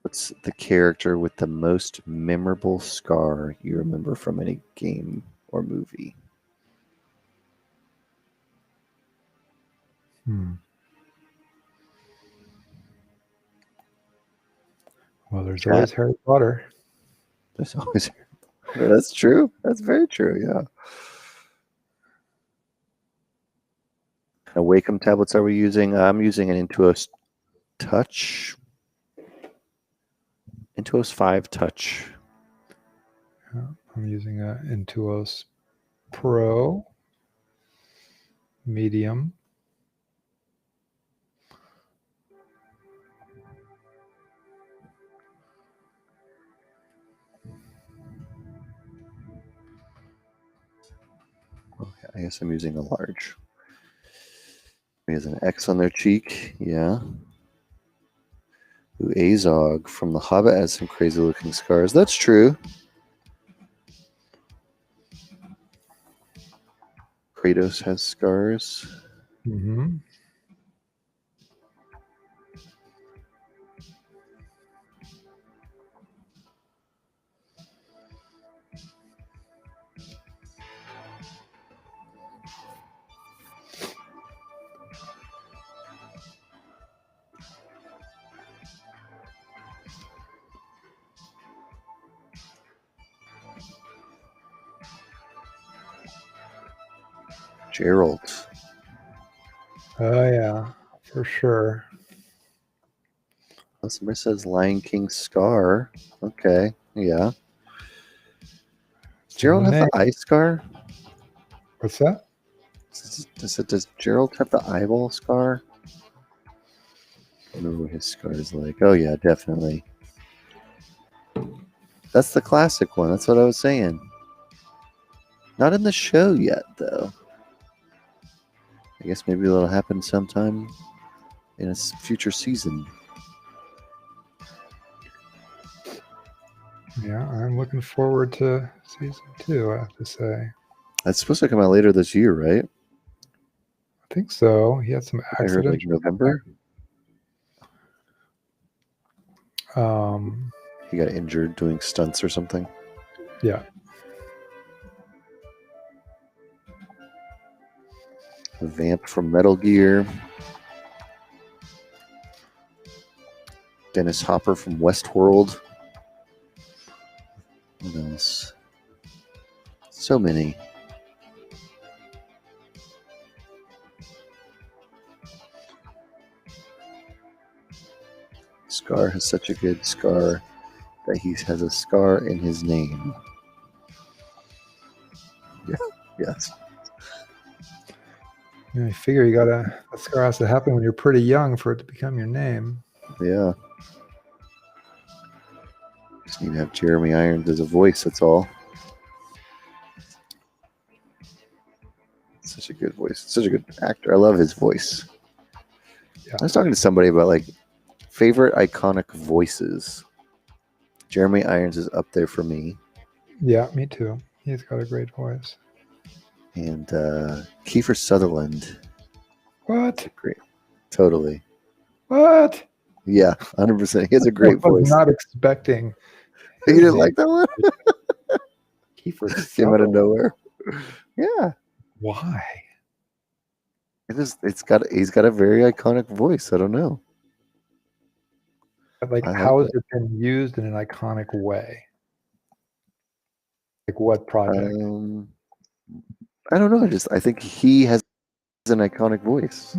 What's the character with the most memorable scar you remember from any game or movie? Well, there's Chat. always Harry Potter. There's always. That's true. That's very true. Yeah. What kind of Wacom tablets are we using? I'm using an Intuos Touch. Intuos 5 Touch. Yeah, I'm using a Intuos Pro Medium. Okay, I guess I'm using a large. He has an X on their cheek. Yeah. Ooh, Azog from The Hobbit has some crazy looking scars. That's true. Kratos has scars. Mm-hmm. Gerald. Oh yeah, for sure. Oh, somebody says Lion King Scar. Okay, yeah. Does Gerald have the eye scar? What's that? Does Gerald have the eyeball scar? I don't remember what his scar is like. Oh yeah, definitely. That's the classic one. That's what I was saying. Not in the show yet, though. I guess maybe that'll happen sometime in a future season. Yeah, I'm looking forward to season 2, I have to say. That's supposed to come out later this year, right? I think so. He had some I heard like accident. November. Um, He got injured doing stunts or something. yeah. A vamp from Metal Gear. Dennis Hopper from Westworld. What else? So many. Scar has such a good scar that he has a scar in his name. Yeah. Yes. Yeah, I figure that scar has to happen when you're pretty young for it to become your name. Yeah. Just need to have Jeremy Irons as a voice, that's all. Such a good voice. Such a good actor. I love his voice. Yeah. I was talking to somebody about like favorite iconic voices. Jeremy Irons is up there for me. Yeah, me too. He's got a great voice. And Kiefer Sutherland. What? Great. Totally. What? Yeah, 100%. He has a great I was voice. not expecting. You didn't like that one? Kiefer Came out of Sutherland. nowhere. Yeah. Why? He's got a very iconic voice. I don't know. Like, how has it been used in an iconic way? Like, what project? I don't know. I think he has an iconic voice.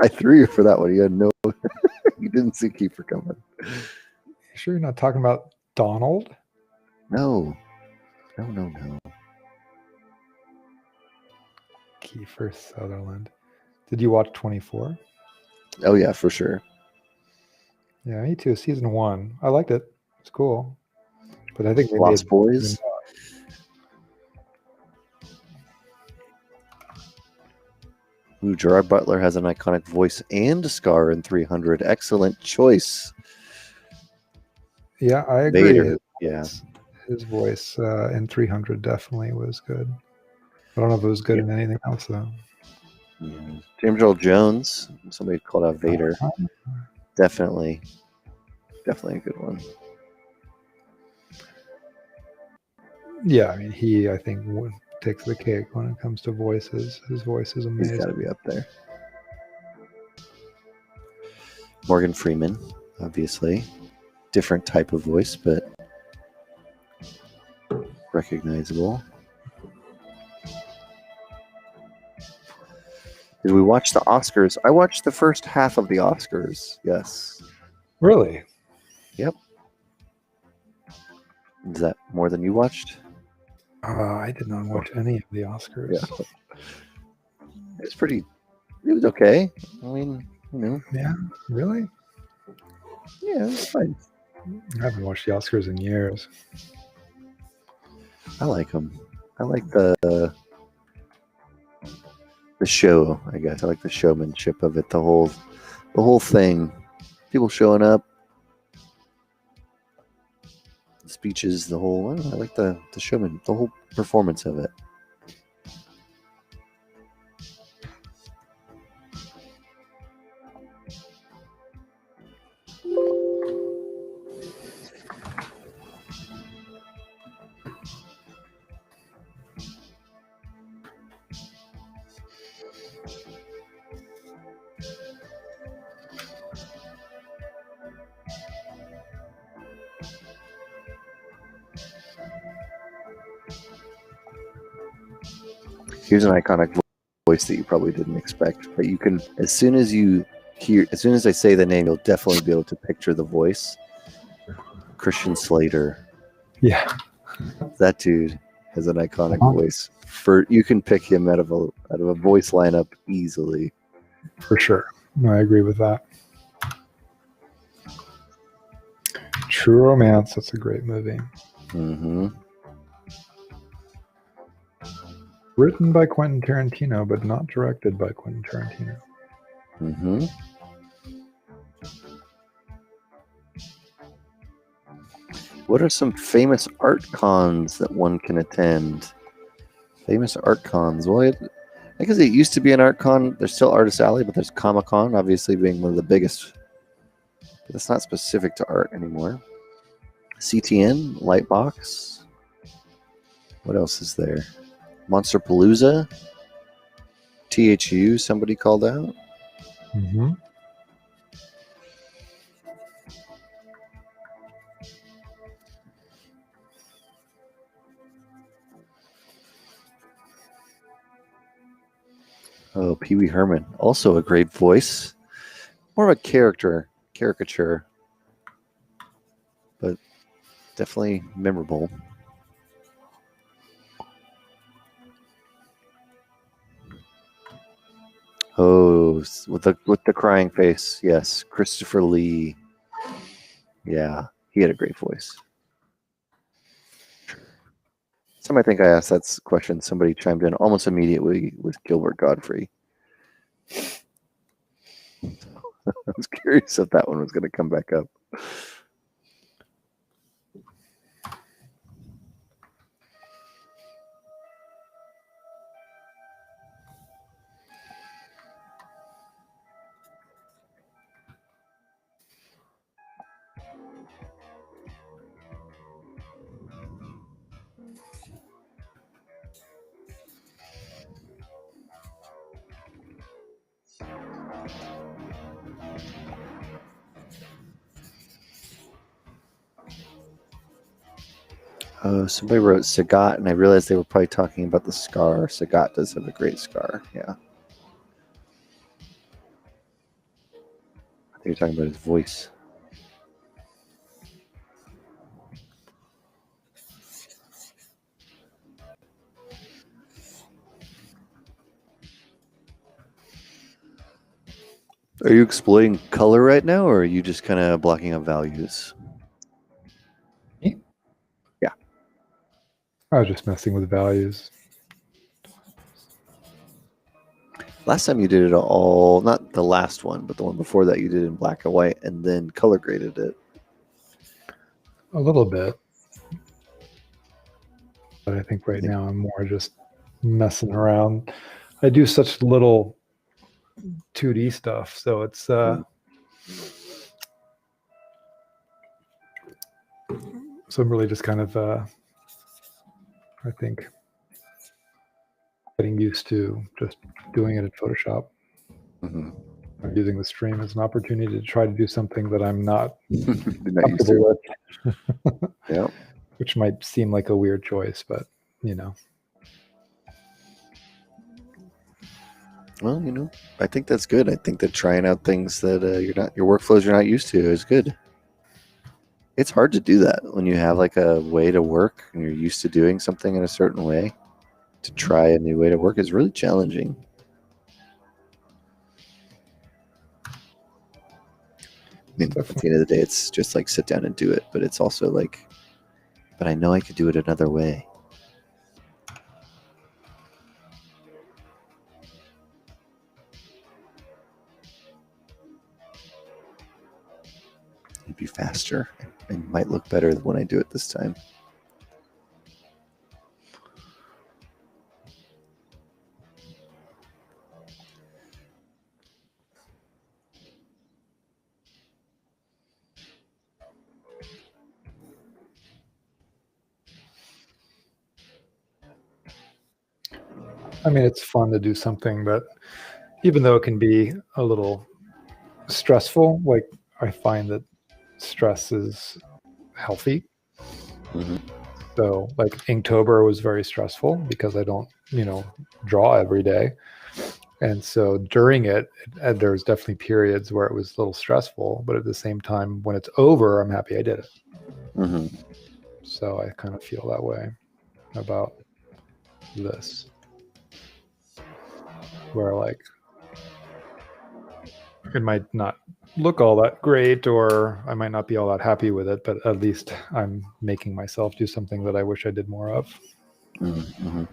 I threw you for that one. You had no. You didn't see Kiefer coming. You sure you're not talking about Donald? No. Kiefer Sutherland. Did you watch 24? Oh yeah, for sure. Yeah, me too. Season 1. I liked it. It's cool. But I think they Lost made Boys. Ooh, Gerard Butler has an iconic voice and a scar in 300. Excellent choice. Yeah, I agree. Vader. His voice in 300 definitely was good. I don't know if it was good in anything else though. Yeah. James Earl Jones. Somebody called out Vader. Definitely a good one. Yeah, I mean, I think takes the cake when it comes to voices. His voice is amazing. He's got to be up there. Morgan Freeman, obviously. Different type of voice, but recognizable. Did we watch the Oscars? I watched the first half of the Oscars. Yes. Really? Yep. Is that more than you watched? I did not watch any of the Oscars. Yeah. It was okay. I mean, you know. Yeah, really? Yeah, it was fine. I haven't watched the Oscars in years. I like them. I like the show, I guess. I like the showmanship of it, the whole thing. People showing up, speeches, I like the showman, the whole performance of it. Here's an iconic voice that you probably didn't expect, but you can, as soon as I say the name, you'll definitely be able to picture the voice. Christian Slater. Yeah. That dude has an iconic voice. You can pick him out of a voice lineup easily. For sure. No, I agree with that. True Romance. That's a great movie. Mm-hmm. Written by Quentin Tarantino, but not directed by Quentin Tarantino. Mm-hmm. What are some famous art cons that one can attend? Famous art cons. Well, I guess it used to be an art con. There's still Artist Alley, but there's Comic-Con, obviously being one of the biggest. But it's not specific to art anymore. CTN, Lightbox. What else is there? Monsterpalooza. THU, somebody called out. Mm-hmm. Oh, Pee Wee Herman. Also a great voice. More of a caricature. But definitely memorable. Oh, with the crying face. Yes, Christopher Lee. Yeah, he had a great voice. I think I asked that question. Somebody chimed in almost immediately with Gilbert Godfrey. I was curious if that one was going to come back up. Somebody wrote Sagat, and I realized they were probably talking about the scar. Sagat does have a great scar. Yeah. I think you're talking about his voice. Are you exploiting color right now, or are you just kind of blocking out values? Me? Yeah. I was just messing with values. Last time you did it all, not the last one, but the one before that, you did it in black and white and then color graded it. A little bit. But I think right now I'm more just messing around. I do such little 2D stuff, so it's so I'm really just kind of I think getting used to just doing it in Photoshop. Mm-hmm. I'm using the stream as an opportunity to try to do something that I'm not Not used comfortable to. with. Yeah. Which might seem like a weird choice, but you know. Well, I think that's good. I think that trying out things that your workflows you're not used to is good. It's hard to do that when you have like a way to work and you're used to doing something in a certain way. To try a new way to work is really challenging. I mean, at the end of the day, it's just like sit down and do it. But it's also like, but I know I could do it another way. It'd be faster and might look better when I do it this time. I mean, it's fun to do something that, even though it can be a little stressful, like I find that stress is healthy. Mm-hmm. So like Inktober was very stressful because I don't, draw every day. And so during it, there's definitely periods where it was a little stressful, but at the same time, when it's over, I'm happy I did it. Mm-hmm. So I kind of feel that way about this, where like it might not look all that great, or I might not be all that happy with it, but at least I'm making myself do something that I wish I did more of. Mm-hmm.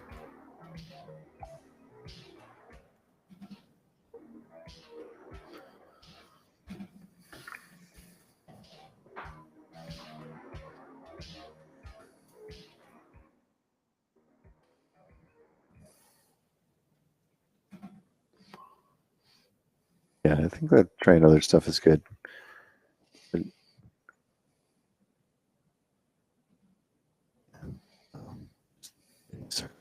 Yeah, I think that trying other stuff is good. But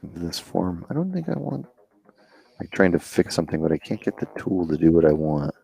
this form, I don't think I want like trying to fix something, but I can't get the tool to do what I want.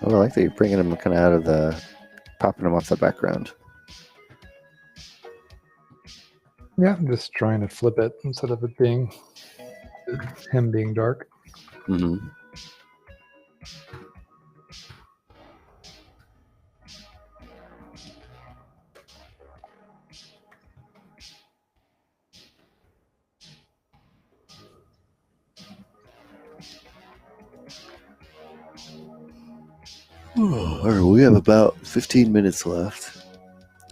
Oh, I like that you're bringing them kind of out of the, popping them off the background. Yeah, I'm just trying to flip it instead of it being him being dark. Mm-hmm. Oh, all right, we have about 15 minutes left.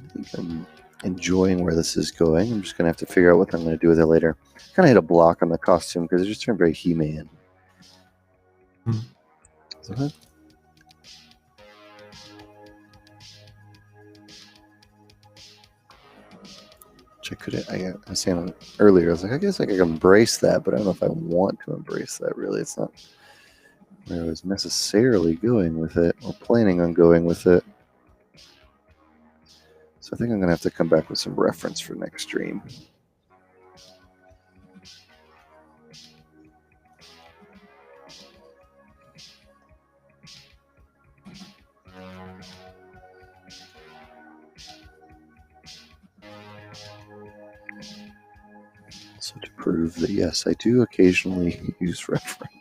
I think I'm enjoying where this is going. I'm just going to have to figure out what I'm going to do with it later. Kind of hit a block on the costume because it just turned very He-Man. Mm. Which I couldn't, I was saying earlier, I was like, I guess I could embrace that, but I don't know if I want to embrace that really. It's not where I was necessarily going with it or planning on going with it. So I think I'm going to have to come back with some reference for next stream. So to prove that, yes, I do occasionally use reference.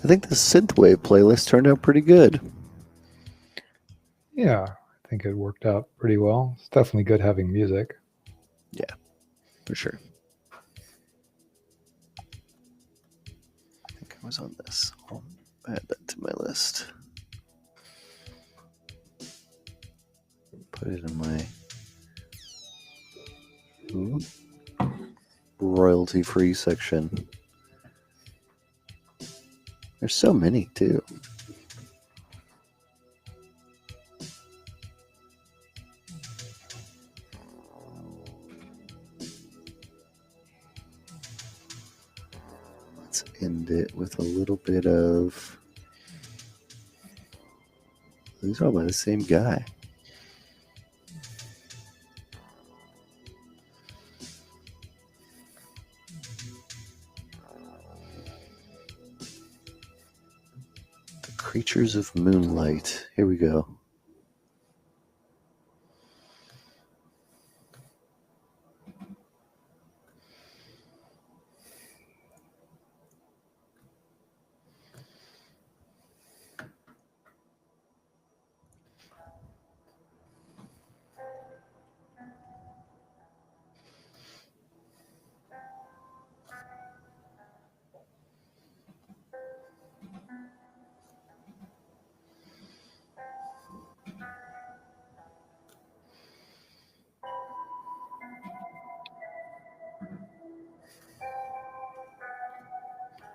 I think the synthwave playlist turned out pretty good. Yeah, I think it worked out pretty well. It's definitely good having music. Yeah, for sure. I think I was on this. I'll add that to my list. Put it in my royalty-free section. There's so many too. Let's end it with a little bit of. These are all by the same guy. The Creatures of Moonlight. Here we go.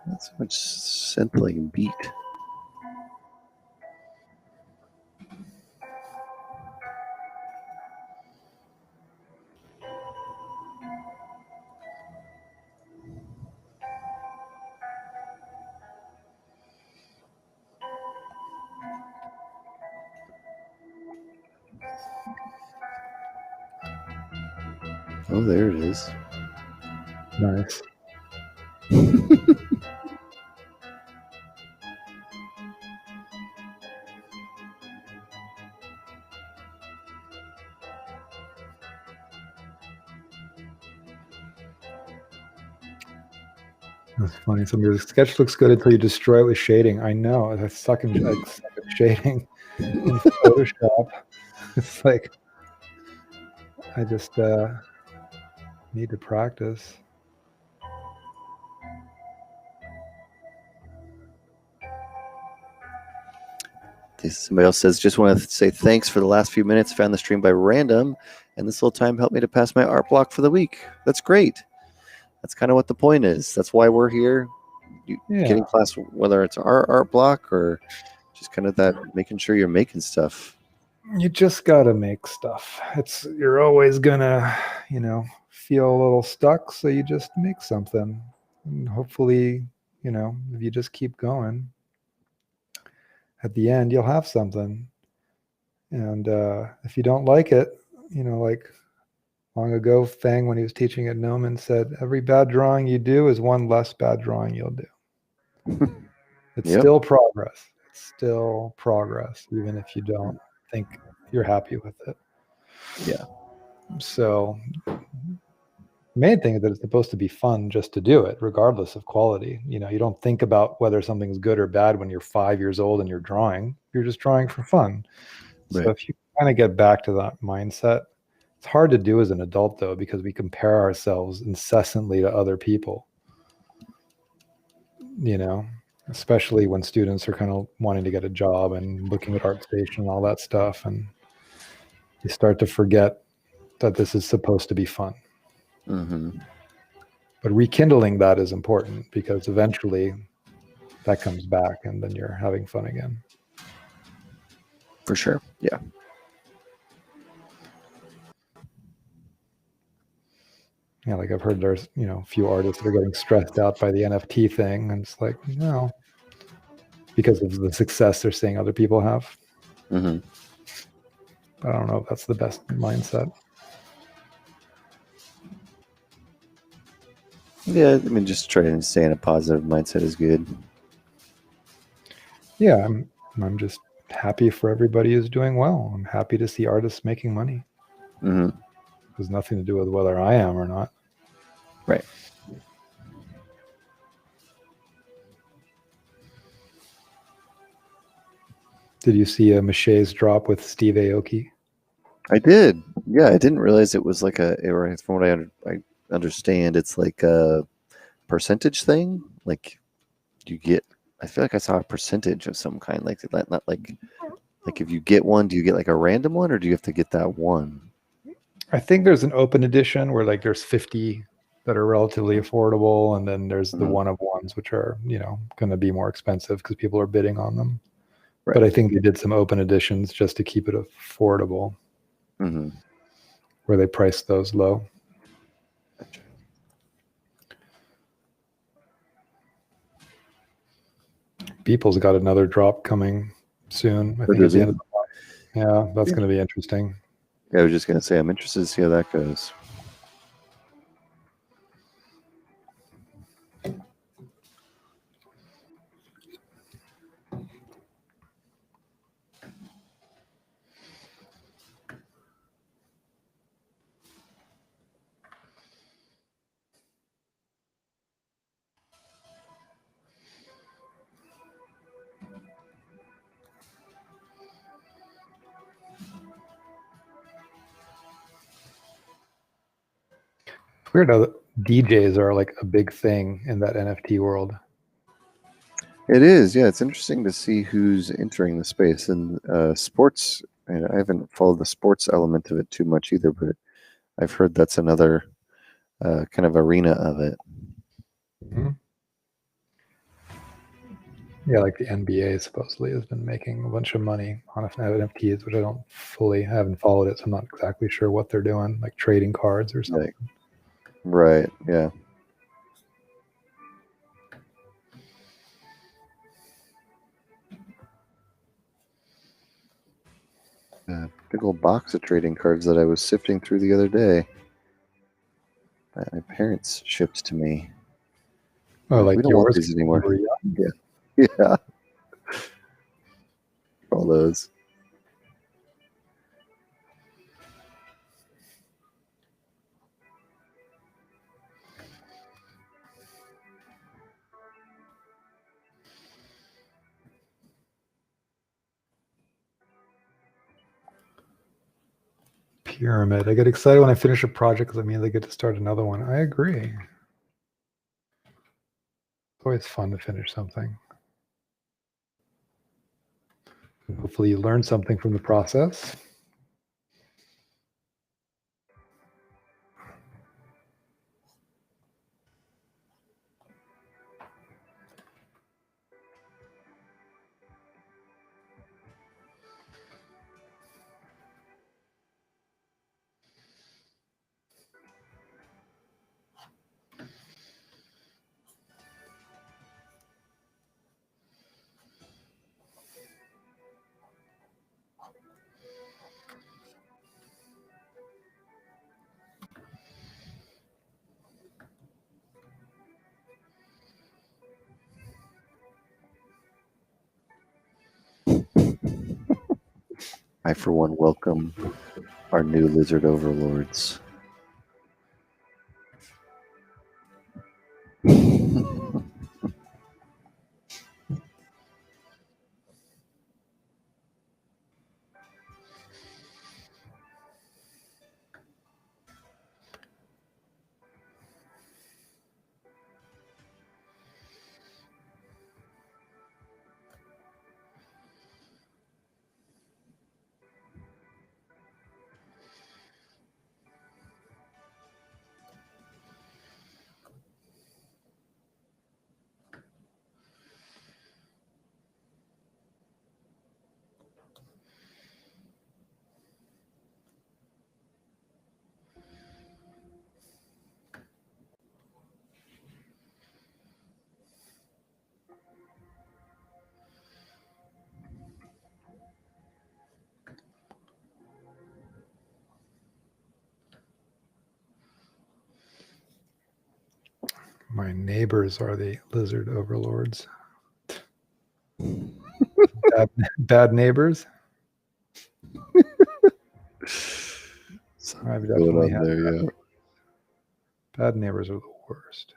Not so much synth-like beat. Oh, there it is. Nice. That's funny. So your sketch looks good until you destroy it with shading. I know. I suck in shading in Photoshop. It's like I just need to practice. Somebody else says, just want to say thanks for the last few minutes. Found the stream by random, and this little time helped me to pass my art block for the week. That's great. That's kind of what the point is. That's why we're here. Getting class, whether it's our art block or just kind of that making sure you're making stuff. You just gotta make stuff. You're always gonna, feel a little stuck, so you just make something. And hopefully, if you just keep going, at the end you'll have something. And if you don't like it, like long ago, Fang, when he was teaching at Gnomon, said, every bad drawing you do is one less bad drawing you'll do. It's still progress. It's still progress, even if you don't think you're happy with it. Yeah. So the main thing is that it's supposed to be fun just to do it, regardless of quality. You don't think about whether something's good or bad when you're 5 years old and you're drawing. You're just drawing for fun. Right. So if you kind of get back to that mindset, it's hard to do as an adult, though, because we compare ourselves incessantly to other people, especially when students are kind of wanting to get a job and looking at ArtStation and all that stuff. And you start to forget that this is supposed to be fun. Mm-hmm. But rekindling that is important, because eventually that comes back and then you're having fun again. For sure. Yeah. Yeah, like I've heard there's, a few artists that are getting stressed out by the NFT thing. And it's like, no, because of the success they're seeing other people have. Mm-hmm. I don't know if that's the best mindset. Yeah, I mean, just trying to stay in a positive mindset is good. Yeah, I'm just happy for everybody who's doing well. I'm happy to see artists making money. Mm-hmm. It has nothing to do with whether I am or not. Right. Did you see a Mache's drop with Steve Aoki? I did. Yeah, I didn't realize it was like or from what I understand, it's like a percentage thing. Like you get, I feel like I saw a percentage of some kind. Like not like if you get one, do you get like a random one, or do you have to get that one? I think there's an open edition where like there's 50 that are relatively affordable, and then there's the one of ones which are, you know, going to be more expensive because people are bidding on them. Right. But I think they did some open editions just to keep it affordable, where they priced those low. Beeple's got another drop coming soon. I think at the end of the month. Yeah, that's going to be interesting. Yeah, I was just going to say, I'm interested to see how that goes. Weird how DJs are like a big thing in that NFT world. It is, yeah. It's interesting to see who's entering the space. And sports, and I haven't followed the sports element of it too much either, but I've heard that's another kind of arena of it. Yeah, like the NBA supposedly has been making a bunch of money on NFTs, which I haven't followed it, so I'm not exactly sure what they're doing, like trading cards or something. Right, yeah. Big old box of trading cards that I was sifting through the other day that my parents shipped to me. Oh, like we don't want these anymore. Yeah. All those. Pyramid. I get excited when I finish a project because it means I get to start another one. I agree. It's always fun to finish something. Hopefully you learn something from the process. I, for one, welcome our new lizard overlords. My neighbors are the lizard overlords. bad neighbors. I've definitely had there, yeah. Bad neighbors are the worst.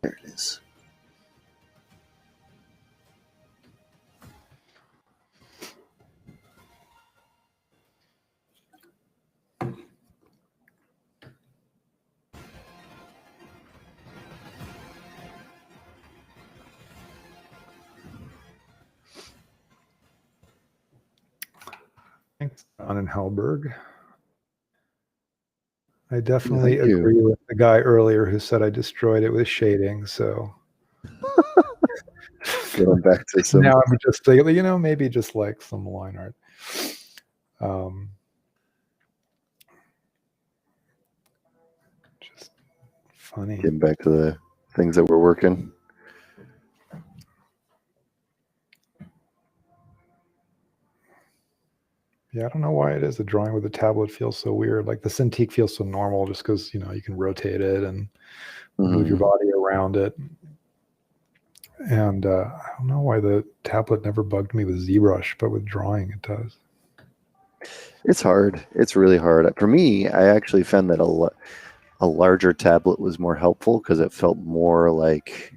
There it is. Thanks, John and Hellberg. I definitely thank you. agree with the guy earlier who said I destroyed it with shading. So Going back to some. now I'm just thinking, you know, maybe just like some line art. Just funny. Getting back to the things that we're working. Yeah, I don't know why it is. The drawing with the tablet feels so weird. Like the Cintiq feels so normal just because, you know, you can rotate it and move your body around it. And I don't know why the tablet never bugged me with ZBrush, but with drawing it does. It's hard. It's really hard. For me, I actually found that a larger tablet was more helpful because it felt more like,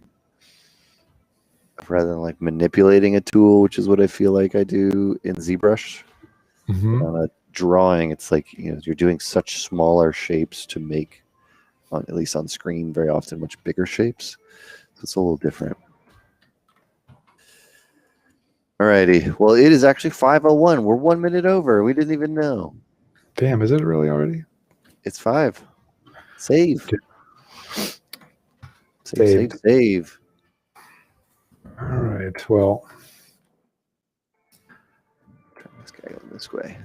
rather than like manipulating a tool, which is what I feel like I do in ZBrush. On a drawing, it's like, you know, you're doing such smaller shapes to make, at least on screen, very often much bigger shapes. So it's a little different. Alrighty. Well, it is actually 5:01. We're 1 minute over. We didn't even know. Damn, is it really already? It's 5. Save. Save. All right. Well, turn this guy going this way.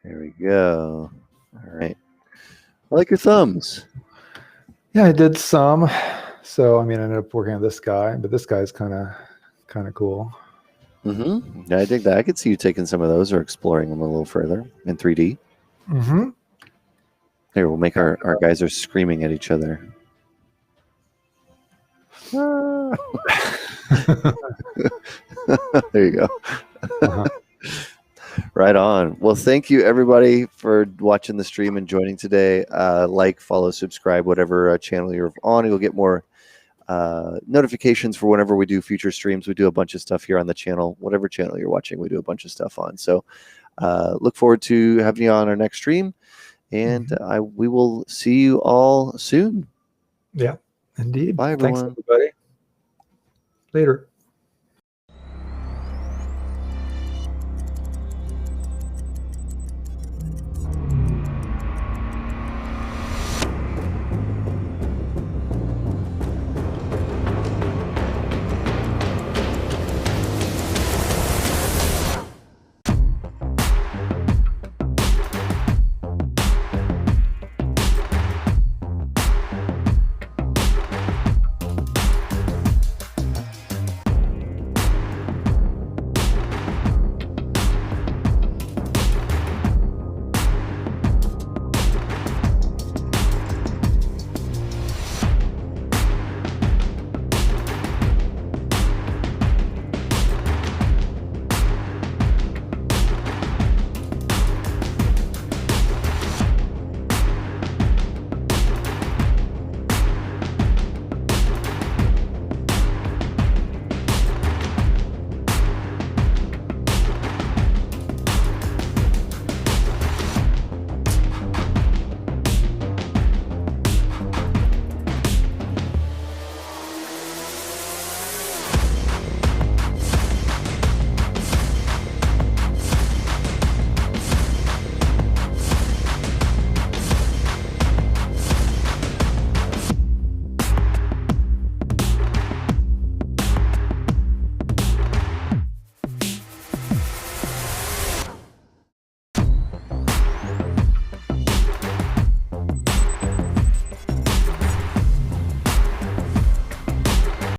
There we go. All right. I like your thumbs. Yeah, I did some. So, I mean, I ended up working on this guy, but this guy's kind of cool. Yeah, I dig that. I could see you taking some of those or exploring them a little further in 3D. Here, we'll make our guys are screaming at each other. There you go. Right on. Well, thank you everybody for watching the stream and joining today. Like, follow, subscribe, whatever channel you're on. You'll get more notifications for whenever we do future streams. We do a bunch of stuff here on the channel. Whatever channel you're watching, we do a bunch of stuff on. So look forward to having you on our next stream. And we will see you all soon. Yeah, indeed. Bye, everyone. Thanks, everybody. Later.